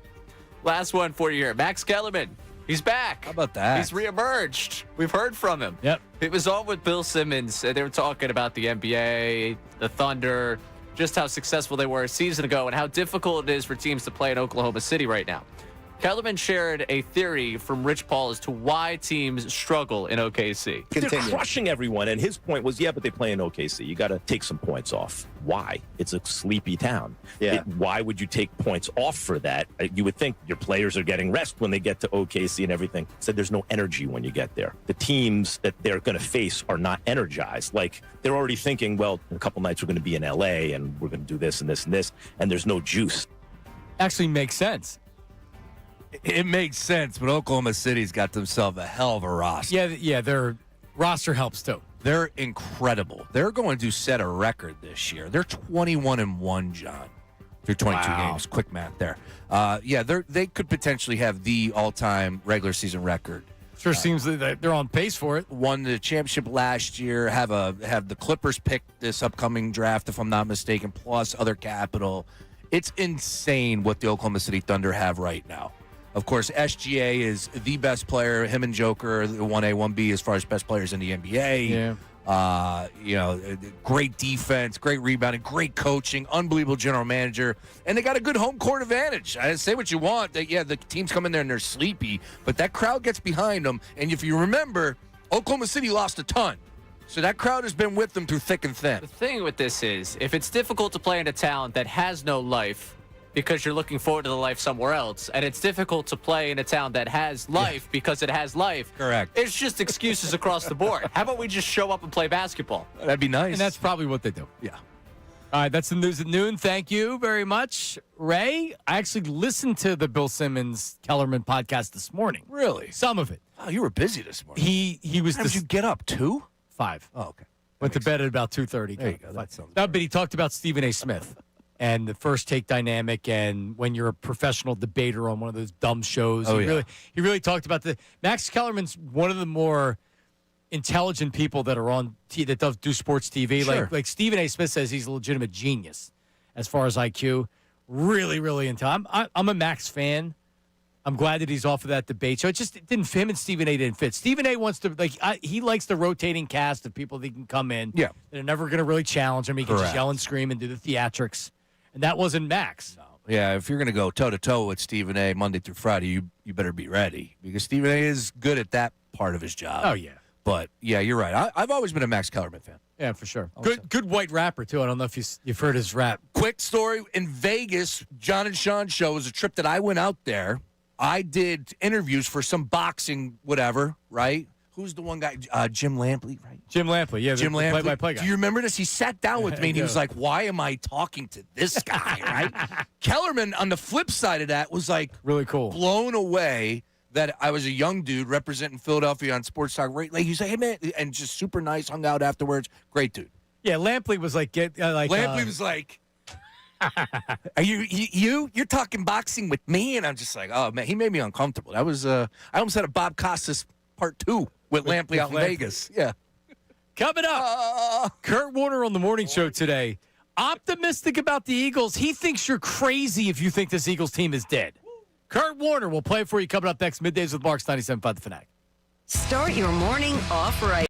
Last one for you here. Max Kellerman. He's back. How about that? He's reemerged. We've heard from him. Yep. It was on with Bill Simmons. They were talking about the NBA, the Thunder, just how successful they were a season ago and how difficult it is for teams to play in Oklahoma City right now. Kellerman shared a theory from Rich Paul as to why teams struggle in OKC. They're crushing everyone, and his point was, but they play in OKC. You got to take some points off. Why? It's a sleepy town. Yeah. Why would you take points off for that? You would think your players are getting rest when they get to OKC and everything. Said there's no energy when you get there. The teams that they're going to face are not energized. Like, they're already thinking, well, in a couple nights we're going to be in LA, and we're going to do this and this and this, and there's no juice. Actually makes sense. It makes sense, but Oklahoma City's got themselves a hell of a roster. Yeah, their roster helps too. They're incredible. They're going to set a record this year. They're 21-1, John. Through 22 games. Quick math there. They could potentially have the all-time regular season record. Sure seems that they're on pace for it. Won the championship last year. Have the Clippers pick this upcoming draft, if I'm not mistaken, plus other capital. It's insane what the Oklahoma City Thunder have right now. Of course, SGA is the best player. Him and Joker, 1A, 1B, as far as best players in the NBA. Yeah. Great defense, great rebounding, great coaching, unbelievable general manager, and they got a good home court advantage. I say what you want. The teams come in there and they're sleepy, but that crowd gets behind them. And if you remember, Oklahoma City lost a ton. So that crowd has been with them through thick and thin. The thing with this is, if it's difficult to play in a town that has no life because you're looking forward to the life somewhere else, and it's difficult to play in a town that has life because it has life. Correct. It's just excuses across the board. How about we just show up and play basketball? That'd be nice. And that's probably what they do. Yeah. All right, that's the news at noon. Thank you very much, Ray. I actually listened to the Bill Simmons Kellerman podcast this morning. Really? Some of it. Oh, you were busy this morning. He was. How did you get up? 2? 5. Oh, okay. Went to bed at about 2:30. There you go. That sounds. No, but he talked about Stephen A. Smith and the first take dynamic, and when you're a professional debater on one of those dumb shows. Oh, He really talked about Max Kellerman's one of the more intelligent people that are on that does do sports TV. Sure. Like Stephen A. Smith says, he's a legitimate genius as far as IQ. Really, really intelligent. I'm a Max fan. I'm glad that he's off of that debate show. It didn't fit him, and Stephen A. didn't fit. Stephen A. wants to he likes the rotating cast of people that can come in. Yeah, they're never going to really challenge him. He can Correct. just yell and scream and do the theatrics, and that wasn't Max. No. Yeah, if you're going to go toe-to-toe with Stephen A. Monday through Friday, you better be ready because Stephen A. is good at that part of his job. Oh, yeah. But, yeah, you're right. I've always been a Max Kellerman fan. Yeah, for sure. Also. Good white rapper, too. I don't know if you've heard his rap. Quick story. In Vegas, John and Sean show was a trip that I went out there. I did interviews for some boxing whatever, right? Who's the one guy? Jim Lampley, right? Jim Lampley, yeah. Jim the Lampley. play-by-play guy. Do you remember this? He sat down with me, and he was like, why am I talking to this guy, right? Kellerman, on the flip side of that, was like really cool, blown away that I was a young dude representing Philadelphia on Sports Talk. Right? Like, he's like, hey, man, and just super nice, hung out afterwards. Great dude. Yeah, Lampley was like, Lampley was like, are you're talking boxing with me? And I'm just like, oh, man, he made me uncomfortable. That was, I almost had a Bob Costas part 2 with Lampley out in Vegas. Yeah. Coming up, Kurt Warner on the morning show today. Optimistic about the Eagles. He thinks you're crazy if you think this Eagles team is dead. Kurt Warner will play for you coming up next. Middays with Marks, 97.5 The Fanatic. Start your morning off right.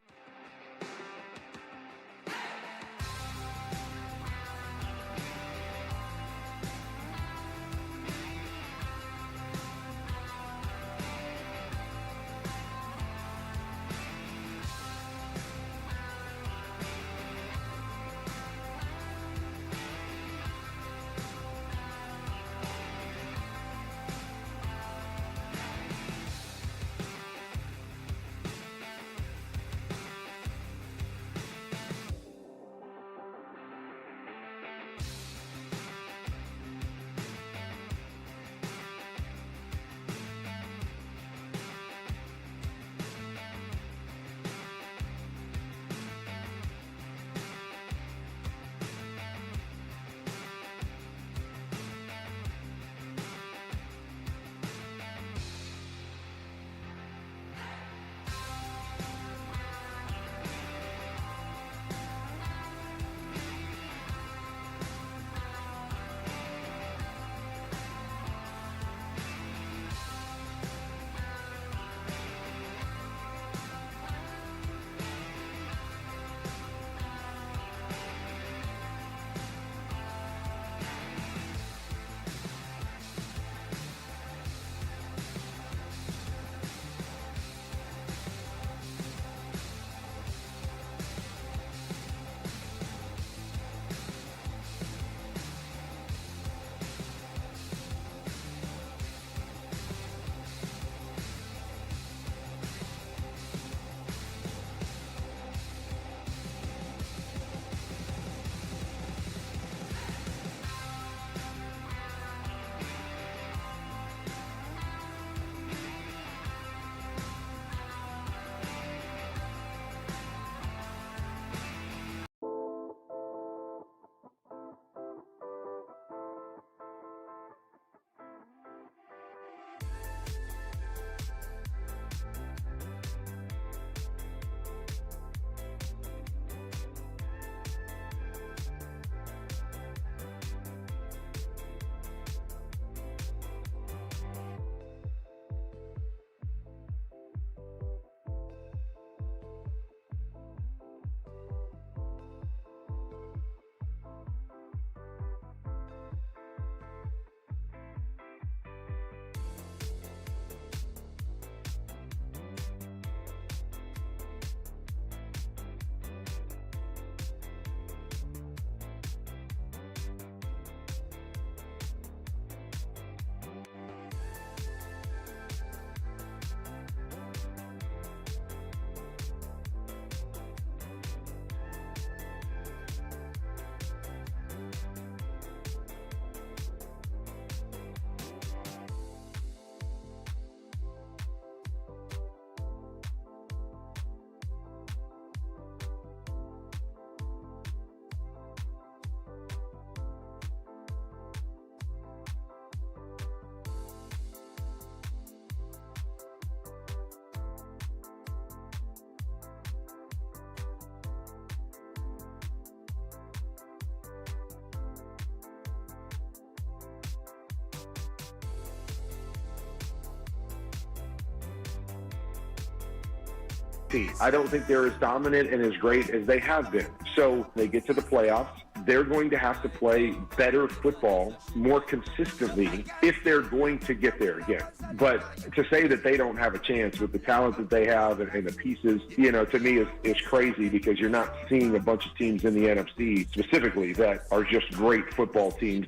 team. I don't think they're as dominant and as great as they have been. So they get to the playoffs. They're going to have to play better football more consistently if they're going to get there again. But to say that they don't have a chance with the talent that they have and the pieces, to me is crazy, because you're not seeing a bunch of teams in the NFC specifically that are just great football teams.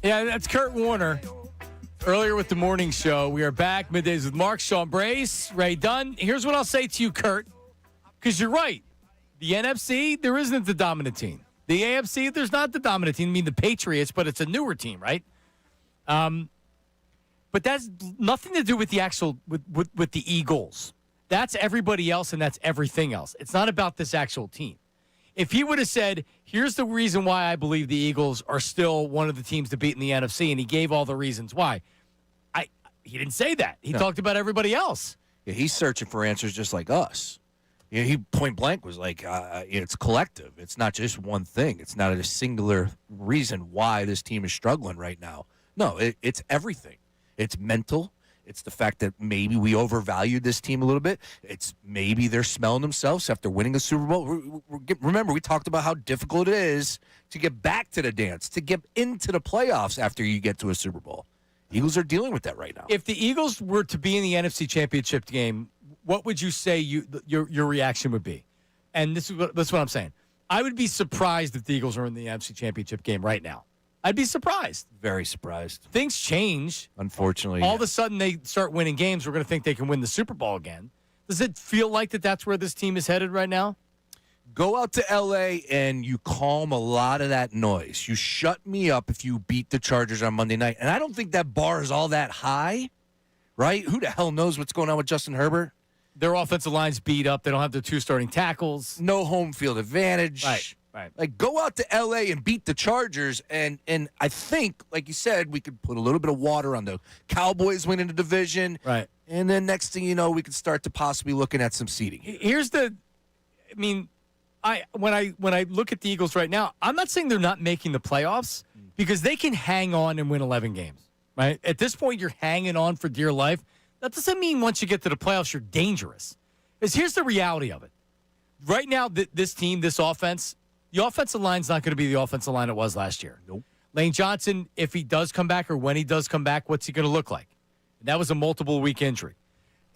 Yeah, that's Kurt Warner. Earlier with the morning show, we are back. Middays with Mark, Sean Brace, Ray Dunn. Here's what I'll say to you, Kurt, because you're right. The NFC, there isn't the dominant team. The AFC, there's not the dominant team. I mean, the Patriots, but it's a newer team, right? But that's nothing to do with the actual with the Eagles. That's everybody else, and that's everything else. It's not about this actual team. If he would have said, here's the reason why I believe the Eagles are still one of the teams to beat in the NFC, and he gave all the reasons why, he didn't say that. He talked about everybody else. Yeah, he's searching for answers just like us. Yeah, he point blank was like, it's collective. It's not just one thing. It's not a singular reason why this team is struggling right now. No, it's everything. It's mental. It's the fact that maybe we overvalued this team a little bit. It's maybe they're smelling themselves after winning a Super Bowl. Remember, we talked about how difficult it is to get back to the dance, to get into the playoffs after you get to a Super Bowl. Eagles are dealing with that right now. If the Eagles were to be in the NFC Championship game, what would you say your reaction would be? And this is what I'm saying. I would be surprised if the Eagles are in the NFC Championship game right now. I'd be surprised. Very surprised. Things change. Unfortunately. All of a sudden they start winning games. We're going to think they can win the Super Bowl again. Does it feel like that's where this team is headed right now? Go out to L.A. and you calm a lot of that noise. You shut me up if you beat the Chargers on Monday night. And I don't think that bar is all that high, right? Who the hell knows what's going on with Justin Herbert? Their offensive line's beat up. They don't have their two starting tackles. No home field advantage. Right. Like, go out to L.A. and beat the Chargers, and I think, like you said, we could put a little bit of water on the Cowboys winning the division. Right. And then next thing you know, we could start to possibly looking at some seeding. When I look at the Eagles right now, I'm not saying they're not making the playoffs, because they can hang on and win 11 games, right? At this point, you're hanging on for dear life. That doesn't mean once you get to the playoffs, you're dangerous. Because here's the reality of it. Right now, this team, this offense, the offensive line's not going to be the offensive line it was last year. Nope. Lane Johnson, if he does come back or when he does come back, what's he going to look like? That was a multiple-week injury.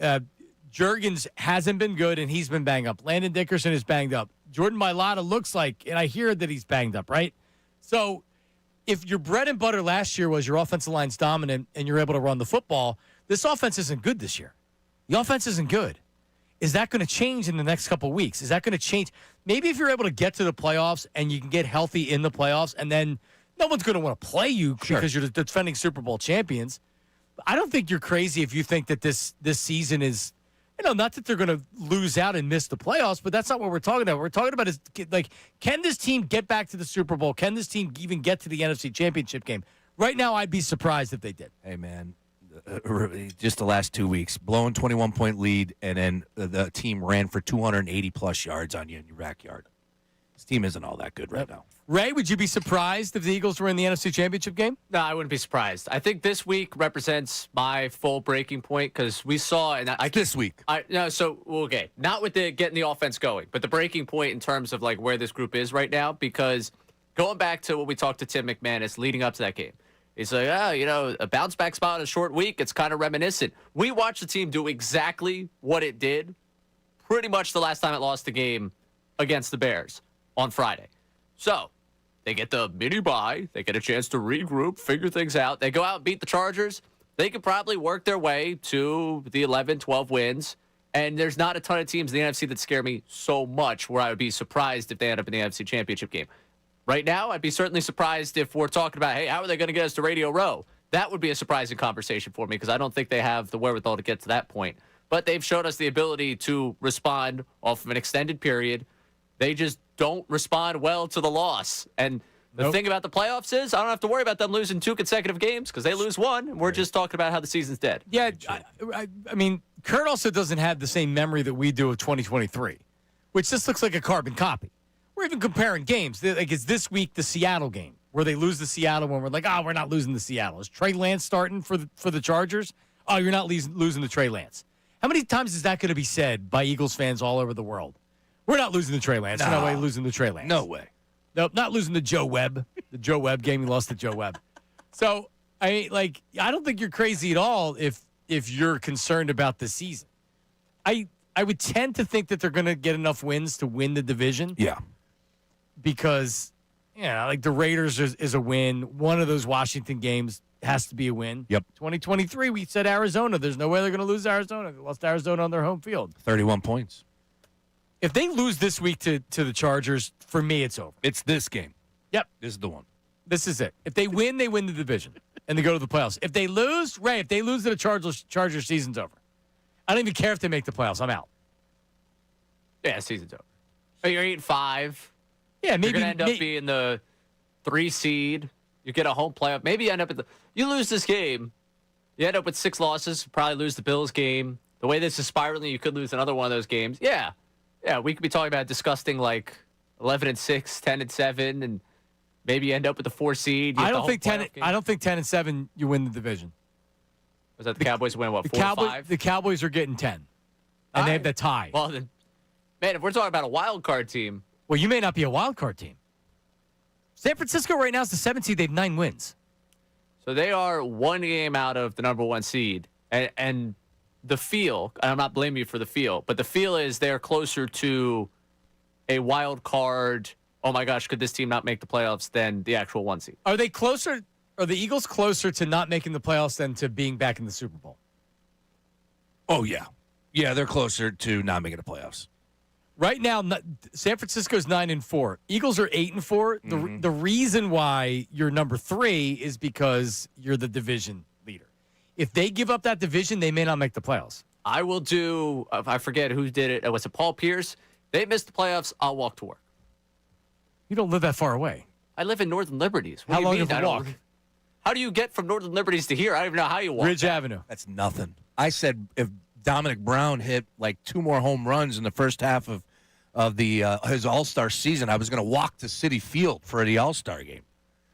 Juergens hasn't been good, and he's been banged up. Landon Dickerson is banged up. Jordan Mailata looks like, and I hear that he's banged up, right? So if your bread and butter last year was your offensive line's dominant and you're able to run the football, this offense isn't good this year. The offense isn't good. Is that going to change in the next couple of weeks? Is that going to change? Maybe if you're able to get to the playoffs and you can get healthy in the playoffs, and then no one's going to want to play you because you're the defending Super Bowl champions. I don't think you're crazy if you think that this season is, not that they're going to lose out and miss the playoffs, but that's not what we're talking about. What we're talking about is, like, can this team get back to the Super Bowl? Can this team even get to the NFC Championship game? Right now, I'd be surprised if they did. Hey, man. Just the last 2 weeks, blowing 21-point lead, and then the team ran for 280-plus yards on you in your backyard. This team isn't all that good right now. Ray, would you be surprised if the Eagles were in the NFC Championship game? No, I wouldn't be surprised. I think this week represents my full breaking point, because we saw, and this week. Okay, not with getting the offense going, but the breaking point in terms of like where this group is right now. Because going back to what we talked to Tim McManus leading up to that game. He's like, a bounce back spot in a short week. It's kind of reminiscent. We watched the team do exactly what it did pretty much the last time it lost the game against the Bears on Friday. So they get the mini bye. They get a chance to regroup, figure things out. They go out and beat the Chargers. They could probably work their way to the 11, 12 wins. And there's not a ton of teams in the NFC that scare me so much where I would be surprised if they end up in the NFC Championship game. Right now, I'd be certainly surprised if we're talking about, hey, how are they going to get us to Radio Row? That would be a surprising conversation for me, because I don't think they have the wherewithal to get to that point. But they've shown us the ability to respond off of an extended period. They just don't respond well to the loss. And the thing about the playoffs is I don't have to worry about them losing 2 consecutive games, because they lose one, and we're just talking about how the season's dead. Yeah, I mean, Kurt also doesn't have the same memory that we do of 2023, which just looks like a carbon copy. We're even comparing games. Like, is this week the Seattle game where they lose the Seattle when we're like, we're not losing the Seattle? Is Trey Lance starting for the Chargers? Oh, you're not losing to Trey Lance. How many times is that going to be said by Eagles fans all over the world? We're not losing to Trey Lance. No way losing to Trey Lance. No way. Nope, not losing to Joe Webb. The Joe Webb game, we lost to Joe Webb. So, I don't think you're crazy at all if you're concerned about the season. I would tend to think that they're going to get enough wins to win the division. Yeah. Because, like the Raiders is a win. One of those Washington games has to be a win. Yep. 2023, we said Arizona. There's no way they're going to lose Arizona. They lost Arizona on their home field. 31 points. If they lose this week to the Chargers, for me, it's over. It's this game. Yep. This is the one. This is it. If they win, they win the division, and they go to the playoffs. If they lose, if they lose to the Chargers, season's over. I don't even care if they make the playoffs. I'm out. Yeah, season's over. But you're 8-5. Yeah, maybe. You're going to end up being the 3 seed. You get a home playoff. Maybe you end up at you lose this game. You end up with 6 losses. Probably lose the Bills game. The way this is spiraling, you could lose another one of those games. Yeah, we could be talking about disgusting 11-6, 10-7, and maybe you end up with the 4 seed. I don't think 10-7 you win the division. Was that the Cowboys win what? 4-5? The Cowboys are getting 10, and they have the tie. Well then, man, if we're talking about a wild card team, well, you may not be a wild card team. San Francisco right now is the 7th seed. They have 9 wins. So they are 1 game out of the number 1 seed, and the feel. And I'm not blaming you for the feel, but the feel is they're closer to a wild card. Oh my gosh, could this team not make the playoffs than the actual 1 seed? Are they closer? Are the Eagles closer to not making the playoffs than to being back in the Super Bowl? Oh yeah, they're closer to not making the playoffs. Right now, San Francisco's 9-4. Eagles are 8-4. The reason why you're number 3 is because you're the division leader. If they give up that division, they may not make the playoffs. I will do. I forget who did it. Was it Paul Pierce? They missed the playoffs. I'll walk to work. You don't live that far away. I live in Northern Liberties. How long of a walk? How do you get from Northern Liberties to here? I don't even know how you walk. Ridge Avenue. That's nothing. I said if Dominic Brown hit 2 more home runs in the first half of his All-Star season, I was going to walk to Citi Field for the All-Star game.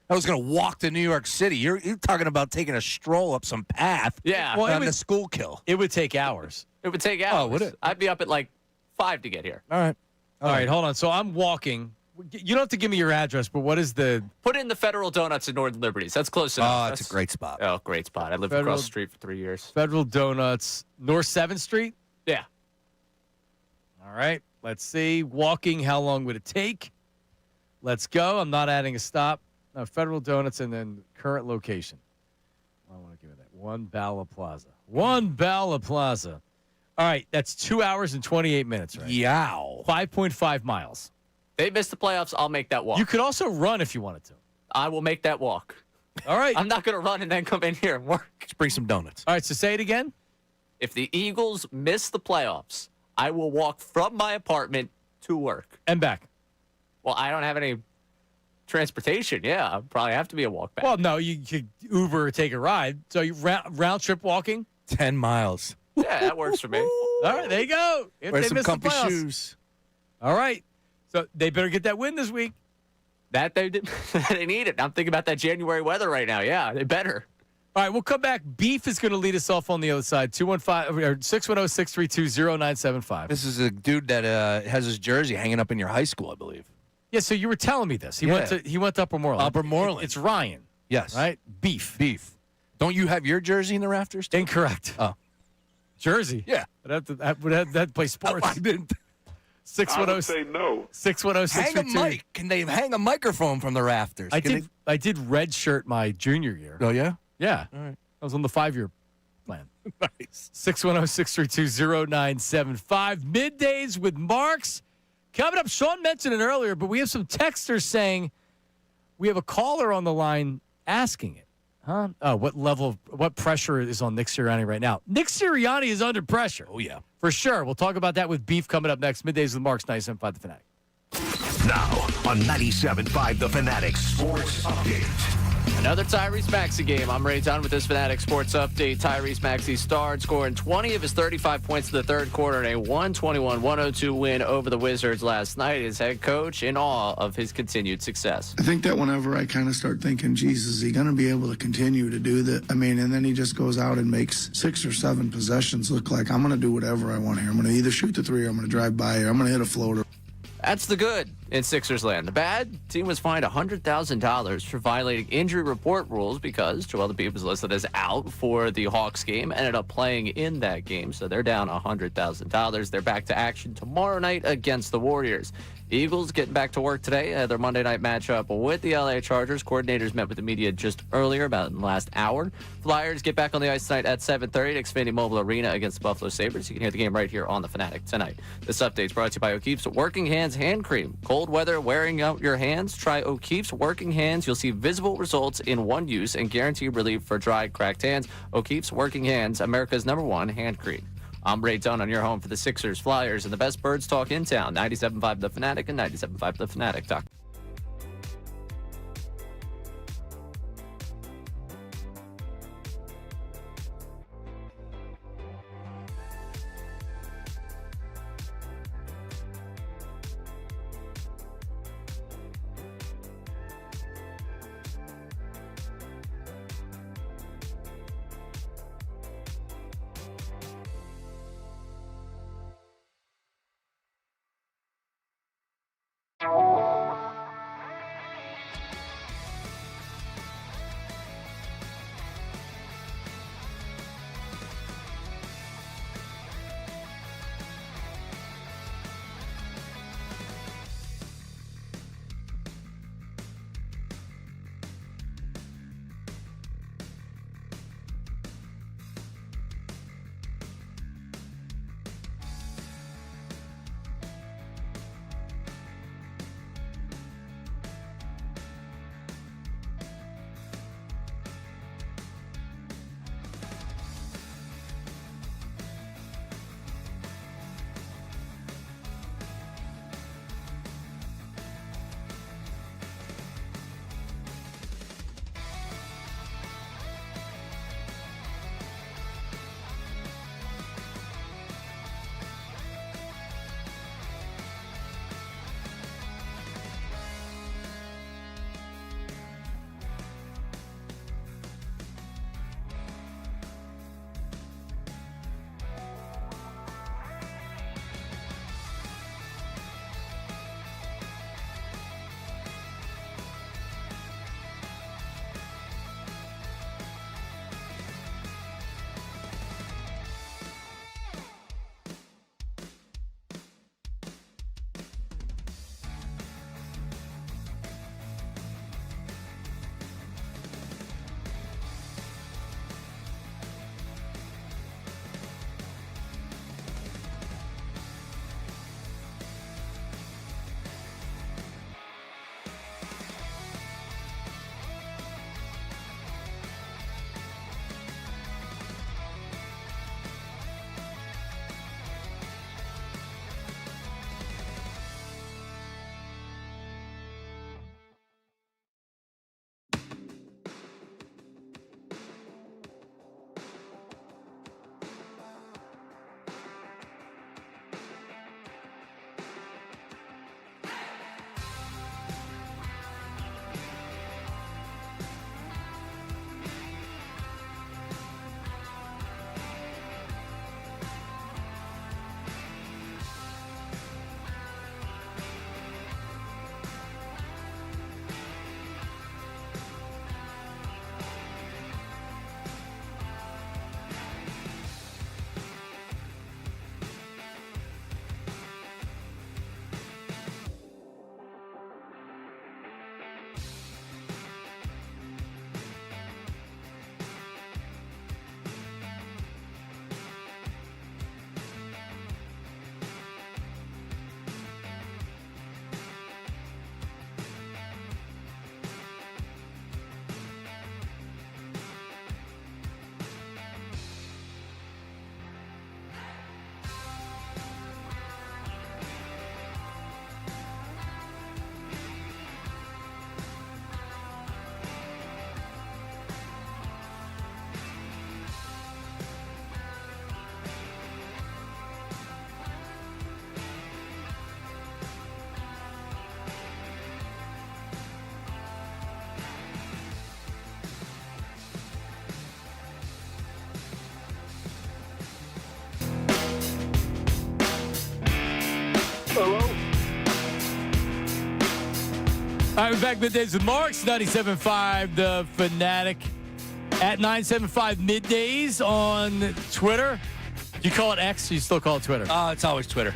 I was going to walk to New York City. You're talking about taking a stroll up some path. Yeah. On the school kill. It would take hours. It would take hours. Oh, would it? I'd be up at 5 to get here. All right. All right, hold on. So I'm walking. You don't have to give me your address, but what is the... Put in the Federal Donuts in Northern Liberties. That's close enough. Oh, that's a great spot. Oh, great spot. I lived across the street for 3 years. Federal Donuts, North 7th Street? Yeah. All right. Let's see. Walking, how long would it take? Let's go. I'm not adding a stop. No, Federal Donuts and then current location. I want to give it that. One Bala Plaza. All right. That's 2 hours and 28 minutes, right? Yow. 5.5 miles. They missed the playoffs. I'll make that walk. You could also run if you wanted to. I will make that walk. All right. I'm not going to run and then come in here and work. Let's bring some donuts. All right. So say it again. If the Eagles miss the playoffs, I will walk from my apartment to work. And back. Well, I don't have any transportation. Yeah, I'll probably have to be a walk back. Well, no, you could Uber or take a ride. So you round trip walking? 10 miles. Yeah, that works for me. All right, there you go. If Wear they some miss the comfy playoffs. shoes. All right. So they better get that win this week. That they did. They need it. I'm thinking about that January weather right now. Yeah, they better. All right, we'll come back. Beef is going to lead us off on the other side. 610-632-0975. This is a dude that has his jersey hanging up in your high school, I believe. Yeah, so you were telling me this. He went to Upper Moreland. Upper Moreland. It's Ryan. Yes. Right? Beef. Don't you have your jersey in the rafters, too? Incorrect. Oh. Jersey? Yeah. Would have to play sports. I didn't. 610. I would say no. 610-632. Hang a mic. Can they hang a microphone from the rafters? I did red shirt my junior year. Oh, yeah? Yeah. All right. I was on the 5-year plan. Nice. 610-632-0975. Middays with Marks. Coming up, Sean mentioned it earlier, but we have some texters saying we have a caller on the line asking it. Huh? Oh, what pressure is on Nick Sirianni right now? Nick Sirianni is under pressure. Oh, yeah. For sure. We'll talk about that with Beef coming up next. Middays with Marks, 97.5 The Fanatic. Now on 97.5 The Fanatic Sports Update. Another Tyrese Maxey game. I'm Ray Dunn with this Fanatic Sports Update. Tyrese Maxey starred, scoring 20 of his 35 points in the third quarter in a 121-102 win over the Wizards last night. His head coach in awe of his continued success. I think that whenever I kind of start thinking, Jesus, is he going to be able to continue to do that? I mean, and then he just goes out and makes 6 or 7 possessions look like I'm going to do whatever I want here. I'm going to either shoot the 3 or I'm going to drive by or I'm going to hit a floater. That's the good in Sixers land. The bad, team was fined $100,000 for violating injury report rules because Joel Embiid was listed as out for the Hawks game, ended up playing in that game, so they're down $100,000. They're back to action tomorrow night against the Warriors. Eagles getting back to work today. Their Monday night matchup with the LA Chargers. Coordinators met with the media just earlier, about in the last hour. Flyers get back on the ice tonight at 7:30 at Xfinity Mobile Arena against the Buffalo Sabres. You can hear the game right here on the Fanatic tonight. This update is brought to you by O'Keefe's Working Hands Hand Cream. Cold weather wearing out your hands? Try O'Keefe's Working Hands. You'll see visible results in one use and guaranteed relief for dry, cracked hands. O'Keefe's Working Hands, America's #1 hand cream. I'm Ray Dunn on your home for the Sixers, Flyers, and the best birds talk in town. 97.5 The Fanatic and 97.5 TheFanatic.com. right, we're back middays with Marks, 97.5 The Fanatic. At 975 Middays on Twitter. Do you call it X or you still call it Twitter? It's always Twitter.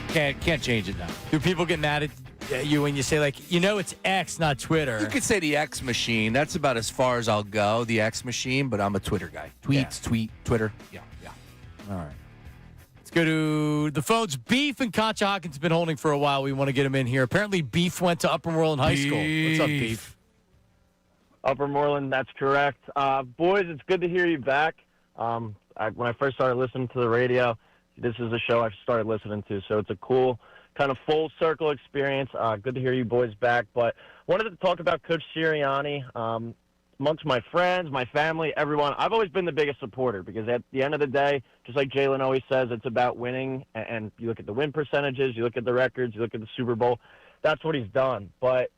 Can't change it now. Do people get mad at you when you say, like, it's X, not Twitter? You could say the X machine. That's about as far as I'll go, the X machine, but I'm a Twitter guy. Tweet, Twitter. Yeah. All right. Let's go to the phones. Beef and Conshohocken's been holding for a while. We want to get him in here. Apparently, Beef went to Upper Moreland High School. What's up, Beef? Upper Moreland, that's correct. Boys, it's good to hear you back. When I first started listening to the radio, this is a show I started listening to, so it's a cool kind of full circle experience. Good to hear you boys back. But wanted to talk about Coach Sirianni. Amongst my friends, my family, everyone, I've always been the biggest supporter because at the end of the day, just like Jalen always says, it's about winning. And you look at the win percentages, you look at the records, you look at the Super Bowl. That's what he's done. But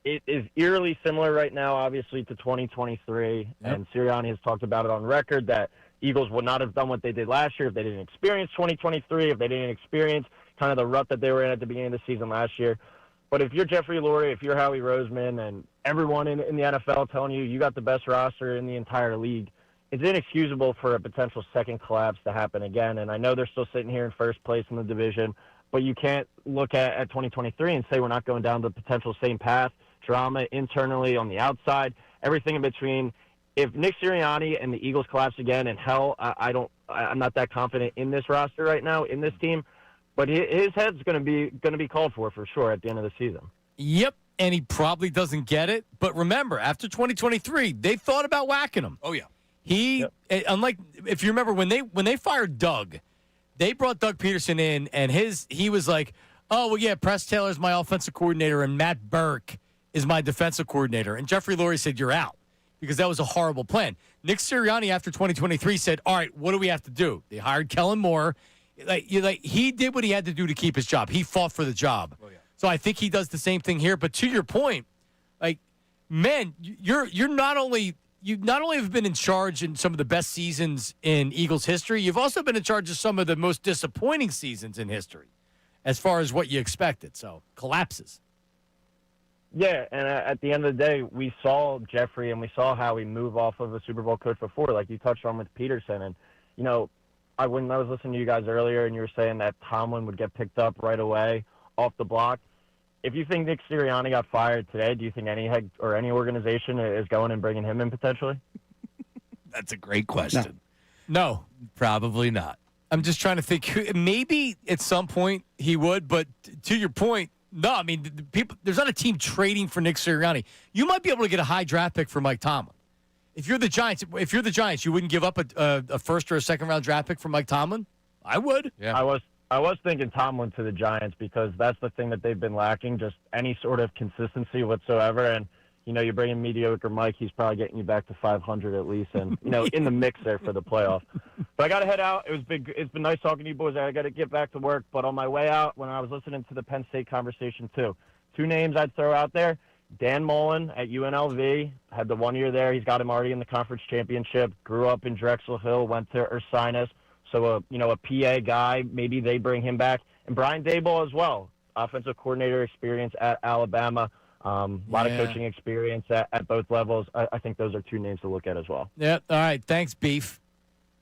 it is eerily similar right now, obviously, to 2023. Yep. And Sirianni has talked about it on record that Eagles would not have done what they did last year if they didn't experience 2023, if they didn't experience kind of the rut that they were in at the beginning of the season last year. But if you're Jeffrey Lurie, if you're Howie Roseman, and everyone in the NFL telling you got the best roster in the entire league, it's inexcusable for a potential second collapse to happen again. And I know they're still sitting here in first place in the division, but you can't look at 2023 and say we're not going down the potential same path. Drama internally, on the outside, everything in between. If Nick Sirianni and the Eagles collapse again, and hell, I'm not that confident in this roster right now, in this team. But his head's going to be called for sure at the end of the season. Yep, and he probably doesn't get it. But remember, after 2023, they thought about whacking him. Oh yeah, unlike if you remember when they fired Doug, they brought Doug Peterson in, and he was like, oh well, yeah, Press Taylor's my offensive coordinator, and Matt Burke is my defensive coordinator. And Jeffrey Lurie said, you're out, because that was a horrible plan. Nick Sirianni, after 2023, said, all right, what do we have to do? They hired Kellen Moore. He did what he had to do to keep his job. He fought for the job. Oh, yeah. So I think he does the same thing here. But to your point, man, you not only have been in charge in some of the best seasons in Eagles history, you've also been in charge of some of the most disappointing seasons in history as far as what you expected. So collapses. Yeah, and at the end of the day, we saw Jeffrey and we saw how he move off of a Super Bowl coach before, like you touched on with Peterson. And, when I was listening to you guys earlier and you were saying that Tomlin would get picked up right away off the block, if you think Nick Sirianni got fired today, do you think any head or any organization is going and bringing him in potentially? That's a great question. No, probably not. I'm just trying to think. Maybe at some point he would, but to your point, no. I mean, there's not a team trading for Nick Sirianni. You might be able to get a high draft pick for Mike Tomlin. If you're the Giants, you wouldn't give up a first or a second round draft pick for Mike Tomlin? I would. Yeah. I was thinking Tomlin to the Giants because that's the thing that they've been lacking, just any sort of consistency whatsoever. And, you bring in mediocre Mike, he's probably getting you back to 500 at least and, in the mix there for the playoff. But I got to head out. It's been nice talking to you boys. I got to get back to work. But on my way out, when I was listening to the Penn State conversation too, two names I'd throw out there. Dan Mullen at UNLV, had the 1 year there. He's got him already in the conference championship, grew up in Drexel Hill, went to Ursinus. So, a PA guy, maybe they bring him back. And Brian Daboll as well, offensive coordinator experience at Alabama, a lot of coaching experience at both levels. I think those are two names to look at as well. Yeah, all right. Thanks, Beef.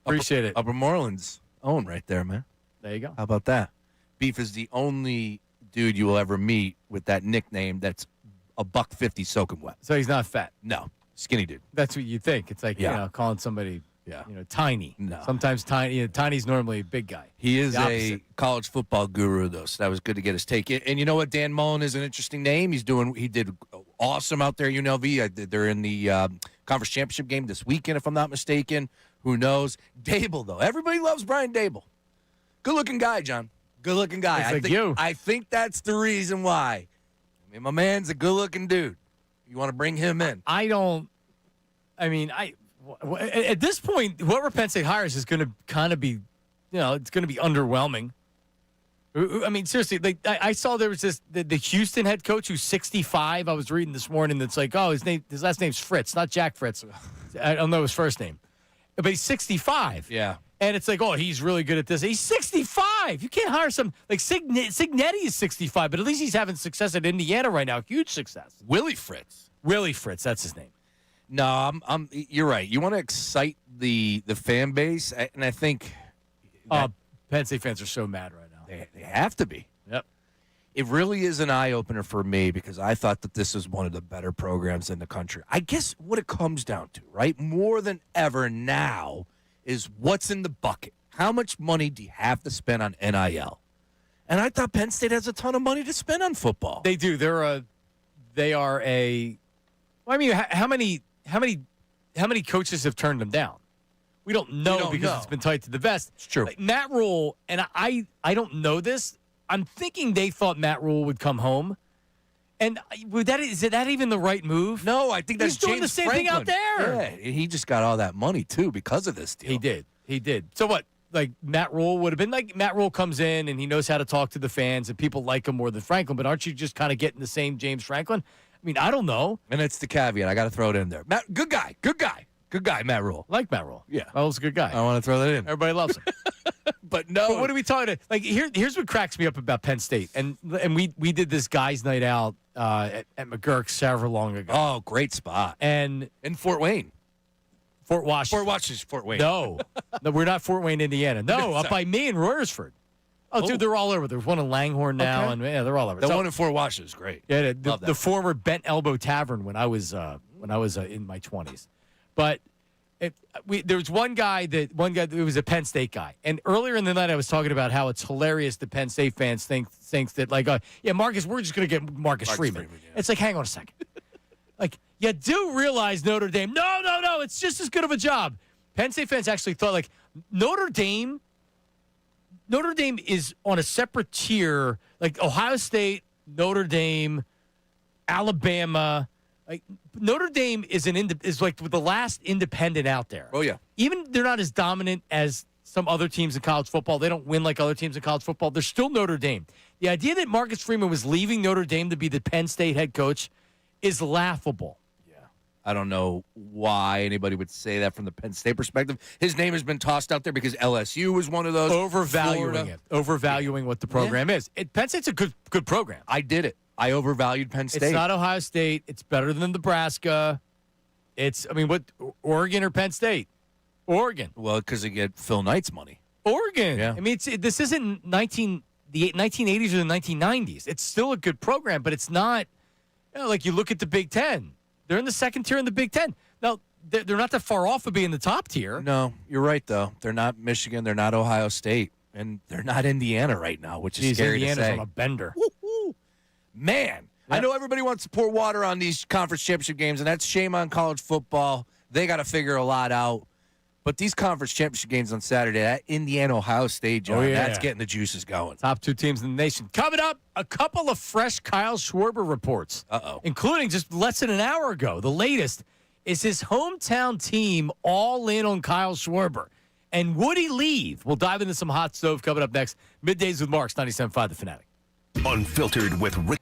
Appreciate it. Upper Moreland's own right there, man. There you go. How about that? Beef is the only dude you will ever meet with that nickname that's $150 soaking wet. So he's not fat. No, skinny dude. That's what you think. It's like calling somebody tiny. No. Sometimes tiny. Tiny's normally a big guy. He is a college football guru, though, so that was good to get his take. And you know what? Dan Mullen is an interesting name. He did awesome out there at UNLV. They're in the conference championship game this weekend, if I'm not mistaken. Who knows? Dable, though. Everybody loves Brian Dable. Good-looking guy, John. Good-looking guy. I think that's the reason why. I mean, my man's a good-looking dude. You want to bring him in? At this point, whoever Penn State hires is going to kind of be, it's going to be underwhelming. I mean, seriously, I saw there was the Houston head coach who's 65. I was reading this morning. That's like, his last name's Fritz, not Jack Fritz. I don't know his first name, but he's 65. Yeah. And it's like, oh, he's really good at this. He's 65. You can't hire some like Signetti is 65, but at least he's having success at Indiana right now. Huge success. Willie Fritz. Willie Fritz, that's his name. No, you're right. You want to excite the fan base, and I think Penn State fans are so mad right now. They have to be. Yep. It really is an eye-opener for me because I thought that this was one of the better programs in the country. I guess what it comes down to, right, more than ever now is what's in the bucket. How much money do you have to spend on NIL? And I thought Penn State has a ton of money to spend on football. They do. They are a. Well, I mean, how many coaches have turned them down? We don't know because it's been tight to the vest. It's true. Like Matt Rule, and I don't know this. I'm thinking they thought Matt Rule would come home. And is that even the right move? No, I think that's He's doing James the same Franklin. thing out there. Yeah, he just got all that money, too, because of this deal. He did. So what? Like Matt Rule would have been like Matt Rule comes in and he knows how to talk to the fans and people like him more than Franklin. But aren't you just kind of getting the same James Franklin? I mean, I don't know. And it's the caveat. I got to throw it in there. Matt, good guy, Matt Rule. I like Matt Rule. Yeah. Rule's a good guy. I want to throw that in. Everybody loves him. But no. But what are we talking about? Like, here's what cracks me up about Penn State. And we did this guys' night out at McGurk several long ago. Oh, great spot. And in Fort Wayne. Fort Washington. Fort Wayne. No, we're not Fort Wayne, Indiana. No, up by me in Royersford. Oh, dude, they're all over. There's one in Langhorne now, and yeah, they're all over. The one in Fort Washington is great. Yeah, the former Bent Elbow Tavern when I was in my 20s. But there was one guy that was a Penn State guy, and earlier in the night I was talking about how it's hilarious that Penn State fans thinks that like Marcus, we're just gonna get Marcus Freeman. Yeah. It's like, hang on a second, like you do realize Notre Dame? No, it's just as good of a job. Penn State fans actually thought like Notre Dame is on a separate tier, like Ohio State, Notre Dame, Alabama. Like Notre Dame is like the last independent out there. Oh yeah. Even they're not as dominant as some other teams in college football. They don't win like other teams in college football. They're still Notre Dame. The idea that Marcus Freeman was leaving Notre Dame to be the Penn State head coach is laughable. I don't know why anybody would say that from the Penn State perspective. His name has been tossed out there because LSU was one of those. Overvaluing what the program is. Penn State's a good program. I did it. I overvalued Penn State. It's not Ohio State. It's better than Nebraska. What Oregon or Penn State? Oregon. Well, because they get Phil Knight's money. Oregon. Yeah. I mean, this isn't the 1980s or the 1990s. It's still a good program, but it's not like you look at the Big Ten. They're in the second tier in the Big Ten. Now, they're not that far off of being the top tier. No, you're right, though. They're not Michigan. They're not Ohio State. And they're not Indiana right now, which is scary Indiana's to say. On a bender. Woo-hoo. Man, I know everybody wants to pour water on these conference championship games, and that's shame on college football. They got to figure a lot out. But these conference championship games on Saturday, that Indiana-Ohio State, John, that's getting the juices going. Top two teams in the nation. Coming up, a couple of fresh Kyle Schwarber reports. Including just less than an hour ago. The latest is his hometown team all in on Kyle Schwarber. And would he leave? We'll dive into some hot stove coming up next. Middays with Marks, 97.5 The Fanatic. Unfiltered with Rick.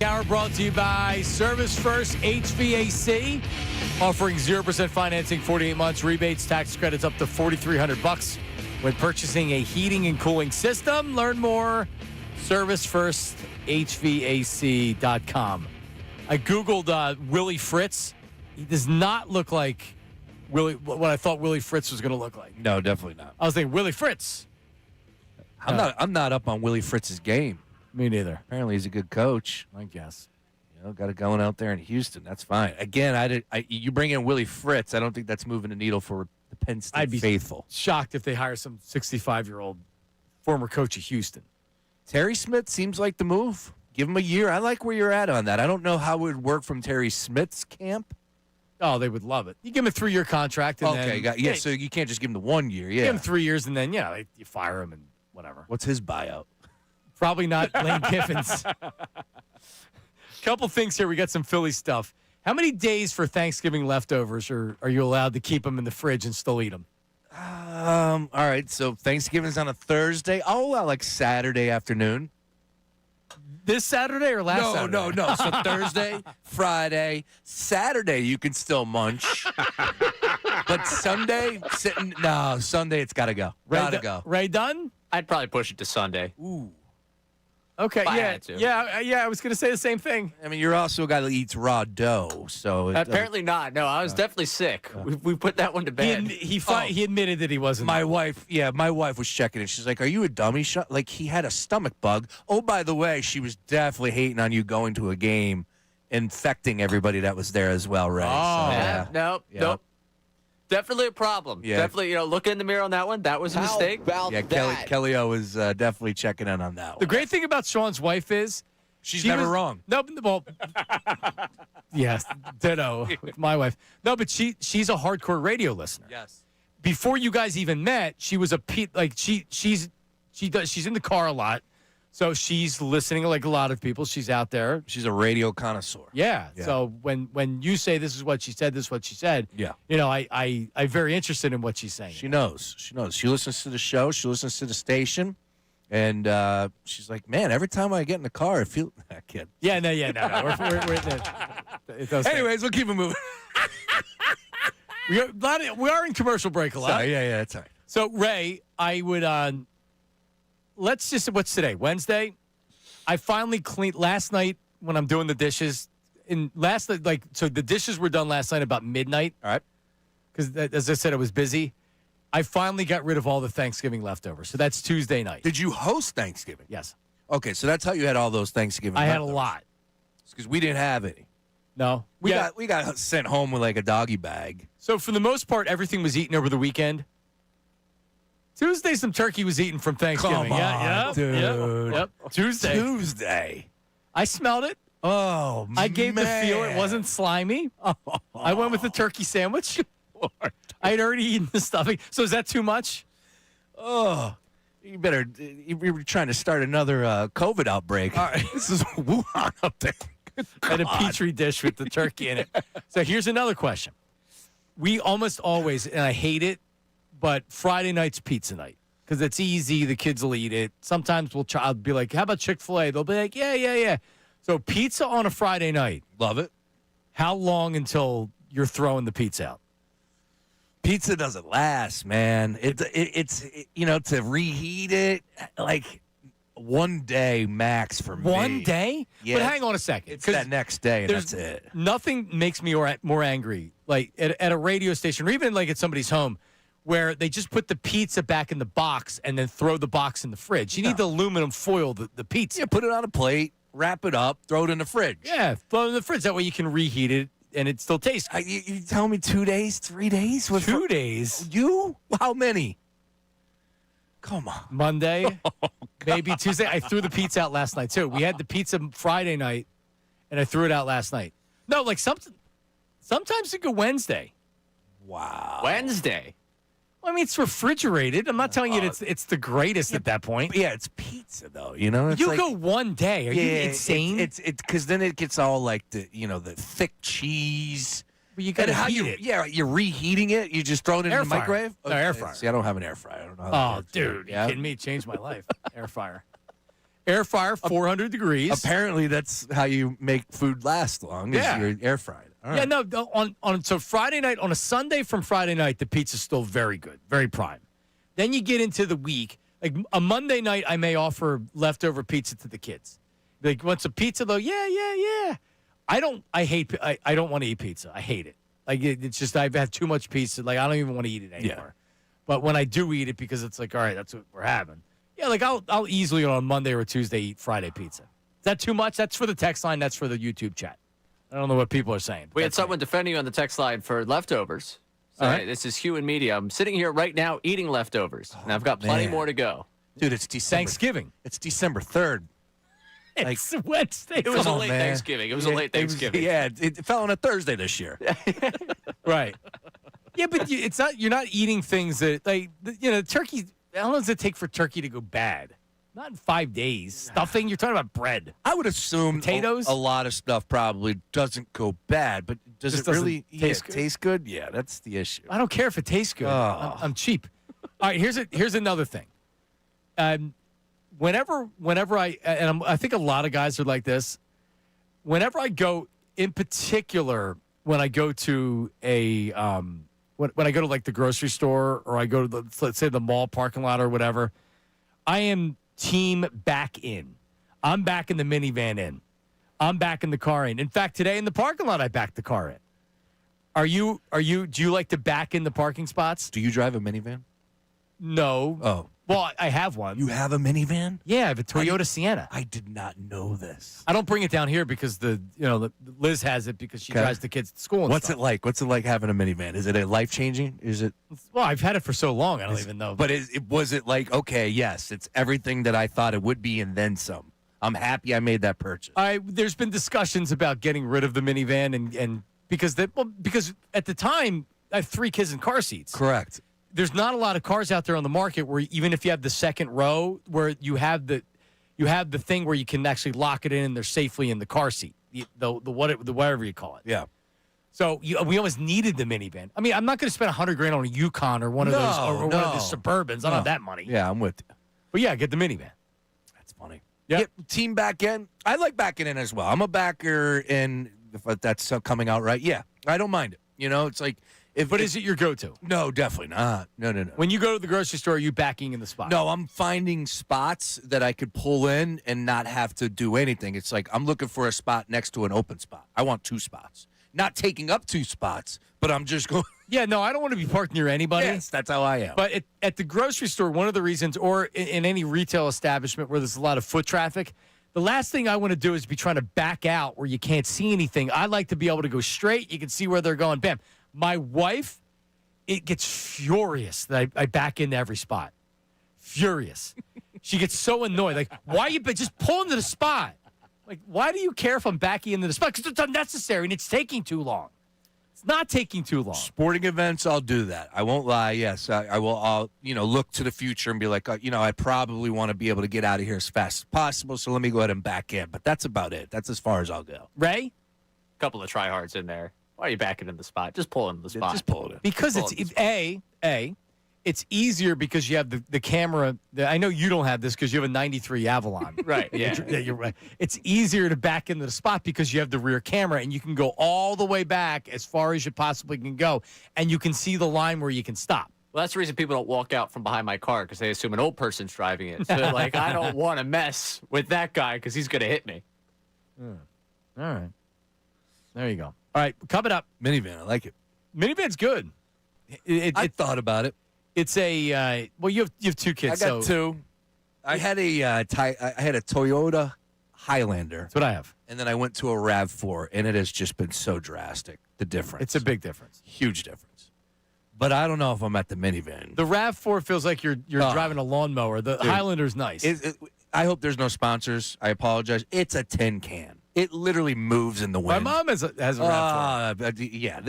Hour brought to you by Service First HVAC, offering 0% financing, 48 months, rebates, tax credits up to $4,300 when purchasing a heating and cooling system. Learn more, ServiceFirstHVAC.com. I Googled Willie Fritz. He does not look like what I thought Willie Fritz was going to look like. No, definitely not. I was thinking Willie Fritz. I'm not up on Willie Fritz's game. Me neither. Apparently, he's a good coach. I guess. Got it going out there in Houston. That's fine. Again, you bring in Willie Fritz. I don't think that's moving the needle for the Penn State I'd be faithful. shocked if they hire some 65-year-old former coach of Houston. Terry Smith seems like the move. Give him a year. I like where you're at on that. I don't know how it would work from Terry Smith's camp. Oh, they would love it. You give him a 3-year contract. And then, so you can't just give him the 1 year. Yeah. Give him 3 years, and then, you fire him and whatever. What's his buyout? Probably not Lane Kiffin's. Couple things here. We got some Philly stuff. How many days for Thanksgiving leftovers are you allowed to keep them in the fridge and still eat them? All right. So Thanksgiving's on a Thursday. I'll allow like Saturday afternoon. This Saturday or last Saturday? No. So Thursday, Friday, Saturday, you can still munch. But Sunday, Sunday, it's got to go. Gotta go. Ray done? I'd probably push it to Sunday. Ooh. Okay, If I had to. I was going to say the same thing. I mean, you're also a guy that eats raw dough, so Apparently not. No, I was definitely sick. We put that one to bed. He admitted that he wasn't. My wife was checking it. She's like, "Are you a dummy?" Like he had a stomach bug. Oh, by the way, she was definitely hating on you going to a game, infecting everybody that was there as well, Ray. Oh, So, nope. Definitely a problem. Yeah. Definitely, look in the mirror on that one. That was a mistake. Kelly O was definitely checking in on that one. The great thing about Sean's wife is she's never wrong. No, well, yes, ditto with my wife. No, but she's a hardcore radio listener. Yes. Before you guys even met, she was she's in the car a lot. So she's listening like a lot of people. She's out there. She's a radio connoisseur. Yeah. So when you say this is what she said, this is what she said. Yeah. I'm very interested in what she's saying. She knows. She listens to the show. She listens to the station. And she's like, man, every time I get in the car, I feel that kid. Yeah, no. Anyways, we'll keep it moving. we are in commercial break a lot. Sorry, yeah, that's all right. So, Ray, I would let's just, what's today? Wednesday? I finally cleaned last night when I'm doing the dishes. So the dishes were done last night about midnight. All right. Because, as I said, I was busy. I finally got rid of all the Thanksgiving leftovers. So that's Tuesday night. Did you host Thanksgiving? Yes. Okay, so that's how you had all those Thanksgiving I had leftovers. a lot. Because we didn't have any. No. We got sent home with like a doggy bag. So for the most part, everything was eaten over the weekend. Tuesday, some turkey was eaten from Thanksgiving. Come on, dude. Yep. Tuesday. I smelled it. Oh, I gave the feel. It wasn't slimy. I went with the turkey sandwich. I had already eaten the stuffing. So is that too much? Oh, you were trying to start another COVID outbreak. All right. This is Wuhan up there. And a Petri dish with the turkey in it. So here's another question. We almost always, and I hate it, but Friday night's pizza night because it's easy. The kids will eat it. Sometimes I'll be like, how about Chick-fil-A? They'll be like, yeah. So pizza on a Friday night. Love it. How long until you're throwing the pizza out? Pizza doesn't last, man. It's to reheat it like 1 day max for me. 1 day? Yeah. But hang on a second. It's that next day, and that's it. Nothing makes me more angry, like at a radio station or even like at somebody's home, where they just put the pizza back in the box and then throw the box in the fridge. You need the aluminum foil the pizza. Yeah, put it on a plate, wrap it up, throw it in the fridge. Yeah, throw it in the fridge. That way you can reheat it and it still tastes good. You tell me 2 days, 3 days? 2 days? You? How many? Come on. Monday, maybe Tuesday. I threw the pizza out last night, too. We had the pizza Friday night, and I threw it out last night. No, like sometimes it go Wednesday. Wow. Wednesday? Well, I mean, it's refrigerated. I'm not telling you it's the greatest at that point. Yeah, it's pizza, though. You know? It's you like, go 1 day. Are you insane? It's because then it gets all like the thick cheese. Well, you got to heat it. Yeah, you're reheating it. You just throw it in the microwave? No, air fryer. See, I don't have an air fryer. I don't know how that works. Dude, you kidding me? Changed my life. Air fryer. Air fryer, 400 degrees. Apparently, that's how you make food last long. Yeah. Is you're air fried. All Yeah, right. no. So Friday night, on a Sunday from Friday night, the pizza's still very good, very prime. Then you get into the week. Like a Monday night, I may offer leftover pizza to the kids. Like, wants a pizza though? Yeah. I don't want to eat pizza. I hate it. Like it's just I've had too much pizza. Like I don't even want to eat it anymore. Yeah. But when I do eat it, because it's like, all right, that's what we're having. Yeah, like I'll easily on Monday or Tuesday eat Friday pizza. Is that too much? That's for the text line. That's for the YouTube chat. I don't know what people are saying. We had someone defending you on the text line for leftovers. So, All right. hey, this is Hugh and Media. I'm sitting here right now eating leftovers, and I've got plenty man. more to go. Dude, it's December. Thanksgiving. It's December 3rd. It's Wednesday. It was a Come on, late man. Thanksgiving. It was a late Thanksgiving. It fell on a Thursday this year. Right. Yeah, but it's not. You're not eating things that turkey. How long does it take for turkey to go bad? Not in 5 days. Stuffing. You're talking about bread. I would assume Potatoes? a lot of stuff probably doesn't go bad, but does Just it really doesn't taste good? Yeah, that's the issue. I don't care if it tastes good. Oh. I'm cheap. All right. Here's another thing. Whenever I think a lot of guys are like this. Whenever I go, in particular, when I go to when I go to like the grocery store or I go to let's say the mall parking lot or whatever, I am team back in. I'm backing the minivan in. I'm backing the car in. In fact, today in the parking lot, I backed the car in. Do you like to back in the parking spots? Do you drive a minivan? No. Oh. Well, I have one. You have a minivan? Yeah, I have a Toyota Sienna. I did not know this. I don't bring it down here because Liz has it because she drives the kids to school. And What's stuff. it like? What's it like having a minivan? Is it a life-changing? Is it? Well, I've had it for so long, I don't even know. But was it like, okay, yes, it's everything that I thought it would be and then some. I'm happy I made that purchase. There's been discussions about getting rid of the minivan and because at the time I have 3 kids in car seats. Correct. There's not a lot of cars out there on the market where even if you have the second row where you have the thing where you can actually lock it in and they're safely in the car seat, the whatever you call it. Yeah. So we always needed the minivan. I mean, I'm not going to spend $100,000 on a Yukon or one of those or one of the Suburbans. I don't have that money. Yeah, I'm with you. But yeah, get the minivan. That's funny. Yep. Get team back in. I like backing in as well. I'm a backer in if that's coming out right. Yeah, I don't mind it. It's like But is it your go-to? No, definitely not. No. When you go to the grocery store, are you backing in the spot? No, I'm finding spots that I could pull in and not have to do anything. It's like I'm looking for a spot next to an open spot. I want 2 spots. Not taking up 2 spots, but I'm just going. Yeah, no, I don't want to be parked near anybody. Yes, that's how I am. But at the grocery store, one of the reasons, or in any retail establishment where there's a lot of foot traffic, the last thing I want to do is be trying to back out where you can't see anything. I like to be able to go straight. You can see where they're going. Bam. My wife, it gets furious that I back into every spot. Furious. She gets so annoyed. Like, why you just pull into the spot? Like, why do you care if I'm backing into the spot? Because it's unnecessary and it's taking too long. It's not taking too long. Sporting events, I'll do that. I won't lie. Yes, I will. I'll look to the future and be like, I probably want to be able to get out of here as fast as possible. So let me go ahead and back in. But that's about it. That's as far as I'll go. Ray, A couple of tryhards in there. Why are you backing in the spot? Just pull into the spot. Just pull it in. Because it's easier because you have the camera. I know you don't have this because you have a 93 Avalon. Right, yeah. You're right. It's easier to back into the spot because you have the rear camera and you can go all the way back as far as you possibly can go. And you can see the line where you can stop. Well, that's the reason people don't walk out from behind my car because they assume an old person's driving it. So, like, I don't want to mess with that guy because he's going to hit me. All right. There you go. All right, coming up. Minivan, I like it. Minivan's good. I thought about it. It's a well, you have 2 kids. I got 2. I had a Toyota Highlander. That's what I have. And then I went to a RAV4, and it has just been so drastic. The difference. It's a big difference. Huge difference. But I don't know if I'm at the minivan. The RAV4 feels like you're driving a lawnmower. The Highlander's nice. I hope there's no sponsors. I apologize. It's a tin can. It literally moves in the wind. My mom has a RAV4. Yeah,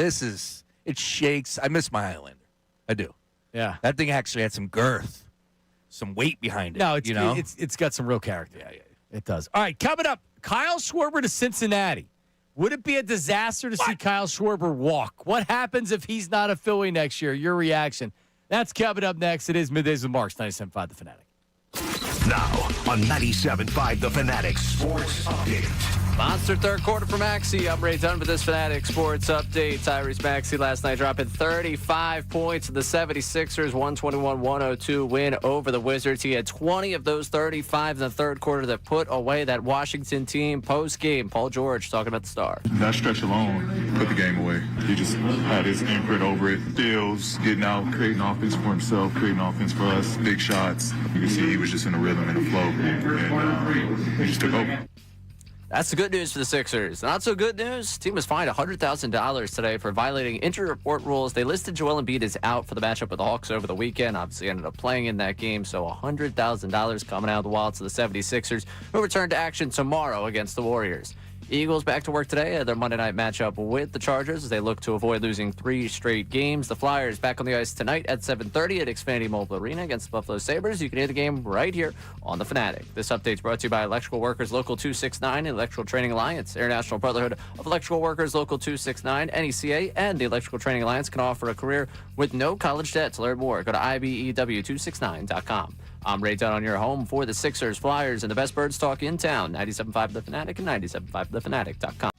it shakes. I miss my Highlander. I do. Yeah. That thing actually had some girth, some weight behind it. No, it's got some real character. Yeah, it does. All right, coming up, Kyle Schwarber to Cincinnati. Would it be a disaster to see Kyle Schwarber walk? What happens if he's not a Philly next year? Your reaction. That's coming up next. It is Middays with Marks, 97.5 The Fanatic. Now on 97.5 The Fanatic Sports Update. Monster third quarter for Maxey. I'm Ray Dunn with this Fanatic Sports Update. Tyrese Maxey last night dropping 35 points. The 76ers 121-102 win over the Wizards. He had 20 of those 35 in the third quarter that put away that Washington team post-game. Paul George talking about the star. That stretch alone put the game away. He just had his imprint over it. Steals, getting out, creating offense for himself, creating offense for us, big shots. You can see he was just in a rhythm and a flow, and he just took over. That's the good news for the Sixers. Not so good news. Team was fined $100,000 today for violating injury report rules. They listed Joel Embiid as out for the matchup with the Hawks over the weekend. Obviously ended up playing in that game, so $100,000 coming out of the wallets of the 76ers, who return to action tomorrow against the Warriors. Eagles back to work today at their Monday night matchup with the Chargers as they look to avoid losing 3 straight games. The Flyers back on the ice tonight at 7:30 at Xfinity Mobile Arena against the Buffalo Sabres. You can hear the game right here on The Fanatic. This update is brought to you by Electrical Workers Local 269 and Electrical Training Alliance. International Brotherhood of Electrical Workers Local 269, NECA, and the Electrical Training Alliance can offer a career with no college debt. To learn more, go to IBEW269.com. I'm Ray Dunn on your home for the Sixers, Flyers, and the best birds talk in town. 97.5 The Fanatic and 97.5thefanatic.com.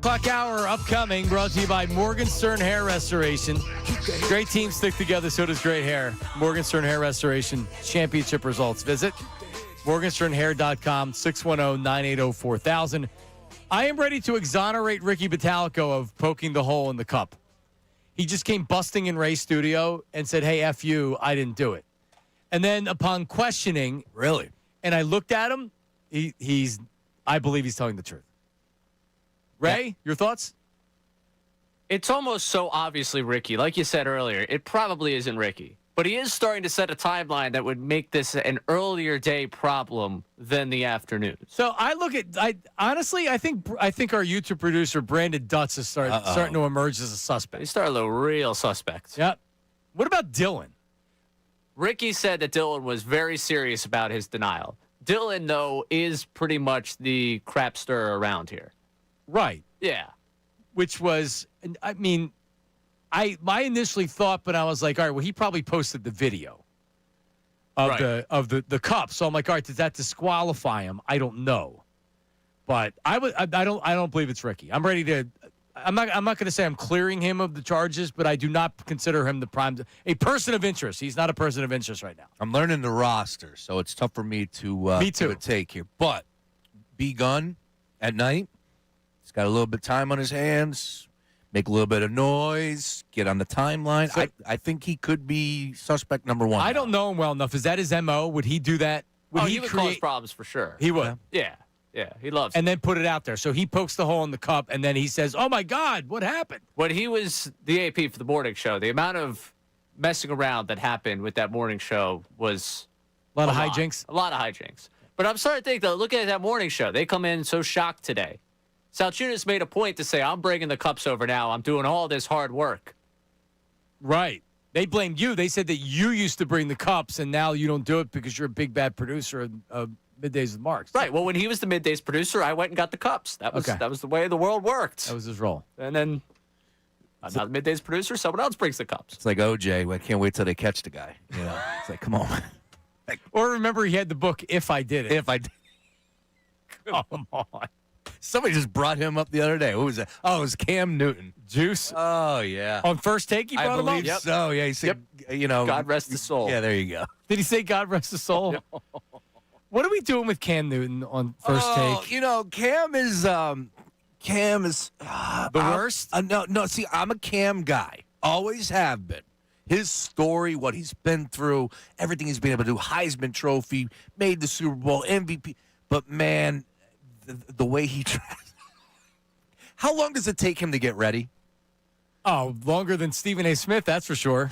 o'clock hour upcoming, brought to you by Morgenstern Hair Restoration. Great teams stick together, so does great hair. Morgenstern Hair Restoration, championship results. Visit morgensternhair.com, 610-980-4000. I am ready to exonerate Ricky Bottalico of poking the hole in the cup. He just came busting in Ray's studio and said, hey, F you, I didn't do it. And then upon questioning, really, and I looked at him, I believe he's telling the truth. Ray, your thoughts? It's almost so obviously Ricky. Like you said earlier, it probably isn't Ricky. But he is starting to set a timeline that would make this an earlier day problem than the afternoon. So I think our YouTube producer, Brandon Dutz, is starting to emerge as a suspect. He started a little real suspect. Yep. What about Dylan? Ricky said that Dylan was very serious about his denial. Dylan, though, is pretty much the crapster around here. Right. Yeah. Which was, I mean, my initially thought, but I was like, all right, well, he probably posted the video of the cup. So I'm like, all right, does that disqualify him? I don't know. But I don't believe it's Ricky. I'm ready to. I'm not going to say I'm clearing him of the charges, but I do not consider him a person of interest. He's not a person of interest right now. I'm learning the roster, so it's tough for me to give a take here. But B Gun at night, he's got a little bit of time on his hands, make a little bit of noise, get on the timeline. So, I think he could be suspect number one. I don't know him well enough. Is that his MO? Would he do that? He would cause problems for sure. He would. Yeah, he loves it. And then put it out there. So he pokes the hole in the cup, and then he says, oh, my God, what happened? When he was the AP for the morning show, the amount of messing around that happened with that morning show was a lot of hijinks. A lot of hijinks. But I'm starting to think, though, looking at that morning show, they come in so shocked today. Salciunas made a point to say, I'm bringing the cups over now. I'm doing all this hard work. Right. They blamed you. They said that you used to bring the cups, and now you don't do it because you're a big, bad producer of Middays with Marks. Right. Well, when he was the Middays producer, I went and got the cups. That was the way the world worked. That was his role. And then I'm not the Middays producer. Someone else brings the cups. It's like OJ. I can't wait till they catch the guy. You know, it's like, come on. Or remember, he had the book If I Did It. If I did. Come on. Somebody just brought him up the other day. Who was that? Oh, it was Cam Newton. Juice? Oh, yeah. On First Take, he brought him up? I believe so. Yeah, he said, you know. God rest his soul. Yeah, there you go. Did he say God rest his soul? No. What are we doing with Cam Newton on First Take? You know, Cam is the worst? No, see, I'm a Cam guy. Always have been. His story, what he's been through, everything he's been able to do, Heisman Trophy, made the Super Bowl, MVP. But, man, the way he tries. How long does it take him to get ready? Oh, longer than Stephen A. Smith, that's for sure.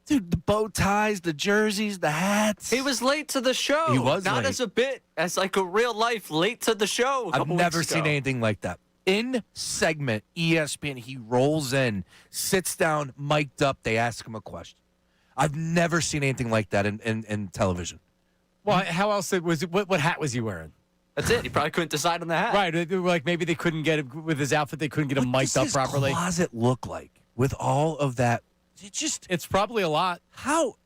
Dude, the bow ties, the jerseys, the hats. He was late to the show. He was not late. As a bit, as like a real life late to the show. I've never seen anything like that. In segment, ESPN, he rolls in, sits down, mic'd up. They ask him a question. I've never seen anything like that in television. Well, how else was it? What hat was he wearing? That's it. He probably couldn't decide on the hat. Right. Like maybe they couldn't get it with his outfit. They couldn't get him mic'd up properly. What does his closet look like with all of that? It's probably a lot. How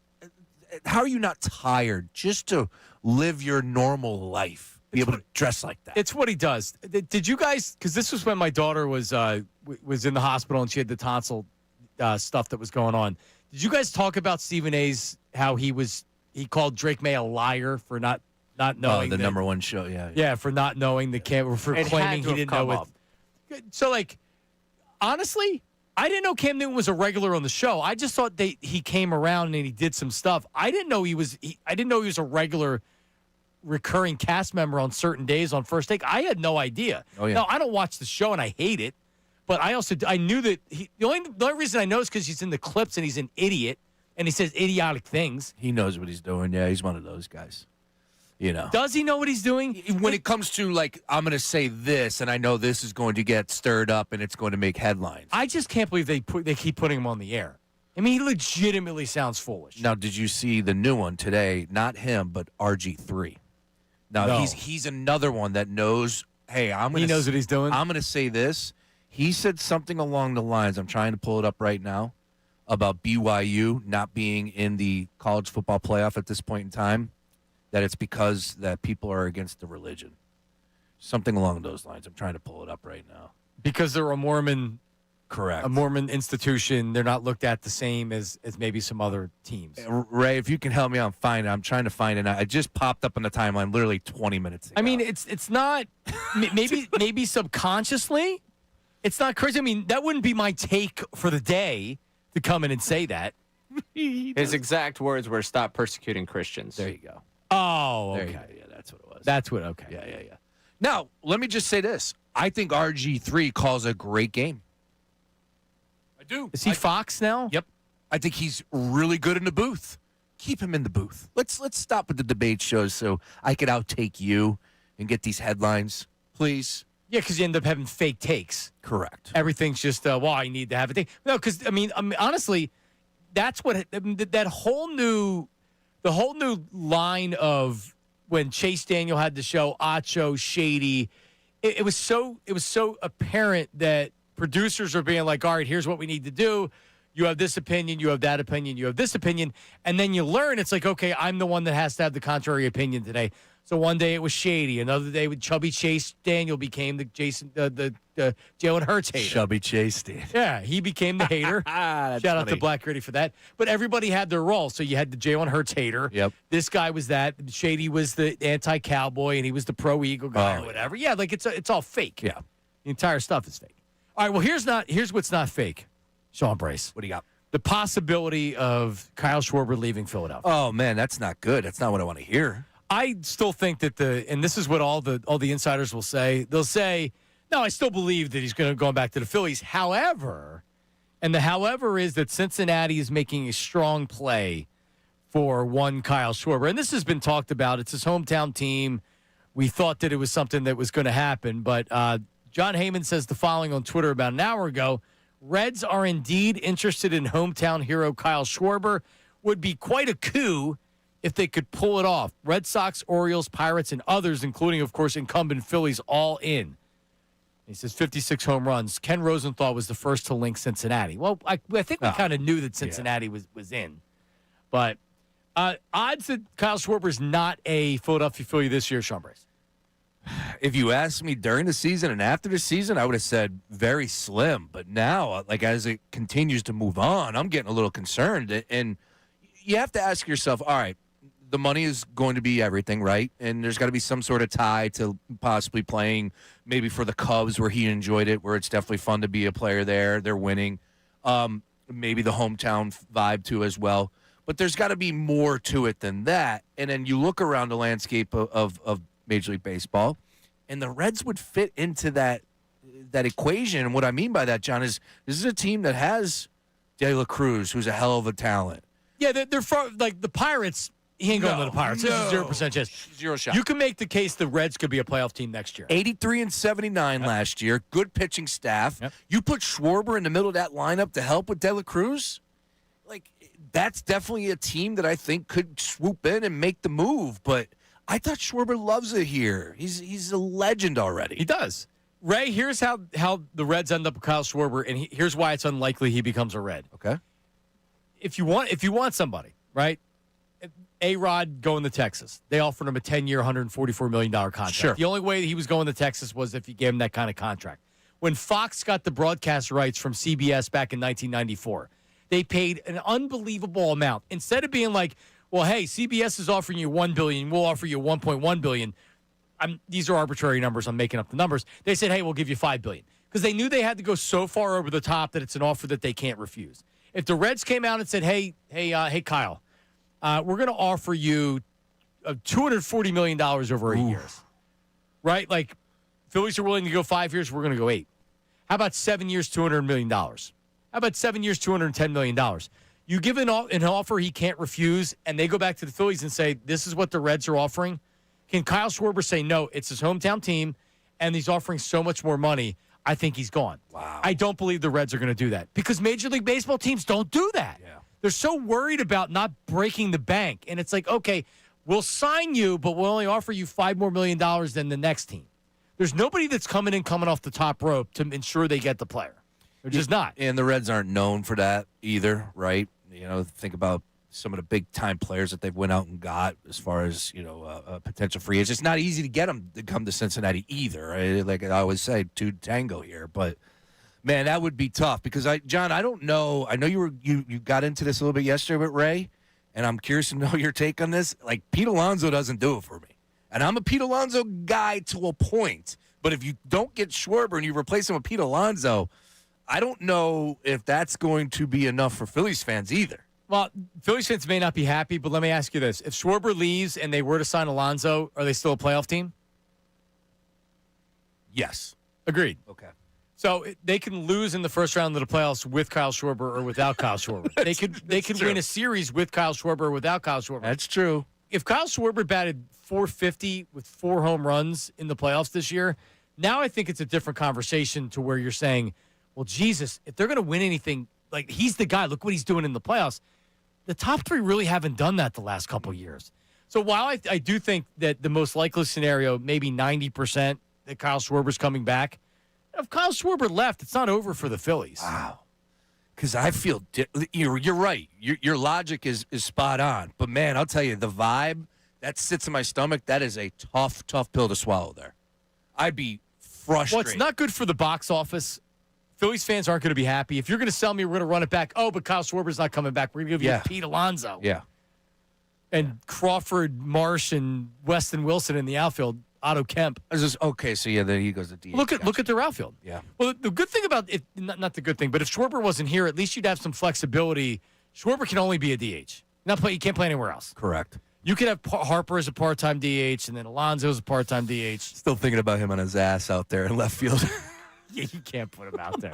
are you not tired just to live your normal life? Be able to dress like that. It's what he does. Did you guys? Because this was when my daughter was in the hospital and she had the tonsil stuff that was going on. Did you guys talk about Stephen A's how he called Drake May a liar for not knowing the number one show? Yeah, for not knowing the camera, for claiming he didn't know it. So like, honestly, I didn't know Cam Newton was a regular on the show. I just thought he came around and he did some stuff. I didn't know he was a regular, recurring cast member on certain days on First Take. I had no idea. Oh, yeah. Now, I don't watch the show and I hate it, but I knew that the only reason I know is because he's in the clips and he's an idiot and he says idiotic things. He knows what he's doing. Yeah, he's one of those guys. You know. Does he know what he's doing? When it comes to, like, I'm going to say this, and I know this is going to get stirred up, and it's going to make headlines. I just can't believe they keep putting him on the air. I mean, he legitimately sounds foolish. Now, did you see the new one today? Not him, but RG3. Now, No. he's another one that knows, hey, He knows what he's doing? I'm going to say this. He said something along the lines, I'm trying to pull it up right now, about BYU not being in the college football playoff at this point in time. That it's because that people are against the religion. Something along those lines. I'm trying to pull it up right now. Because they're a Mormon. Correct. A Mormon institution, they're not looked at the same as maybe some other teams. Ray, if you can help me on find it, I'm trying to find it. It just popped up on the timeline literally 20 minutes ago. I mean, it's not maybe subconsciously, it's not crazy. I mean, that wouldn't be my take for the day to come in and say that. His exact words were, "Stop persecuting Christians." There you go. Oh, okay. There you go. Yeah, that's what it was. That's what. Okay. Yeah. Now, let me just say this. I think RG3 calls a great game. I do. Is he Fox now? Yep. I think he's really good in the booth. Keep him in the booth. Let's stop with the debate shows so I could outtake you and get these headlines, please. Yeah, because you end up having fake takes. Correct. Everything's just, well, I need to have a thing. No, because I mean, honestly, that's what the whole new line of when Chase Daniel had the show, Acho, Shady. It was so apparent that producers are being like, all right, here's what we need to do. You have this opinion, you have that opinion, you have this opinion. And then you learn it's like, okay, I'm the one that has to have the contrary opinion today. So one day it was Shady. Another day with Chubby Chase Daniel became the Jalen Hurts hater. Chubby Chase Daniel. Yeah, he became the hater. Shout out to Black Gritty for that. But everybody had their role. So you had the Jalen Hurts hater. Yep. This guy was that. Shady was the anti-cowboy, and he was the pro-Eagle guy or whatever. Yeah, like it's all fake. Yeah. The entire stuff is fake. All right, well, here's what's not fake, Sean Brace. What do you got? The possibility of Kyle Schwarber leaving Philadelphia. Oh, man, that's not good. That's not what I want to hear. I still think that and this is what all the insiders will say. They'll say, no, I still believe that he's going back to the Phillies. However, and the however is that Cincinnati is making a strong play for one Kyle Schwarber. And this has been talked about. It's his hometown team. We thought that it was something that was going to happen, but John Heyman says the following on Twitter about an hour ago. Reds are indeed interested in hometown hero Kyle Schwarber. Would be quite a coup if they could pull it off. Red Sox, Orioles, Pirates, and others, including, of course, incumbent Phillies, all in. He says 56 home runs. Ken Rosenthal was the first to link Cincinnati. Well, I think we kind of knew that Cincinnati was in. But odds that Kyle Schwarber's not a Philadelphia Philly this year, Sean Brace. If you asked me during the season and after the season, I would have said very slim. But now, like as it continues to move on, I'm getting a little concerned. And you have to ask yourself, all right, the money is going to be everything, right? And there's got to be some sort of tie to possibly playing maybe for the Cubs where he enjoyed it, where it's definitely fun to be a player there. They're winning. Maybe the hometown vibe too as well. But there's got to be more to it than that. And then you look around the landscape of Major League Baseball, and the Reds would fit into that equation. And what I mean by that, John, is this is a team that has De La Cruz, who's a hell of a talent. Yeah, they're like the Pirates. He ain't going to the Pirates. This is 0% chance. Zero shot. You can make the case the Reds could be a playoff team next year. 83 and 79 last year. Good pitching staff. Yep. You put Schwarber in the middle of that lineup to help with De La Cruz. Like, that's definitely a team that I think could swoop in and make the move. But I thought Schwarber loves it here. He's a legend already. He does. Ray, here's how the Reds end up with Kyle Schwarber, and here's why it's unlikely he becomes a Red. Okay. If you want somebody, right? A-Rod going to Texas. They offered him a 10-year, $144 million contract. Sure. The only way that he was going to Texas was if you gave him that kind of contract. When Fox got the broadcast rights from CBS back in 1994, they paid an unbelievable amount. Instead of being like, well, hey, CBS is offering you $1 billion, we'll offer you $1.1 billion. These are arbitrary numbers. I'm making up the numbers. They said, hey, we'll give you $5 billion. Because they knew they had to go so far over the top that it's an offer that they can't refuse. If the Reds came out and said, hey, Kyle, we're going to offer you $240 million over 8 years, right? Like, Phillies are willing to go 5 years. We're going to go 8. How about 7 years, $200 million? How about 7 years, $210 million? You give an offer he can't refuse, and they go back to the Phillies and say, this is what the Reds are offering. Can Kyle Schwarber say, no, it's his hometown team, and he's offering so much more money, I think he's gone. Wow. I don't believe the Reds are going to do that because Major League Baseball teams don't do that. Yeah. They're so worried about not breaking the bank. And it's like, okay, we'll sign you, but we'll only offer you $5 more million than the next team. There's nobody that's coming off the top rope to ensure they get the player. They're just not. And the Reds aren't known for that either, right? You know, think about some of the big-time players that they've went out and got as far as, potential free agents. It's not easy to get them to come to Cincinnati either. Like I always say, two tango here. But, man, that would be tough because, John, I don't know. I know you got into this a little bit yesterday with Ray, and I'm curious to know your take on this. Like, Pete Alonso doesn't do it for me. And I'm a Pete Alonso guy to a point. But if you don't get Schwarber and you replace him with Pete Alonso, I don't know if that's going to be enough for Phillies fans either. Well, Phillies fans may not be happy, but let me ask you this. If Schwarber leaves and they were to sign Alonso, are they still a playoff team? Yes. Agreed. Okay. So they can lose in the first round of the playoffs with Kyle Schwarber or without Kyle Schwarber. They could win a series with Kyle Schwarber or without Kyle Schwarber. That's true. If Kyle Schwarber batted .450 with 4 home runs in the playoffs this year, now I think it's a different conversation to where you're saying, well, Jesus, if they're going to win anything, like he's the guy. Look what he's doing in the playoffs. The top 3 really haven't done that the last couple of years. So while I do think that the most likely scenario, maybe 90%, that Kyle Schwarber's coming back, if Kyle Schwarber left, it's not over for the Phillies. Wow. Because I feel you're right. Your logic is spot on. But, man, I'll tell you, the vibe that sits in my stomach, that is a tough pill to swallow there. I'd be frustrated. Well, it's not good for the box office. Phillies fans aren't going to be happy. If you're going to sell me, we're going to run it back. Oh, but Kyle Schwarber's not coming back. We're going to give you Pete Alonso. Yeah. And Crawford, Marsh, and Weston Wilson in the outfield. Otto Kemp. Okay, so then he goes to DH. Look at their outfield. Yeah. Well, the good thing about it, not the good thing, but if Schwarber wasn't here, at least you'd have some flexibility. Schwarber can only be a DH. You can't play anywhere else. Correct. You could have Harper as a part-time DH, and then Alonso as a part-time DH. Still thinking about him on his ass out there in left field. Yeah, you can't put him out there.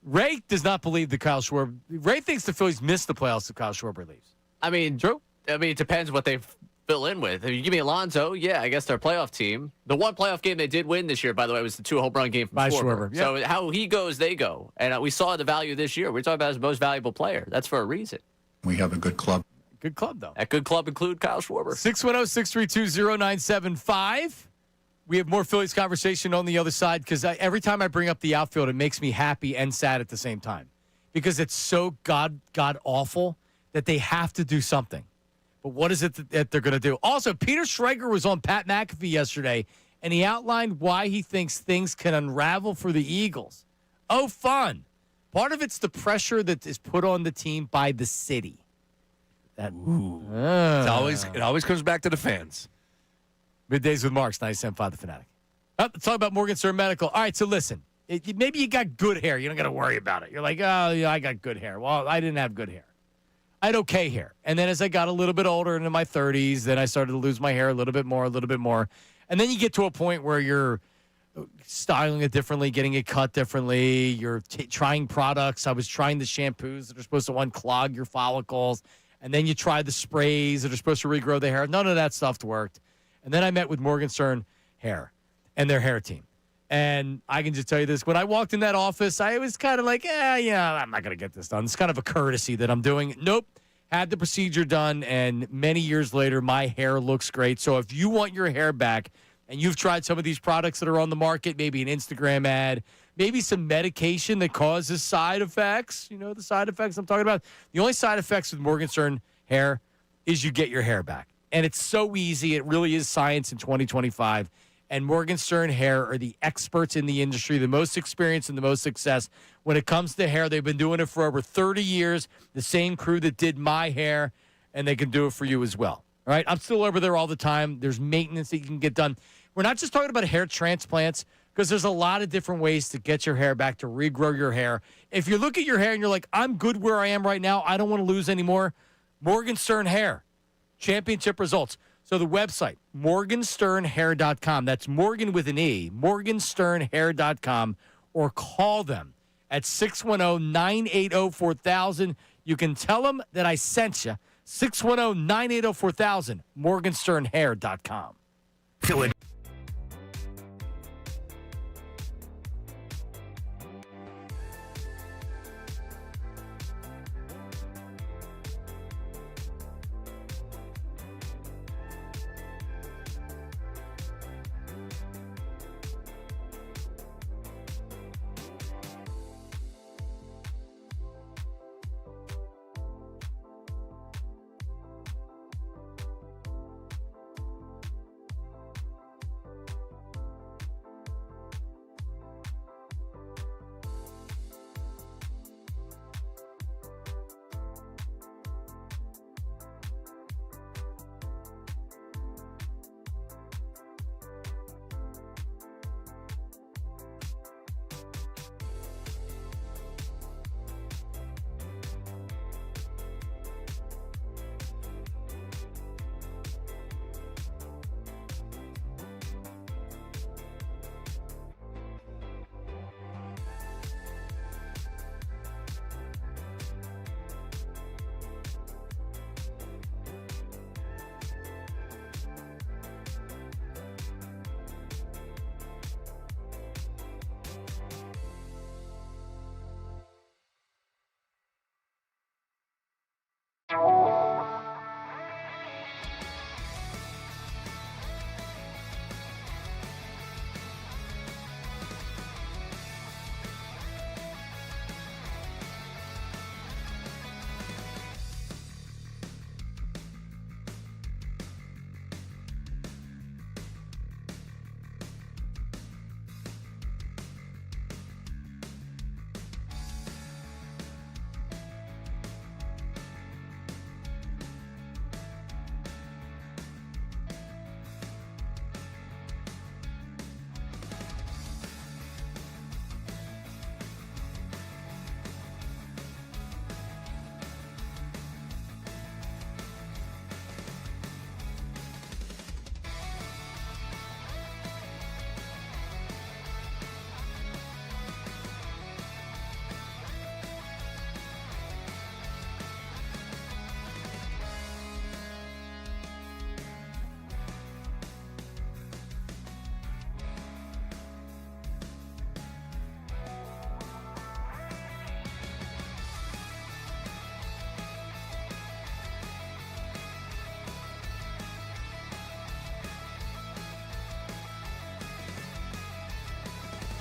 Ray does not believe that Kyle Schwarber. Ray thinks the Phillies missed the playoffs if Kyle Schwarber leaves. I mean, true. I mean, it depends what they fill in with. If you give me Alonso, yeah, I guess they're a playoff team. The one playoff game they did win this year, by the way, was the 2 home run game from Schwarber. Yep. So how he goes, they go. And we saw the value this year. We're talking about his most valuable player. That's for a reason. We have a good club. Good club, though. That good club include Kyle Schwarber. 610-632-0975. We have more Phillies conversation on the other side because every time I bring up the outfield, it makes me happy and sad at the same time because it's so god awful that they have to do something. But what is it that they're going to do? Also, Peter Schrager was on Pat McAfee yesterday, and he outlined why he thinks things can unravel for the Eagles. Oh, fun. Part of it's the pressure that is put on the team by the city. It always comes back to the fans. Middays with Marks, 97.5 The Fanatic. Let's talk about Morgan Stern Medical. All right, so listen. Maybe you got good hair. You don't got to worry about it. You're like, oh, yeah, I got good hair. Well, I didn't have good hair. I had okay hair. And then as I got a little bit older into my 30s, then I started to lose my hair a little bit more. And then you get to a point where you're styling it differently, getting it cut differently. You're trying products. I was trying the shampoos that are supposed to unclog your follicles. And then you try the sprays that are supposed to regrow the hair. None of that stuff worked. And then I met with Morgan Stern Hair and their hair team. And I can just tell you this. When I walked in that office, I was kind of like, I'm not going to get this done. It's kind of a courtesy that I'm doing. Nope. Had the procedure done, and many years later, my hair looks great. So if you want your hair back and you've tried some of these products that are on the market, maybe an Instagram ad, maybe some medication that causes side effects, the side effects I'm talking about. The only side effects with Morgan Stern Hair is you get your hair back. And it's so easy. It really is science in 2025. And Morgan Stern Hair are the experts in the industry, the most experience and the most success. When it comes to hair, they've been doing it for over 30 years, the same crew that did my hair, and they can do it for you as well. All right? I'm still over there all the time. There's maintenance that you can get done. We're not just talking about hair transplants because there's a lot of different ways to get your hair back, to regrow your hair. If you look at your hair and you're like, I'm good where I am right now, I don't want to lose anymore, Morgan Stern Hair, championship results. So the website, morgansternhair.com. That's Morgan with an E, morgansternhair.com, or call them at 610-980-4000. You can tell them that I sent you. 610-980-4000, morgansternhair.com.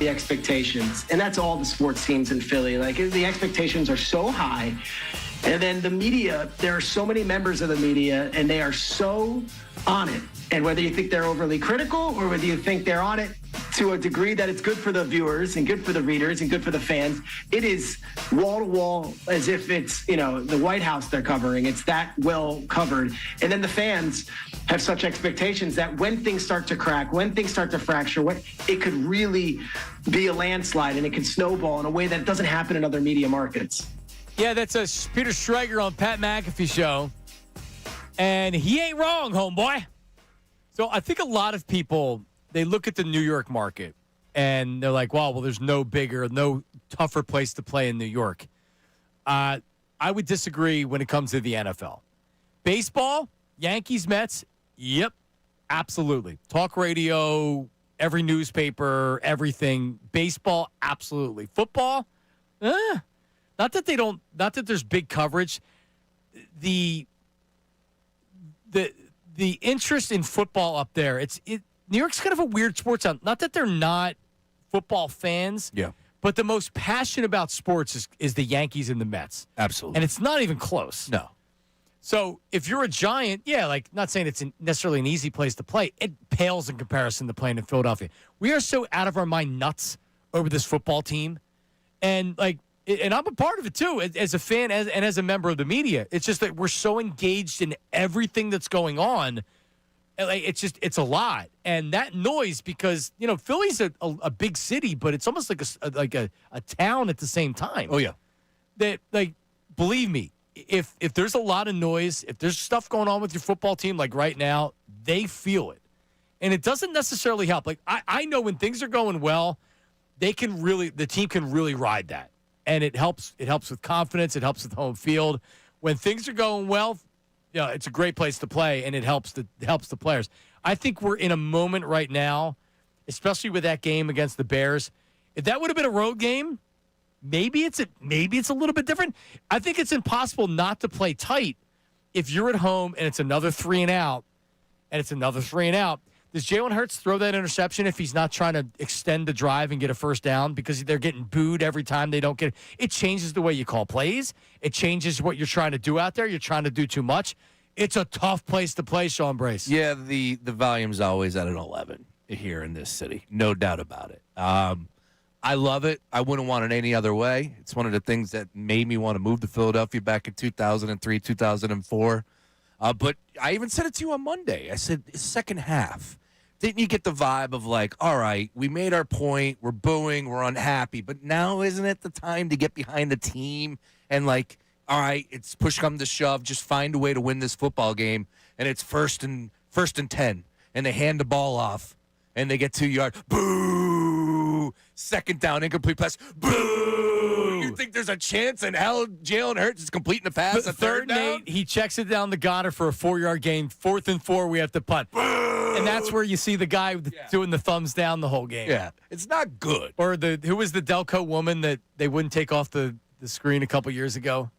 the expectations. And that's all the sports teams in Philly. Like, the expectations are so high. And then the media, there are so many members of the media, and they are so on it. And whether you think they're overly critical or whether you think they're on it to a degree that it's good for the viewers and good for the readers and good for the fans, it is wall to wall as if it's, the White House they're covering. It's that well covered. And then the fans have such expectations that when things start to crack, when things start to fracture, it could really be a landslide and it can snowball in a way that doesn't happen in other media markets. Yeah, that's a Peter Schrager on Pat McAfee show. And he ain't wrong, homeboy. So I think a lot of people, they look at the New York market and they're like, well, there's no bigger, no tougher place to play in New York. I would disagree when it comes to the NFL. Baseball, Yankees, Mets, yep, absolutely. Talk radio, every newspaper, everything. Baseball, absolutely. Football, not that there's big coverage. The interest in football up there, New York's kind of a weird sports town. Not that they're not football fans, but the most passionate about sports is the Yankees and the Mets. Absolutely. And it's not even close. No. So if you're a Giant, not saying it's necessarily an easy place to play. It pales in comparison to playing in Philadelphia. We are so out of our mind nuts over this football team. And and I'm a part of it too, as a fan and as a member of the media. It's just that we're so engaged in everything that's going on. It's a lot. And that noise, because, Philly's a big city, but it's almost like a town at the same time. Oh, yeah. That, believe me, if there's a lot of noise, if there's stuff going on with your football team, like right now, they feel it. And it doesn't necessarily help. I know when things are going well, the team can really ride that. And it helps with confidence. It helps with home field. When things are going well, it's a great place to play, and it helps the players. I think we're in a moment right now, especially with that game against the Bears. If that would have been a road game, maybe it's a little bit different. I think it's impossible not to play tight if you're at home and it's another 3 and out, Does Jalen Hurts throw that interception if he's not trying to extend the drive and get a first down because they're getting booed every time they don't get it? It changes the way you call plays. It changes what you're trying to do out there. You're trying to do too much. It's a tough place to play, Sean Brace. Yeah, the volume's always at an 11 here in this city. No doubt about it. I love it. I wouldn't want it any other way. It's one of the things that made me want to move to Philadelphia back in 2003, 2004. But I even said it to you on Monday. I said, second half. Didn't you get the vibe of all right, we made our point, we're booing, we're unhappy, but now isn't it the time to get behind the team and all right, it's push come to shove, just find a way to win this football game, and it's first and 10, and they hand the ball off, and they get 2 yards, boo, second down, incomplete pass, boo. You think there's a chance in hell Jalen Hurts is completing the pass? The third down, he checks it down the Goddard for a 4-yard gain, 4th and 4, we have to punt. Boo. And that's where you see the guy doing the thumbs down the whole game. Yeah, it's not good. Or who was the Delco woman that they wouldn't take off the screen a couple years ago?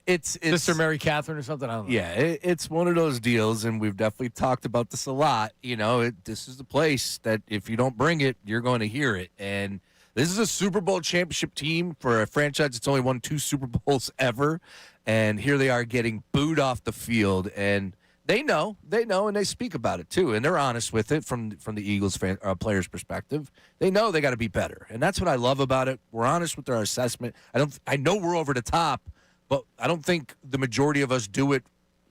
It's Sister Mary Catherine or something. I don't know. Yeah, it's one of those deals, and we've definitely talked about this a lot. This is the place that if you don't bring it, you're going to hear it. And this is a Super Bowl championship team for a franchise that's only won 2 Super Bowls ever. And here they are getting booed off the field, and they know, and they speak about it too, and they're honest with it from the Eagles players' perspective. They know they got to be better, and that's what I love about it. We're honest with our assessment. I know we're over the top, but I don't think the majority of us do it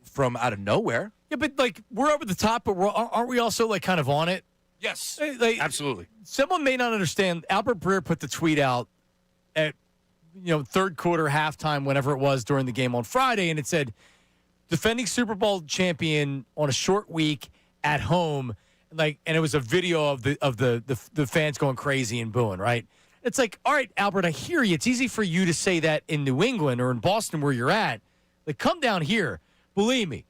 from out of nowhere. Yeah, but we're over the top, but aren't we also kind of on it? Yes, absolutely. Someone may not understand. Albert Breer put the tweet out at third quarter, halftime, whenever it was during the game on Friday, and it said, defending Super Bowl champion on a short week at home, and it was a video of the fans going crazy and booing, right? It's all right, Albert, I hear you. It's easy for you to say that in New England or in Boston where you're at. Come down here. Believe me,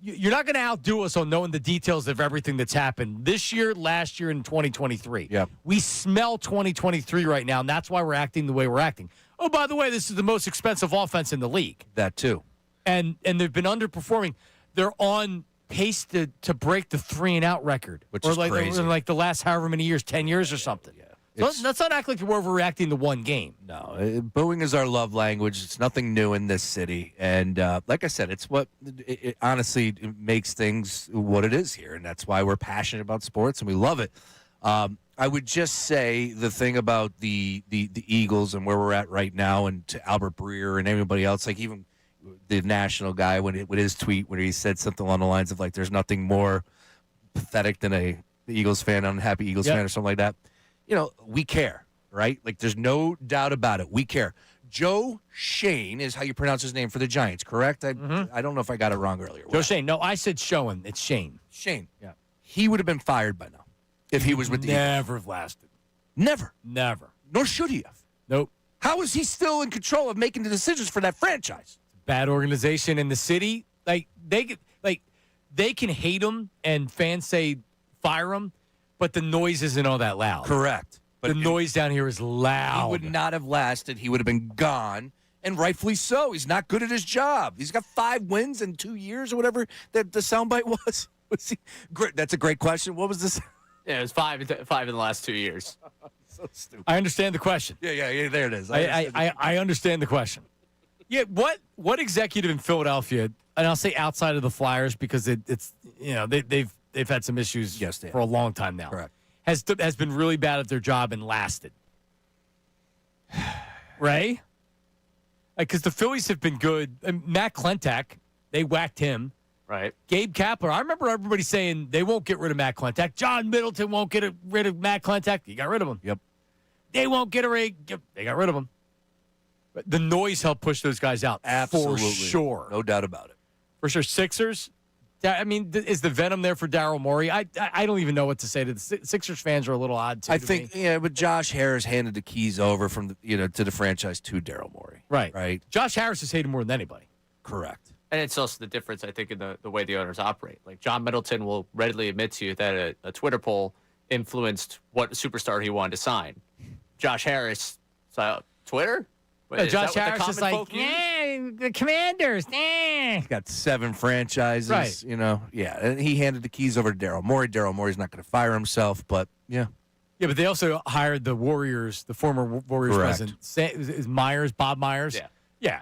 you're not going to outdo us on knowing the details of everything that's happened this year, last year, and 2023. Yeah. We smell 2023 right now, and that's why we're acting the way we're acting. Oh, by the way, this is the most expensive offense in the league. That too. And they've been underperforming. They're on pace to break the 3-and-out record. Which is crazy. Or the last however many years, 10 years or something. Yeah. Let's not act like we're overreacting to one game. No, booing is our love language. It's nothing new in this city. And like I said, it's what honestly it makes things what it is here. And that's why we're passionate about sports and we love it. I would just say the thing about the Eagles and where we're at right now, and to Albert Breer and everybody else, like even the national guy with his tweet where he said something along the lines of like, "There's nothing more pathetic than the Eagles fan, unhappy Eagles fan, or something like that." You know, we care, right? Like, there's no doubt about it. We care. Joe Shane is how you pronounce his name for the Giants, correct? I don't know if I got it wrong earlier. Joe Shane. No, I said Schoen. It's Shane. Shane. Yeah. He would have been fired by now if he was with the Eagles. Never have lasted. Never. Nor should he have. Nope. How is he still in control of making the decisions for that franchise? Bad organization in the city. They can hate him and fans say fire him, but the noise isn't all that loud. Correct. But the noise down here is loud. He would not have lasted. He would have been gone, and rightfully so. He's not good at his job. He's got 5 wins in 2 years or whatever that the soundbite was. Great. That's a great question. What was this? Yeah, it was five in the last 2 years. So stupid. I understand the question. Yeah. There it is. I understand the question. Yeah, what executive in Philadelphia, and I'll say outside of the Flyers because it's they've had some issues for a long time now. Correct. Has been really bad at their job and lasted. Ray? Because the Phillies have been good. And Matt Klentak, they whacked him. Right. Gabe Kapler. I remember everybody saying they won't get rid of Matt Klentak. John Middleton won't get rid of Matt Klentak. You got rid of him. Yep. They won't get they got rid of him. But the noise helped push those guys out. Absolutely. For sure. No doubt about it. For sure. Sixers. I mean, is the venom there for Daryl Morey? I don't even know what to say. The Sixers fans are a little odd too. I think, but Josh Harris handed the keys over from to the franchise to Daryl Morey. Right. Josh Harris is hated more than anybody. Correct. And it's also the difference, I think, in the way the owners operate. Like, John Middleton will readily admit to you that a Twitter poll influenced what superstar he wanted to sign. Josh Harris, Twitter? Josh Harris is like, the Commanders. He's got 7 franchises. Right. And he handed the keys over to Daryl Morey. Daryl Morey's not going to fire himself, but yeah. Yeah, but they also hired the Warriors, the former Warriors president. Is Myers, Bob Myers? Yeah.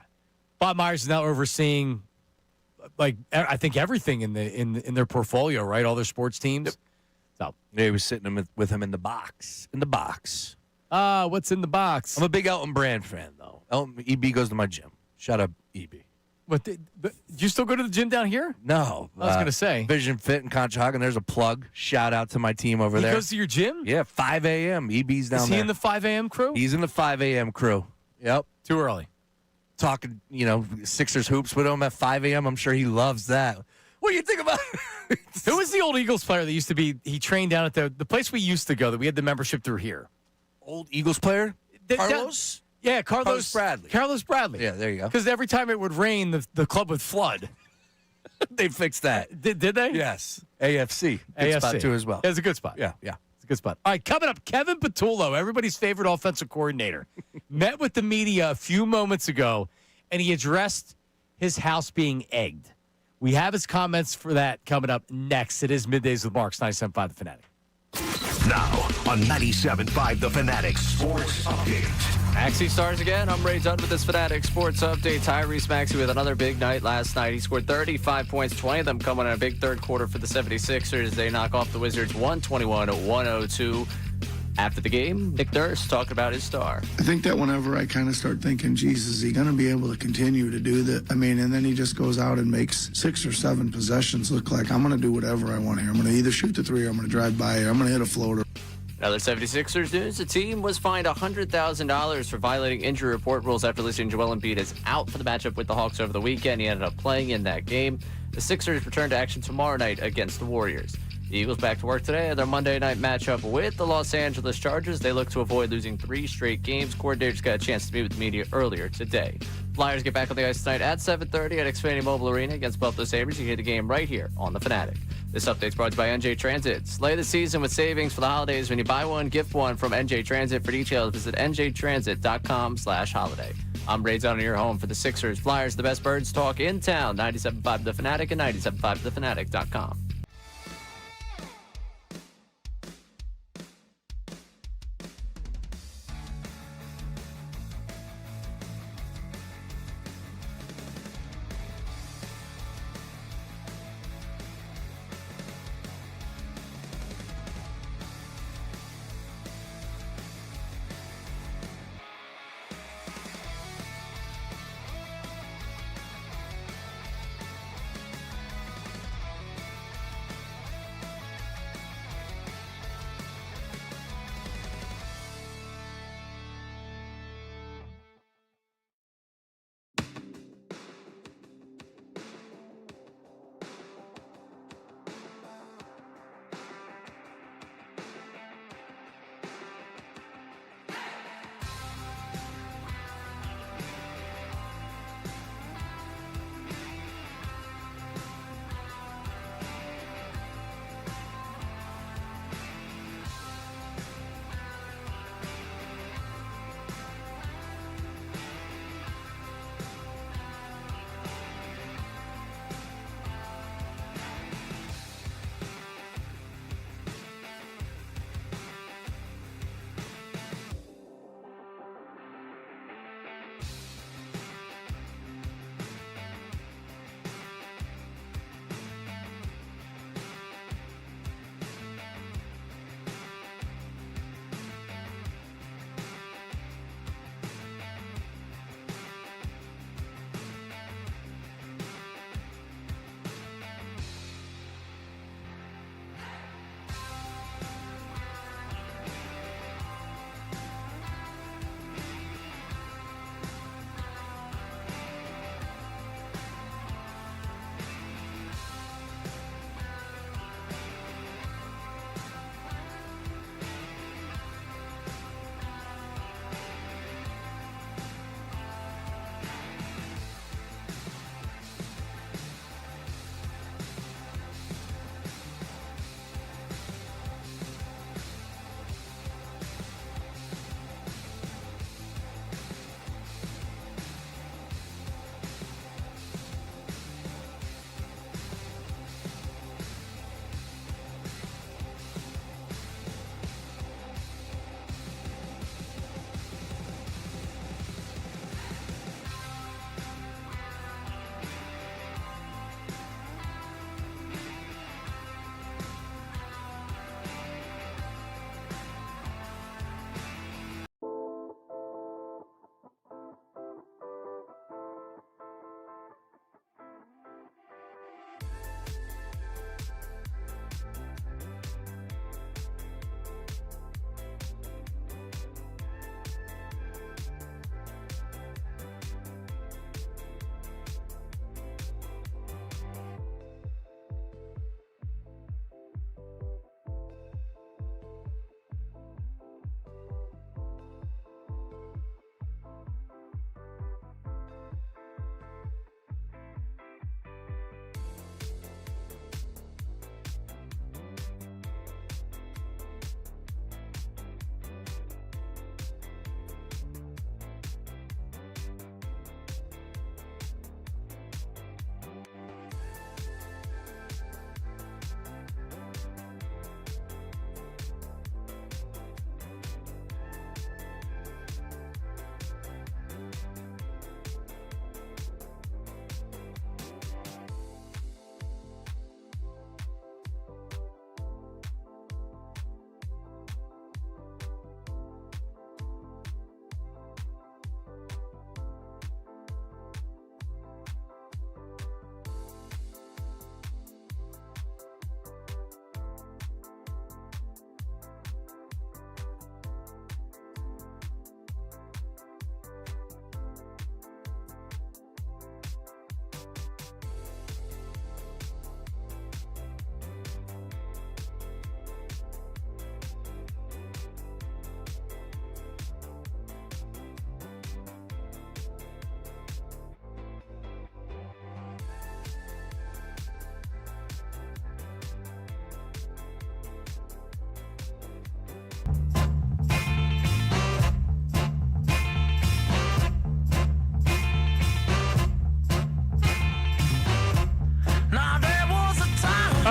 Bob Myers is now overseeing, I think everything in their portfolio, right? All their sports teams. Yep. So he was sitting with him in the box. What's in the box? I'm a big Elton Brand fan, though. EB goes to my gym. Shut up, EB. But do you still go to the gym down here? No. I was going to say. Vision Fit in Conshohocken. There's a plug. Shout out to my team over there. He goes to your gym? Yeah, 5 a.m. EB's down there. Is he in the 5 a.m. crew? He's in the 5 a.m. crew. Yep. Too early. Talking, Sixers hoops with him at 5 a.m. I'm sure he loves that. What do you think about it? Who was the old Eagles player that used to be, he trained down at the place we used to go that we had the membership through here? Old Eagles player? Carlos? Yeah, Carlos Bradley. Carlos Bradley. Yeah, there you go. Because every time it would rain, the club would flood. They fixed that. Did they? Yes. AFC. Good spot, too, as well. It's a good spot. Yeah. It's a good spot. All right, coming up, Kevin Patullo, everybody's favorite offensive coordinator, met with the media a few moments ago, and he addressed his house being egged. We have his comments for that coming up next. It is Middays with Marks, 97.5 The Fanatic. Now on 97.5 The Fanatic Sports Update. Maxey stars again. I'm Ray Dunn with this Fanatic Sports Update. Tyrese Maxey with another big night last night. He scored 35 points, 20 of them coming in a big third quarter for the 76ers. They knock off the Wizards 121-102. After the game, Nick Nurse talking about his star. I think that whenever I kind of start thinking, Jesus, is he going to be able to continue to do that? I mean, and then he just goes out and makes 6 or 7 possessions look like I'm going to do whatever I want here. I'm going to either shoot the 3 or I'm going to drive by or I'm going to hit a floater. Another 76ers news. The team was fined $100,000 for violating injury report rules after listing Joel Embiid as out for the matchup with the Hawks over the weekend. He ended up playing in that game. The Sixers return to action tomorrow night against the Warriors. The Eagles back to work today at their Monday night matchup with the Los Angeles Chargers. They look to avoid losing 3 straight games. Coordinators got a chance to meet with the media earlier today. Flyers get back on the ice tonight at 7:30 at Xfinity Mobile Arena against Buffalo Sabres. You hear the game right here on The Fanatic. This update's brought to you by NJ Transit. Slay the season with savings for the holidays when you buy one, gift one from NJ Transit. For details, visit njtransit.com/holiday. I'm Ray Dunn, your home for the Sixers. Flyers, the best birds talk in town. 97.5 The Fanatic and 97.5thefanatic.com.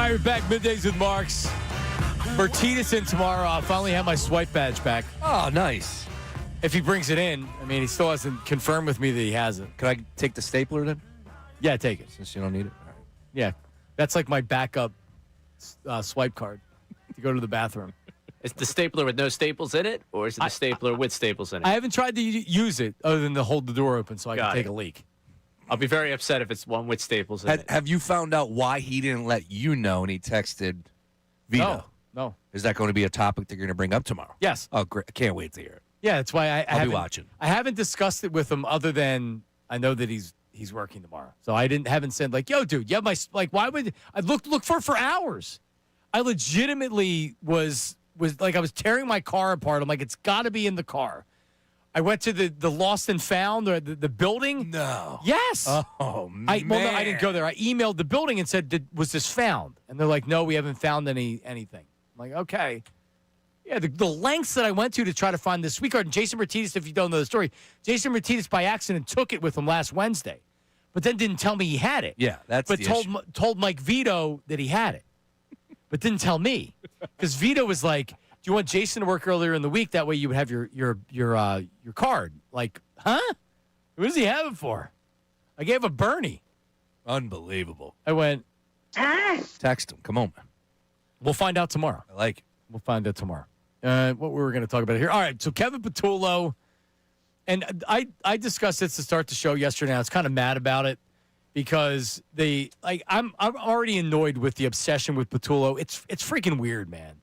right, we're back. Middays with Marks. Bertitas in tomorrow. I'll finally have my swipe badge back. Oh, nice. If he brings it in. I mean, he still hasn't confirmed with me that he has it. Can I take the stapler then? Yeah, take it. Since you don't need it? All right. Yeah. That's like my backup swipe card to go to the bathroom. Is the stapler with no staples in it, or is it the stapler with staples in it? I haven't tried to use it other than to hold the door open so I can take a leak. I'll be very upset if it's one with staples in it. Have you found out why he didn't let you know and he texted Vito? No. Is that going to be a topic that you're going to bring up tomorrow? Yes. Oh, great. I can't wait to hear it. Yeah, that's why I'll be watching. I haven't discussed it with him other than I know that he's working tomorrow. So I haven't said like, yo, dude, you have my, like, why would I look for hours? I legitimately was like, I was tearing my car apart. I'm like, it's got to be in the car. I went to the Lost and Found, or the building. No. Yes. Oh, man. Well, no, I didn't go there. I emailed the building and said, was this found? And they're like, no, we haven't found anything. I'm like, okay. Yeah, the lengths that I went to try to find this sweet card. And Jason Martinez, if you don't know the story, Jason Martinez by accident took it with him last Wednesday, but then didn't tell me he had it. Yeah, that's but the told issue. told Mike Vito that he had it, but didn't tell me because Vito was like, "Do you want Jason to work earlier in the week? That way you would have your card." Like, huh? What does he have it for? I gave a Bernie. Unbelievable. I went. Text him. Come on, man. We'll find out tomorrow. I like it. We'll find out tomorrow. What we were going to talk about here. All right, so Kevin Patullo, and I discussed this to start the show yesterday. I was kind of mad about it because I'm already annoyed with the obsession with Patullo. It's freaking weird, man.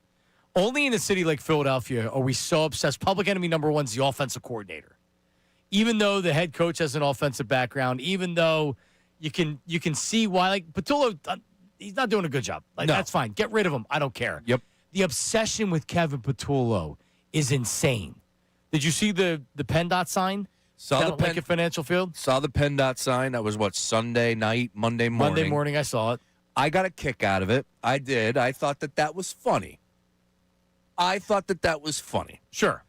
Only in a city like Philadelphia are we so obsessed. Public enemy number one is the offensive coordinator. Even though the head coach has an offensive background, even though you can see why, like Patullo, he's not doing a good job. Like, that's fine. Get rid of him. I don't care. Yep. The obsession with Kevin Patullo is insane. Did you see the PennDOT sign? Saw the Lincoln Financial Field? Saw the PennDOT sign. That was Sunday night, Monday morning. Monday morning, I saw it. I got a kick out of it. I did. I thought that was funny. Sure.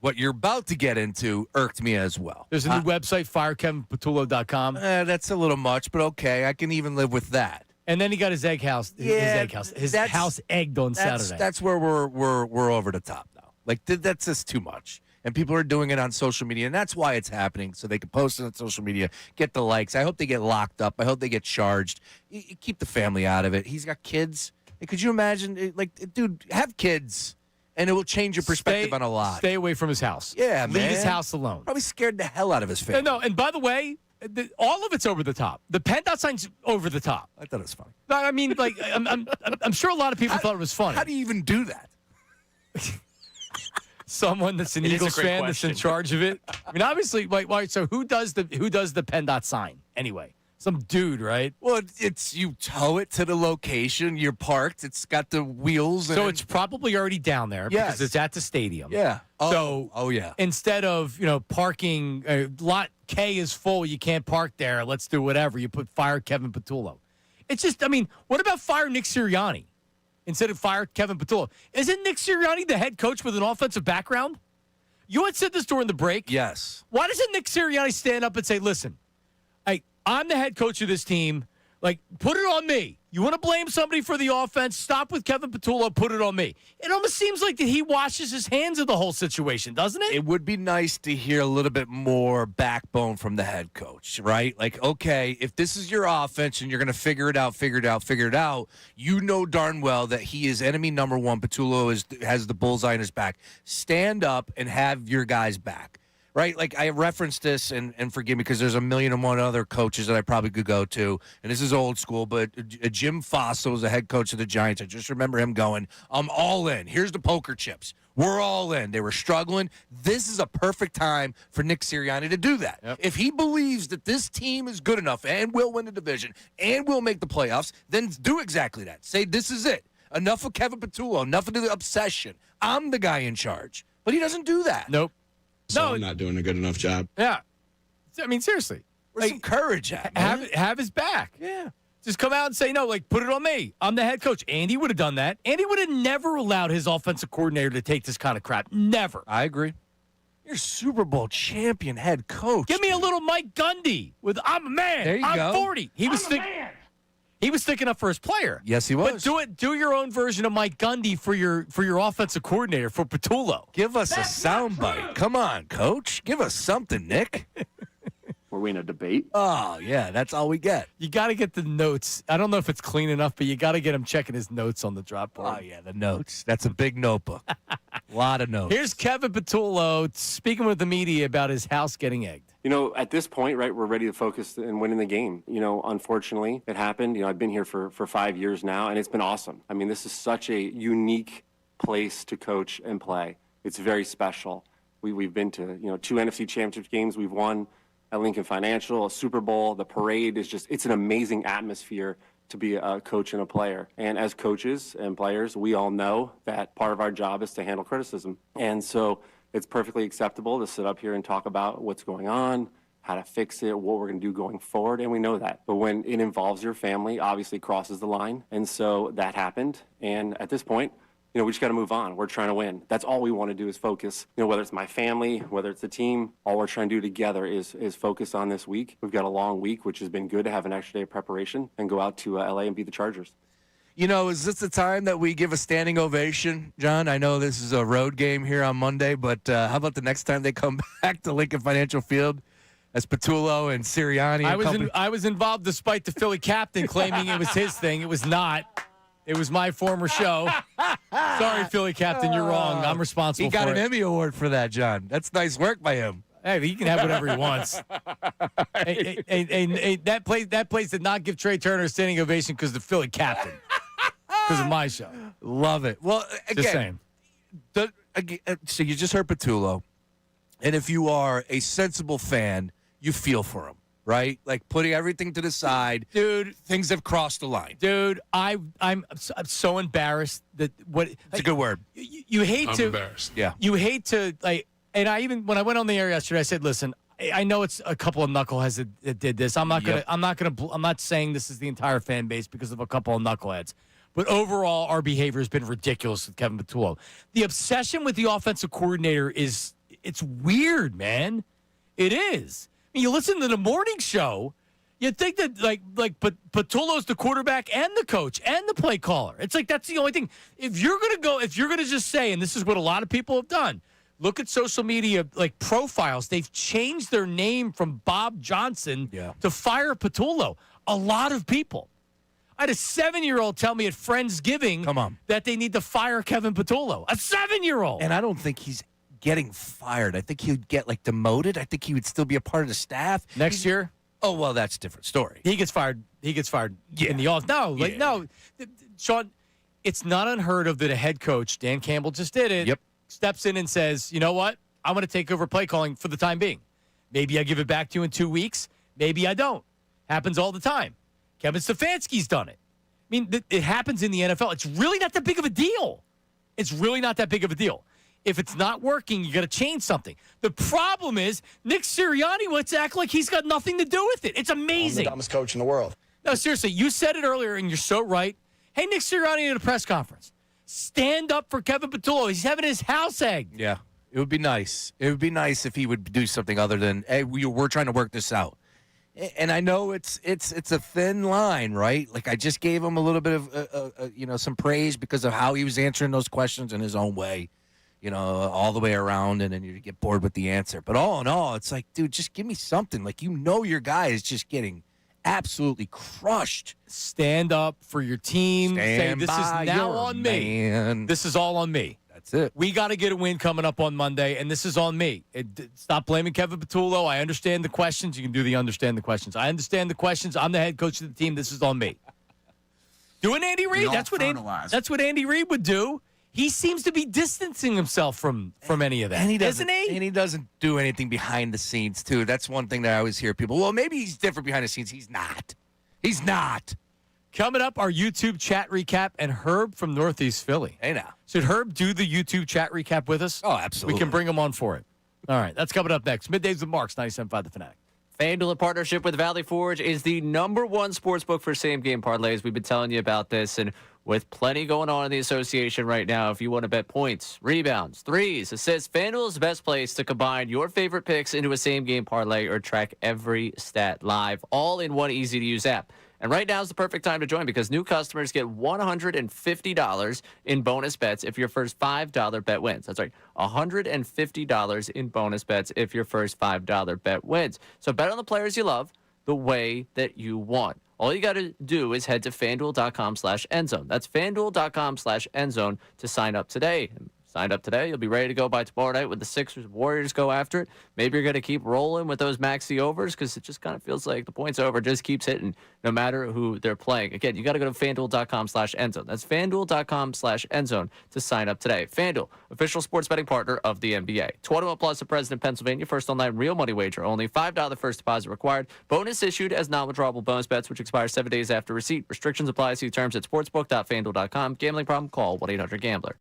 What you're about to get into irked me as well. There's a new website, firekevinpatullo.com. That's a little much, but okay. I can even live with that. And then he got his house egged on Saturday. That's where we're over the top now. Like that's just too much. And people are doing it on social media, and that's why it's happening. So they can post it on social media, get the likes. I hope they get locked up. I hope they get charged. You keep the family out of it. He's got kids. Could you imagine? Like, dude, have kids, and it will change your perspective on a lot. Stay away from his house. Yeah, man. Leave his house alone. Probably scared the hell out of his family. No, and by the way, all of it's over the top. The PennDOT sign's over the top. I thought it was funny. I mean, like, I'm sure a lot of people thought it was funny. How do you even do that? Someone that's an Eagles fan that's in charge of it. I mean, obviously, so who does the PennDOT sign anyway? Some dude, right? Well, it's you tow it to the location. You're parked. It's got the wheels. So it's probably already down there because it's at the stadium. Yeah. So yeah. Instead of parking, lot K is full. You can't park there. Let's do whatever. You put fire Kevin Patullo. It's just, I mean, what about fire Nick Sirianni instead of fire Kevin Patullo? Isn't Nick Sirianni the head coach with an offensive background? You had said this during the break. Yes. Why doesn't Nick Sirianni stand up and say, listen, I'm the head coach of this team. Like, put it on me. You want to blame somebody for the offense? Stop with Kevin Patullo. Put it on me. It almost seems like that he washes his hands of the whole situation, doesn't it? It would be nice to hear a little bit more backbone from the head coach, right? Like, okay, if this is your offense and you're going to figure it out, you know darn well that he is enemy number one. Patullo has the bullseye in his back. Stand up and have your guys back. Right, like I referenced this, and forgive me because there's a million and one other coaches that I probably could go to, and this is old school, but Jim Fossil was the head coach of the Giants. I just remember him going, I'm all in. Here's the poker chips. We're all in. They were struggling. This is a perfect time for Nick Sirianni to do that. Yep. If he believes that this team is good enough and will win the division and will make the playoffs, then do exactly that. Say, this is it. Enough of Kevin Patullo. Enough of the obsession. I'm the guy in charge. But he doesn't do that. Nope. So I'm not doing a good enough job. Yeah. I mean, seriously. Where's some courage at, man? Have his back. Yeah. Just come out and say, no, like, put it on me. I'm the head coach. Andy would have done that. Andy would have never allowed his offensive coordinator to take this kind of crap. Never. I agree. You're Super Bowl champion head coach. Give me a little Mike Gundy with I'm a man. There you I'm go. 40. He was He was sticking up for his player. Yes, he was. But do your own version of Mike Gundy for your offensive coordinator, for Patullo. Give us a soundbite. Come on, Coach. Give us something, Nick. Were we in a debate? Oh, yeah, that's all we get. You got to get the notes. I don't know if it's clean enough, but you got to get him checking his notes on the drop board. Oh, yeah, the notes. That's a big notebook. A lot of notes. Here's Kevin Patullo speaking with the media about his house getting egged. You know, at this point, right, we're ready to focus and winning the game. You know, unfortunately, it happened. You know, I've been here for 5 years now, and it's been awesome. I mean, this is such a unique place to coach and play. It's very special. We've been to, 2 NFC Championship games. We've won at Lincoln Financial, a Super Bowl. The parade is it's an amazing atmosphere to be a coach and a player. And as coaches and players, we all know that part of our job is to handle criticism. And so it's perfectly acceptable to sit up here and talk about what's going on, how to fix it, what we're going to do going forward, and we know that. But when it involves your family, obviously crosses the line. And so that happened. And at this point, we just got to move on. We're trying to win. That's all we want to do is focus. Whether it's my family, whether it's the team, all we're trying to do together is focus on this week. We've got a long week, which has been good to have an extra day of preparation and go out to LA and beat the Chargers. Is this the time that we give a standing ovation, John? I know this is a road game here on Monday, but how about the next time they come back to Lincoln Financial Field as Patullo and Sirianni? I was involved despite the Philly captain claiming it was his thing. It was not. It was my former show. Sorry, Philly captain, you're wrong. I'm responsible for it. He got an Emmy Award for that, John. That's nice work by him. Hey, he can have whatever he wants. Hey, that place did not give Trey Turner a standing ovation because the Philly captain. Because of my show. Love it. Well, again, just saying. So you just heard Patullo, and if you are a sensible fan, you feel for him, right? Like putting everything to the side, dude. Things have crossed the line, dude. I'm so embarrassed that it's a good word. You hate to. I'm embarrassed. Yeah. You hate to like, and when I went on the air yesterday, I said, listen. I know it's a couple of knuckleheads that did this. I'm not saying this is the entire fan base because of a couple of knuckleheads. But overall, our behavior has been ridiculous with Kevin Patullo. The obsession with the offensive coordinator it's weird, man. It is. I mean, you listen to the morning show, you'd think that but Patullo's the quarterback and the coach and the play caller. It's like that's the only thing. If you're gonna just say, and this is what a lot of people have done, look at social media profiles. They've changed their name from Bob Johnson to Fire Patullo. A lot of people. I had a 7-year-old tell me at Friendsgiving that they need to fire Kevin Patullo. A 7-year-old. And I don't think he's getting fired. I think he would get demoted. I think he would still be a part of the staff next year. Oh, well, that's a different story. He gets fired. In the off. No, Sean, it's not unheard of that a head coach, Dan Campbell just did it, steps in and says, you know what? I'm going to take over play calling for the time being. Maybe I give it back to you in 2 weeks. Maybe I don't. Happens all the time. Kevin Stefanski's done it. I mean, it happens in the NFL. It's really not that big of a deal. If it's not working, you got to change something. The problem is Nick Sirianni wants to act like he's got nothing to do with it. It's amazing. I'm the dumbest coach in the world. No, seriously, you said it earlier, and you're so right. Hey, Nick Sirianni at a press conference. Stand up for Kevin Patullo. He's having his house egged. Yeah, it would be nice. It would be nice if he would do something other than, hey, we're trying to work this out. And I know it's a thin line, right? I just gave him a little bit of some praise because of how he was answering those questions in his own way, all the way around, and then you get bored with the answer. But all in all, it's like, dude, just give me something. Your guy is just getting absolutely crushed. Stand up for your team. Say, this is now on me. This is all on me. That's it. We got to get a win coming up on Monday, and this is on me. Stop blaming Kevin Patullo. I understand the questions. You can do the understand the questions. I understand the questions. I'm the head coach of the team. This is on me. Doing Andy Reid. That's what Andy Reid would do. He seems to be distancing himself from any of that, isn't he? And he doesn't do anything behind the scenes, too. That's one thing that I always hear people, well, maybe he's different behind the scenes. He's not. He's not. Coming up, our YouTube chat recap and Herb from Northeast Philly. Hey, now. Should Herb do the YouTube chat recap with us? Oh, absolutely. We can bring him on for it. All right, that's coming up next. Middays with Marks, 97.5 The Fanatic. FanDuel in partnership with Valley Forge is the #1 sportsbook for same-game parlays. We've been telling you about this, and with plenty going on in the association right now, if you want to bet points, rebounds, threes, assists, FanDuel is the best place to combine your favorite picks into a same-game parlay or track every stat live, all in one easy-to-use app. And right now is the perfect time to join because new customers get $150 in bonus bets if your first $5 bet wins. That's right, $150 in bonus bets if your first $5 bet wins. So bet on the players you love the way that you want. All you got to do is head to FanDuel.com/endzone. That's FanDuel.com/endzone to sign up today. Sign up today. You'll be ready to go by tomorrow night when the Sixers and Warriors go after it. Maybe you're going to keep rolling with those maxi overs because it just kind of feels like the points over just keeps hitting no matter who they're playing. Again, you got to go to FanDuel.com/endzone. That's FanDuel.com/endzone to sign up today. FanDuel, official sports betting partner of the NBA. 21 plus, a President, Pennsylvania. First online real money wager. Only $5 first deposit required. Bonus issued as non-withdrawable bonus bets, which expire 7 days after receipt. Restrictions apply. See terms at sportsbook.fanduel.com. Gambling problem? Call 1-800-GAMBLER.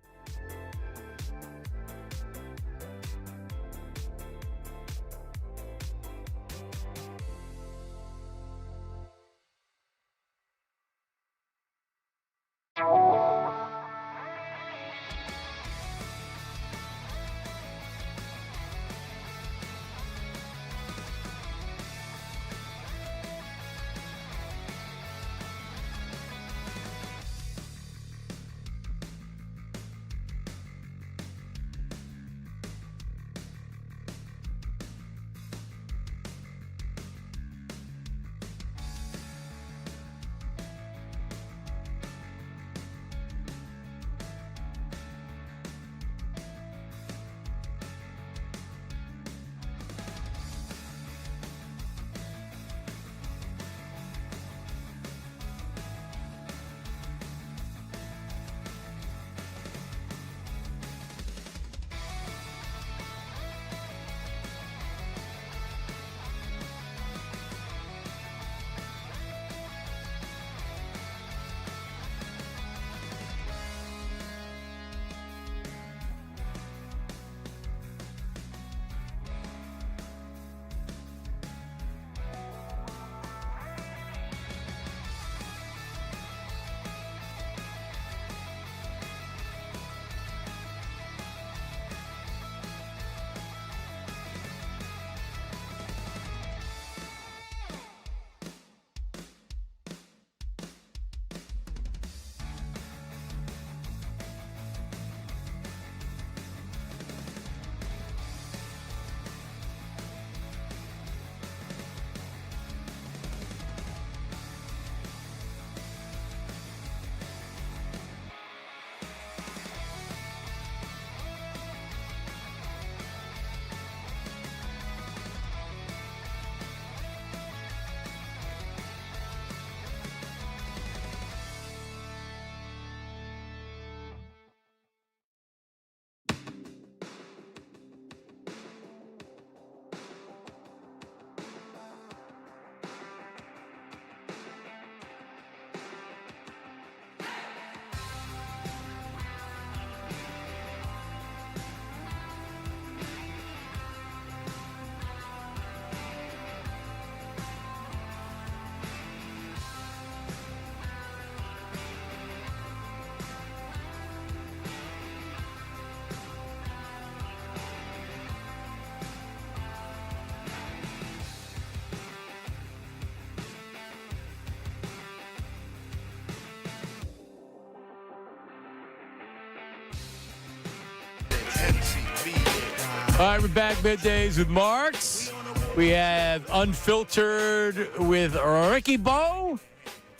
All right, we're back middays with Marks. We have Unfiltered with Ricky Bo,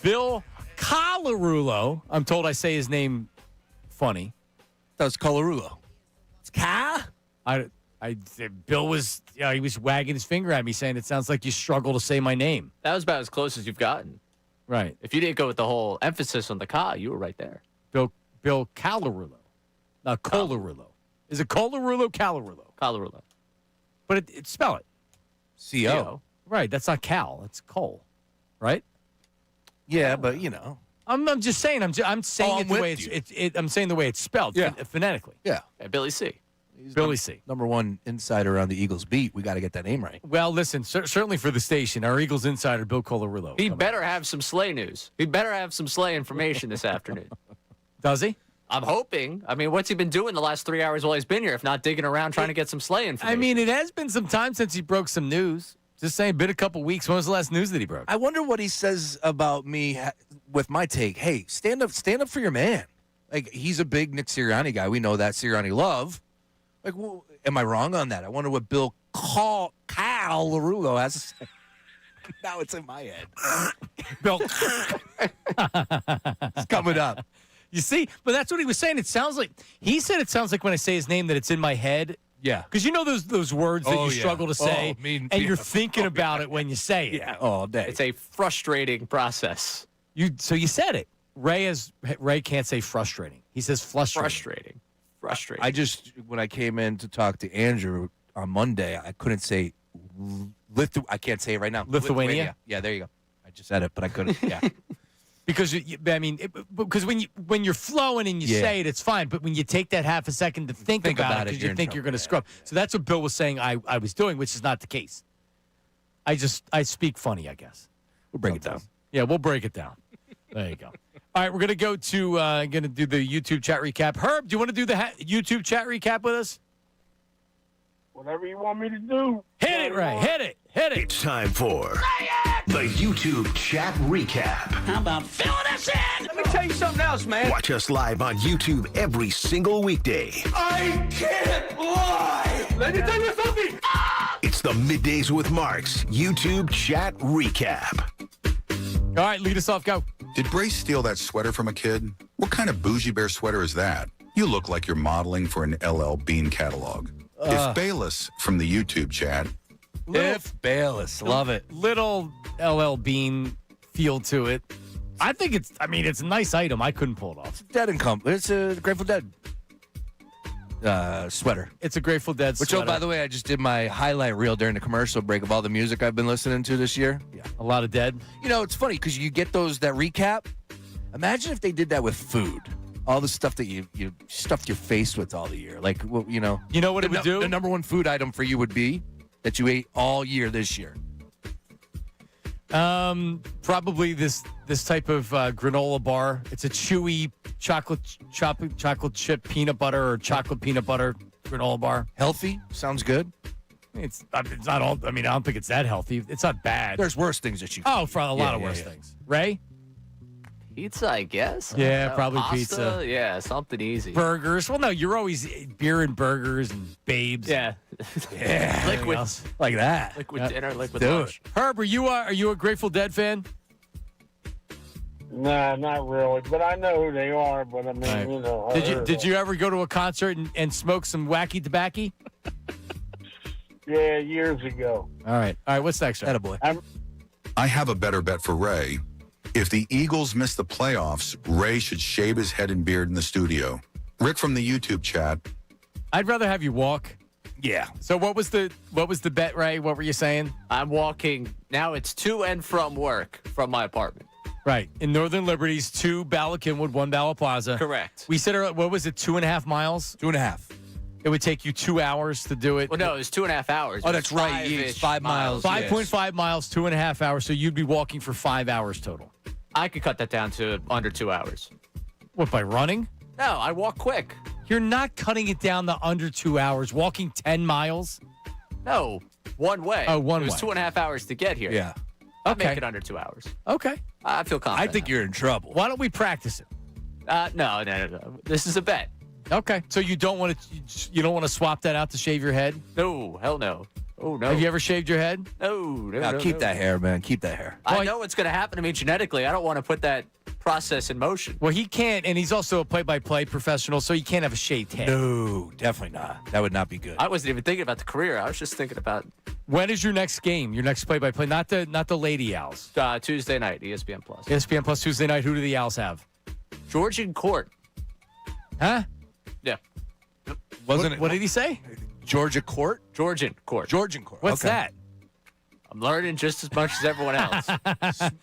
Bill Colarulo. I'm told I say his name funny. That was Colarulo. It's Ca? Bill was, he was wagging his finger at me saying it sounds like you struggle to say my name. That was about as close as you've gotten. Right. If you didn't go with the whole emphasis on the ka, you were right there. Bill Colarulo. Not Colarulo. Is it Colarulo, Colarulo? Colarulo. But spell it. C-O. Right. That's not Cal. It's Cole. Right? Yeah, but you know. I'm just saying. I'm saying the way I'm saying the way it's spelled. Yeah. Phonetically. Yeah. Billy C. Billy C. Number one insider on the Eagles beat. We got to get that name right. Well, listen, certainly for the station, our Eagles insider, Bill Colarulo. He better have some Slay news. He better have some Slay information this afternoon. Does he? I'm hoping. I mean, what's he been doing the last 3 hours while he's been here, if not digging around trying to get some Slay information? I mean, it has been some time since he broke some news. Just saying, been a couple weeks. When was the last news that he broke? I wonder what he says about me with my take. Hey, stand up for your man. Like, he's a big Nick Sirianni guy. We know that. Sirianni love. Like, well, am I wrong on that? I wonder what Kyle LaRullo has to say. Now it's in my head. Bill, it's coming up. You see? But that's what he was saying. It sounds like, he said it sounds like when I say his name that it's in my head. Yeah. Because you know those words that you struggle to say, and you're thinking about it when you say it. Yeah, all day. It's a frustrating process. So you said it. Ray can't say frustrating. He says frustrating. Frustrating. I just, when I came in to talk to Andrew on Monday, I couldn't say I can't say it right now. Lithuania? Yeah, there you go. I just said it, but I couldn't. Yeah. Because because when you're flowing and you say it, it's fine. But when you take that half a second to think about it, because you think you're going to screw up. So that's what Bill was saying I was doing, which is not the case. I speak funny, I guess. We'll break it down. Yeah, we'll break it down. There you go. All right, we're going to go to going to do the YouTube chat recap. Herb, do you want to do the YouTube chat recap with us? Whatever you want me to do. Hit it, Ray. Hit it. It's time for the YouTube chat recap. How about filling us in? Let me tell you something else, man. Watch us live on YouTube every single weekday. I can't lie. Let me tell you something. It's the Middays with Marks YouTube chat recap. All right, lead us off. Go. Did Brace steal that sweater from a kid? What kind of bougie bear sweater is that? You look like you're modeling for an LL Bean catalog. If Bayless from the YouTube chat. If Bayless. Love it. Little LL Bean feel to it. I think it's a nice item. I couldn't pull it off. It's a Grateful Dead sweater. It's a Grateful Dead sweater. Which, by the way, I just did my highlight reel during the commercial break of all the music I've been listening to this year. Yeah. A lot of Dead. You know, it's funny because you get that recap. Imagine if they did that with food. All the stuff that you stuffed your face with all the year. Like, well, you know. You know what it would do? The number one food item for you would be that you ate all year this year. Probably this type of granola bar. It's a chewy chocolate chip peanut butter or chocolate peanut butter granola bar. Healthy? Sounds good. It's not all. I don't think it's that healthy. It's not bad. There's worse things that you. For a lot of worse things. Ray? Pizza, I guess. Yeah, probably pasta, pizza. Yeah, something easy. Burgers. Well, no, you're always beer and burgers and babes. Yeah. Yeah. Liquid. Like that. Liquid dinner, liquid Do lunch. Herb, are you a Grateful Dead fan? Nah, not really. But I know who they are. But I mean, Right. you know. Did you ever go to a concert and smoke some wacky tobacco? Yeah, years ago. All right. What's next, sir? Attaboy. I have a better bet for Ray. If the Eagles miss the playoffs, Ray should shave his head and beard in the studio. Rick from the YouTube chat. I'd rather have you walk. Yeah. So what was the bet, Ray? What were you saying? I'm walking. Now it's to and from work from my apartment. Right. In Northern Liberties, 2 Bala Kinwood, 1 Bala Plaza. Correct. We said, what was it, 2.5 miles? 2.5. It would take you 2 hours to do it. Well, no, it was 2.5 hours. Oh, that's right. It's 5 miles. 5.5 miles, 2.5 hours. So you'd be walking for 5 hours total. I could cut that down to under 2 hours. What, by running? No, I walk quick. You're not cutting it down to under 2 hours. Walking 10 miles? No, one way. Oh, one way. It was 2.5 hours to get here. Yeah. I'll Okay. make it under 2 hours. Okay. I feel confident. I think you're in trouble. Why don't we practice it? No. This is a bet. Okay. So you don't want to swap that out to shave your head? No, hell no. Oh, no. Have you ever shaved your head? No. Keep that hair, man. Keep that hair. I know what's going to happen to me genetically. I don't want to put that process in motion. Well, he can't, and he's also a play-by-play professional, so he can't have a shaved head. No, definitely not. That would not be good. I wasn't even thinking about the career. I was just thinking about When is your next game? Your next play-by-play? Not the Lady Owls. Tuesday night, ESPN Plus. ESPN Plus Tuesday night. Who do the Owls have? Georgian Court. Huh? Yeah. What did he say? Georgia Court? Georgian Court. Georgian Court. What's that? I'm learning just as much as everyone else.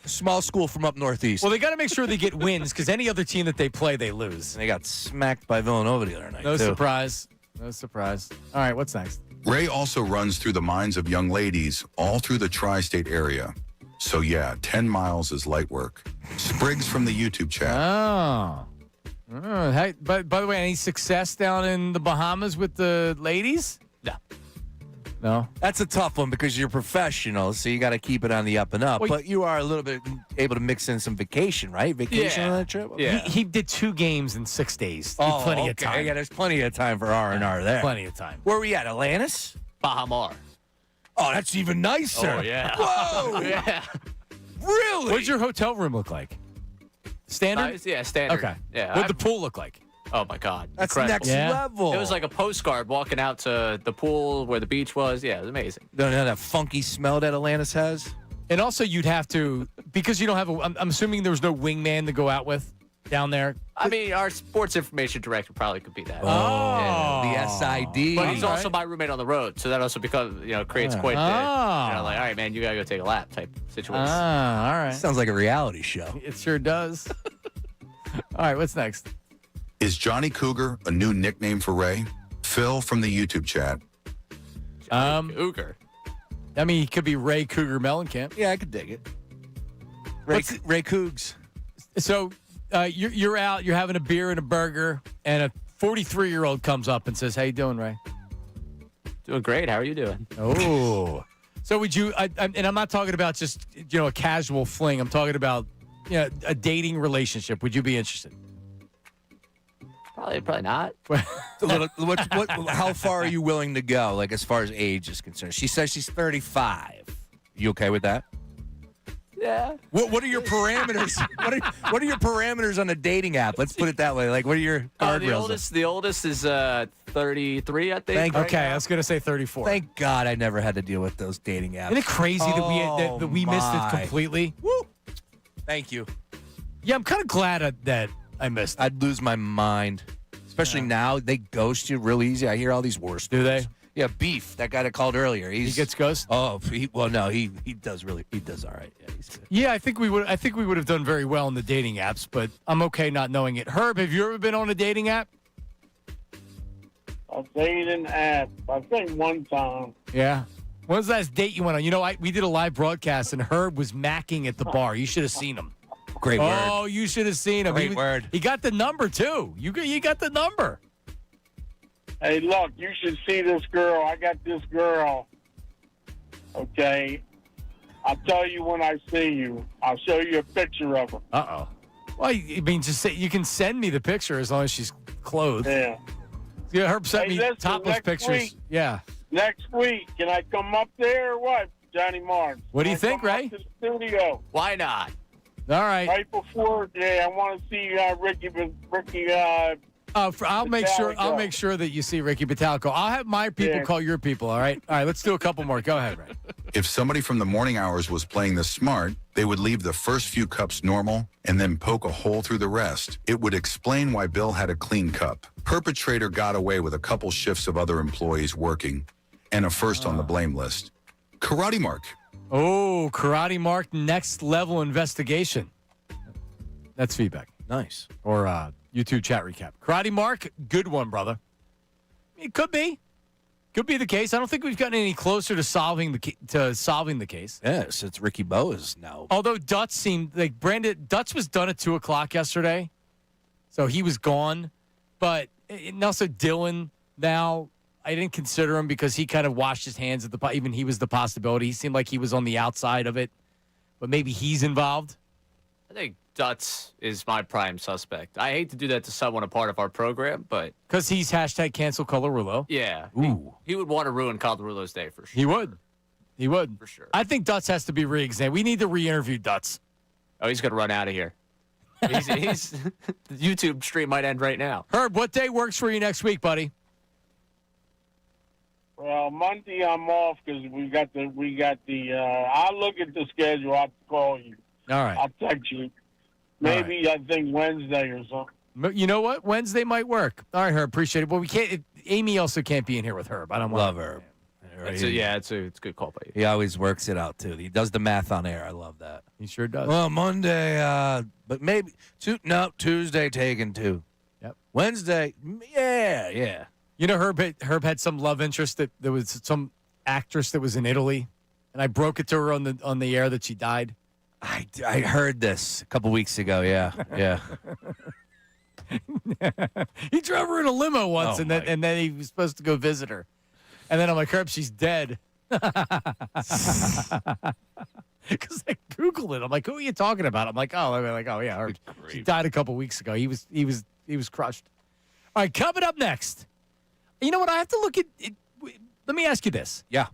Small school from up northeast. Well, they got to make sure they get wins because any other team that they play, they lose. And they got smacked by Villanova the other night. No too. surprise. No surprise. All right, what's next? Ray also runs through the minds of young ladies all through the tri-state area. So yeah, 10 miles is light work. Spriggs from the YouTube chat. Oh. Hey, by the way, any success down in the Bahamas with the ladies? No. No? That's a tough one because you're professional, so you got to keep it on the up and up. Well, but you are a little bit able to mix in some vacation, right? Vacation Yeah. on that trip? Yeah. He did 2 games in 6 days. Oh, Plenty of time. Yeah, there's plenty of time for R&R there. Plenty of time. Where are we at, Atlantis? Bahamar. Oh, that's even nicer. Oh, yeah. Whoa. Yeah. Really? What does your hotel room look like? Standard? Yeah, standard. Okay. Yeah. What'd the pool look like? Oh my God. That's Incredible. next Yeah. level. It was like a postcard walking out to the pool where the beach was. Yeah, it was amazing. Don't know that funky smell that Atlantis has? And also, you'd have to, because you don't have I'm assuming there was no wingman to go out with down there. I mean, our sports information director probably could be that. Oh. The SID. But he's All also right. my roommate on the road, so that also creates quite the, like, all right, man, you gotta go take a lap type situation. Ah, all right. Sounds like a reality show. It sure does. All right, what's next? Is Johnny Cougar a new nickname for Ray? Phil from the YouTube chat. Cougar. I mean, he could be Ray Cougar Mellencamp. Yeah, I could dig it. Ray Cougs. So you're out, you're having a beer and a burger, and a 43-year-old comes up and says, "How you doing, Ray?" Doing great. How are you doing? Oh. So would you? And I'm not talking about just a casual fling. I'm talking about a dating relationship. Would you be interested? Probably not. How far are you willing to go, like as far as age is concerned? She says she's 35. You okay with that? Yeah. What are your parameters? what are your parameters on a dating app? Let's put it that way. Like, what are your guardrails? The oldest is 33, I think. Okay, I was going to say 34. Thank God I never had to deal with those dating apps. Isn't it crazy that we missed it completely? Woo! Thank you. Yeah, I'm kind of glad that I missed it. I'd lose my mind. Especially now, they ghost you real easy. I hear all these war stories. Do they? Yeah, Beef, that guy that called earlier. He gets ghosted? Oh, he does all right. Yeah, he's good. Yeah, I think we would have done very well in the dating apps, but I'm okay not knowing it. Herb, have you ever been on a dating app? A dating app. I think one time. Yeah. When was the last date you went on? We did a live broadcast, and Herb was macking at the bar. You should have seen him. Great word. Oh, you should have seen him. Great word. He got the number, too. You got the number. Hey, look, you should see this girl. I got this girl. Okay. I'll tell you when I see you. I'll show you a picture of her. Uh-oh. Well, I mean, just say you can send me the picture as long as she's clothed. Yeah. Yeah, Herb sent me listen, topless next pictures. week- Yeah. Next week, can I come up there or what, Johnny Martin? What do you Can I think, come Ray? up to the studio. Why not? All right. Right before, I want to see Ricky. I'll make sure. Batalico. I'll make sure that you see Ricky Batalico. I'll have my people call your people. All right. All right. Let's do a couple more. Go ahead, Ray. If somebody from the morning hours was playing this smart, they would leave the first few cups normal and then poke a hole through the rest. It would explain why Bill had a clean cup. Perpetrator got away with a couple shifts of other employees working and a first on the blame list. Karate Mark. Oh, Karate Mark, next level investigation. That's feedback. Nice. Or YouTube chat recap. Karate Mark, good one, brother. It could be. Could be the case. I don't think we've gotten any closer to solving the case. Yeah, since Ricky Bo is now. Although Dutz seemed like Dutz was done at 2:00 yesterday, so he was gone. But and also Dylan now, I didn't consider him because he kind of washed his hands at even he was the possibility. He seemed like he was on the outside of it, but maybe he's involved. I think Dutz is my prime suspect. I hate to do that to someone a part of our program, but Because he's #cancel Colorulo. yeah, Ooh. he would want to ruin Calderulo's day for sure. He would. He would. For sure. I think Dutz has to be re-examined. We need to re-interview Dutz. Oh, he's gonna run out of here. He's the YouTube stream might end right now. Herb, what day works for you next week, buddy? Well, Monday I'm off because we got the. I'll look at the schedule. I'll call you. All right. I'll text you. Maybe I think Wednesday or something. You know what? Wednesday might work. All right, Herb. Appreciate it. Well, we can't. Amy also can't be in here with Herb. I don't want Love Herb. It's a good call by you. He always works it out, too. He does the math on air. I love that. He sure does. Well, Monday, but maybe Tuesday taken too. Yep. Wednesday, yeah. You know, Herb had some love interest that there was some actress that was in Italy, and I broke it to her on the air that she died. I heard this a couple weeks ago. Yeah. He drove her in a limo once, Oh, and then he was supposed to go visit her. And then I'm like, Herb, she's dead. Because I Googled it. I'm like, who are you talking about? I'm like, yeah, Herb. She died a couple weeks ago. He was crushed. All right, coming up next. You know what? I have to look at it. Let me ask you this. Yeah.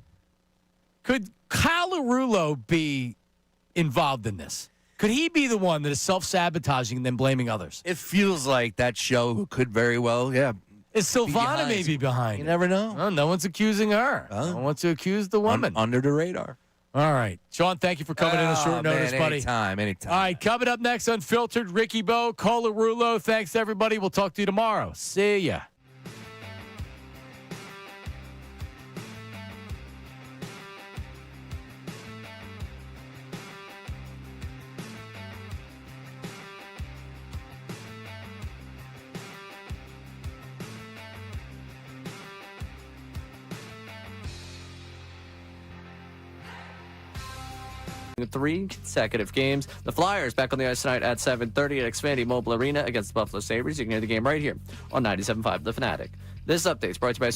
Could Kyle Larulo be involved in this? Could he be the one that is self-sabotaging and then blaming others? It feels like that show could very well, yeah. Is Silvana maybe behind? You never know. Well, no one's accusing her. No one wants to accuse the woman. Under the radar. All right. Sean, thank you for coming in on short notice, buddy. Anytime. All right, coming up next, Unfiltered, Ricky Bo, Kyle Larulo. Thanks, everybody. We'll talk to you tomorrow. See ya. Three consecutive games. The Flyers back on the ice tonight at 7:30 at Xfinity Mobile Arena against the Buffalo Sabres. You can hear the game right here on 97.5 The Fanatic. This update is brought to you by